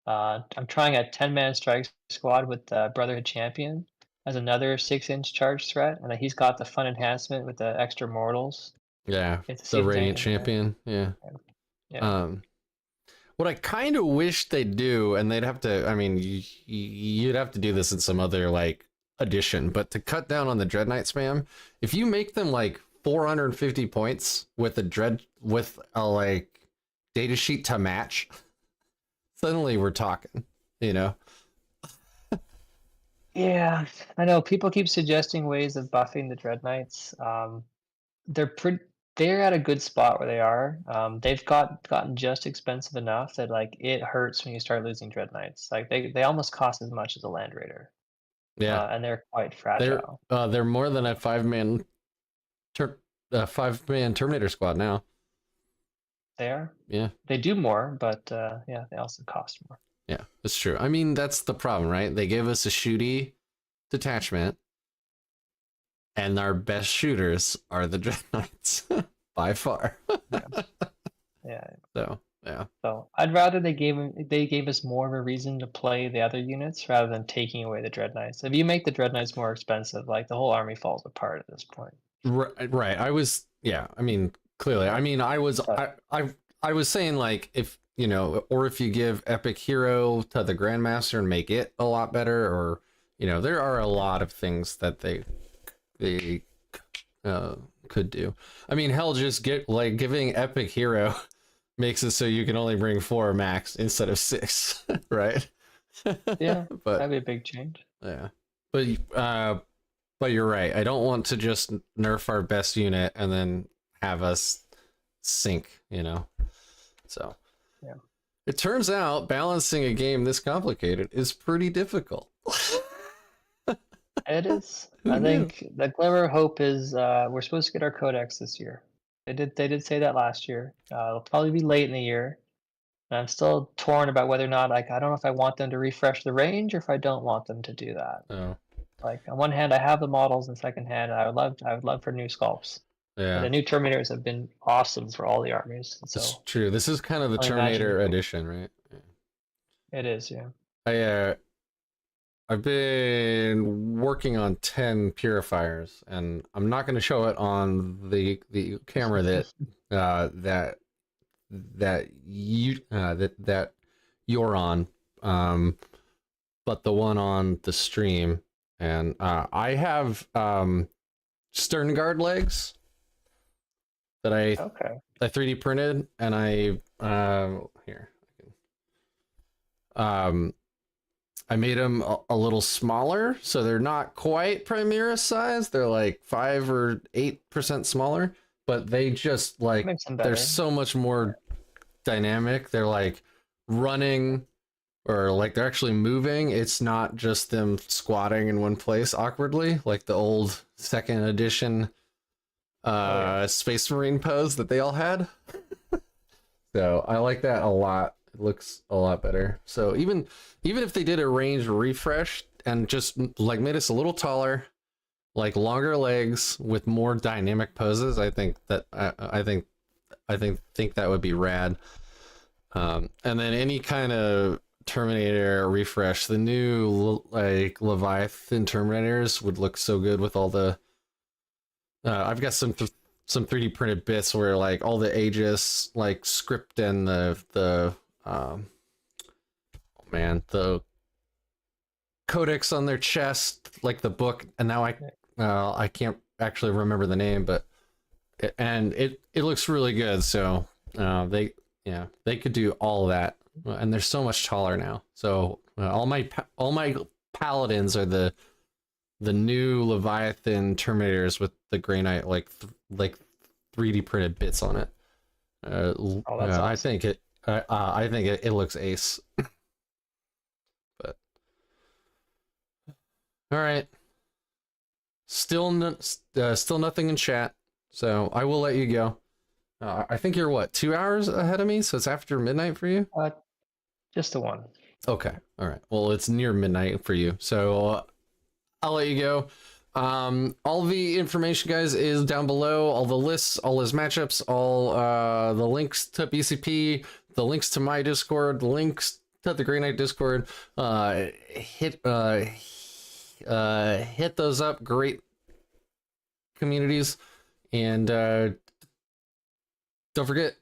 I'm trying a 10-man strike squad with Brotherhood Champion as another 6-inch charge threat, and he's got the fun enhancement with the extra mortals. Yeah, It's the Radiant Champion. Yeah. Yeah. What I kind of wish they'd do, and they'd have to, I mean, you'd have to do this in some other like edition, but to cut down on the Dread Knight spam, if you make them like 450 points with a like data sheet to match, suddenly we're talking, you know? Yeah, I know people keep suggesting ways of buffing the Dread Knights. They're at a good spot where they are. They've gotten just expensive enough that like it hurts when you start losing Dread Knights. Like they almost cost as much as a Land Raider. Yeah. And they're quite fragile. They're more than a 5-man 5-man Terminator squad now. They are. Yeah. They do more, but yeah, they also cost more. Yeah, that's true. I mean, that's the problem, right? They gave us a shooty detachment, and our best shooters are the Dread Knights by far. Yeah. So yeah. So I'd rather they gave us more of a reason to play the other units rather than taking away the Dread Knights. If you make the Dread Knights more expensive, like the whole army falls apart at this point. Right. I mean, clearly. I mean, I was saying like if you know, or if you give Epic Hero to the Grandmaster and make it a lot better, or you know, there are a lot of things that they could do. I mean, hell, just get like giving Epic Hero makes it so you can only bring 4 max instead of 6, right? Yeah, but that'd be a big change. Yeah, but you're right. I don't want to just nerf our best unit and then have us sink, you know. So yeah, it turns out balancing a game this complicated is pretty difficult. It is. I think the glimmer of hope is we're supposed to get our codex this year. They did say that last year. It'll probably be late in the year. And I'm still torn about whether or not like I don't know if I want them to refresh the range or if I don't want them to do that. Oh. Like on one hand I have the models, and second hand I would love for new sculpts. Yeah. The new Terminators have been awesome for all the armies. So it's true. This is kind of the Terminator edition, right? It is, yeah. I've been working on 10 purifiers, and I'm not going to show it on the camera that you're on, but the one on the stream, and I have Sterngard legs that I 3D printed, and I made them a little smaller, so they're not quite Primera size. They're like 5 or 8% smaller, but they just like Makes them they're better. so much more dynamic. They're like running or like they're actually moving. It's not just them squatting in one place awkwardly like the old second edition Space Marine pose that they all had. So I like that a lot. It looks a lot better. So even if they did a range refresh and just like made us a little taller, like longer legs with more dynamic poses, I think that I think that would be rad. And then any kind of Terminator refresh, the new like Leviathan Terminators would look so good with all the. I've got some 3D printed bits where like all the Aegis like script and the the codex on their chest, like the book, and now I can't actually remember the name, but it looks really good. So they could do all that, and they're so much taller now. So all my paladins are the new Leviathan Terminators with the Grey Knight like 3D printed bits on it. Oh, that's awesome. I think it looks ace. But all right, still nothing in chat, so I will let you go. I think you're what, 2 hours ahead of me, so it's after midnight for you. Just the one. Okay, all right. Well, it's near midnight for you, so I'll let you go. All the information, guys, is down below. All the lists, all his matchups, all the links to BCP, the links to my Discord, the links to the Grey Knight Discord. Hit those up. Great communities, and don't forget,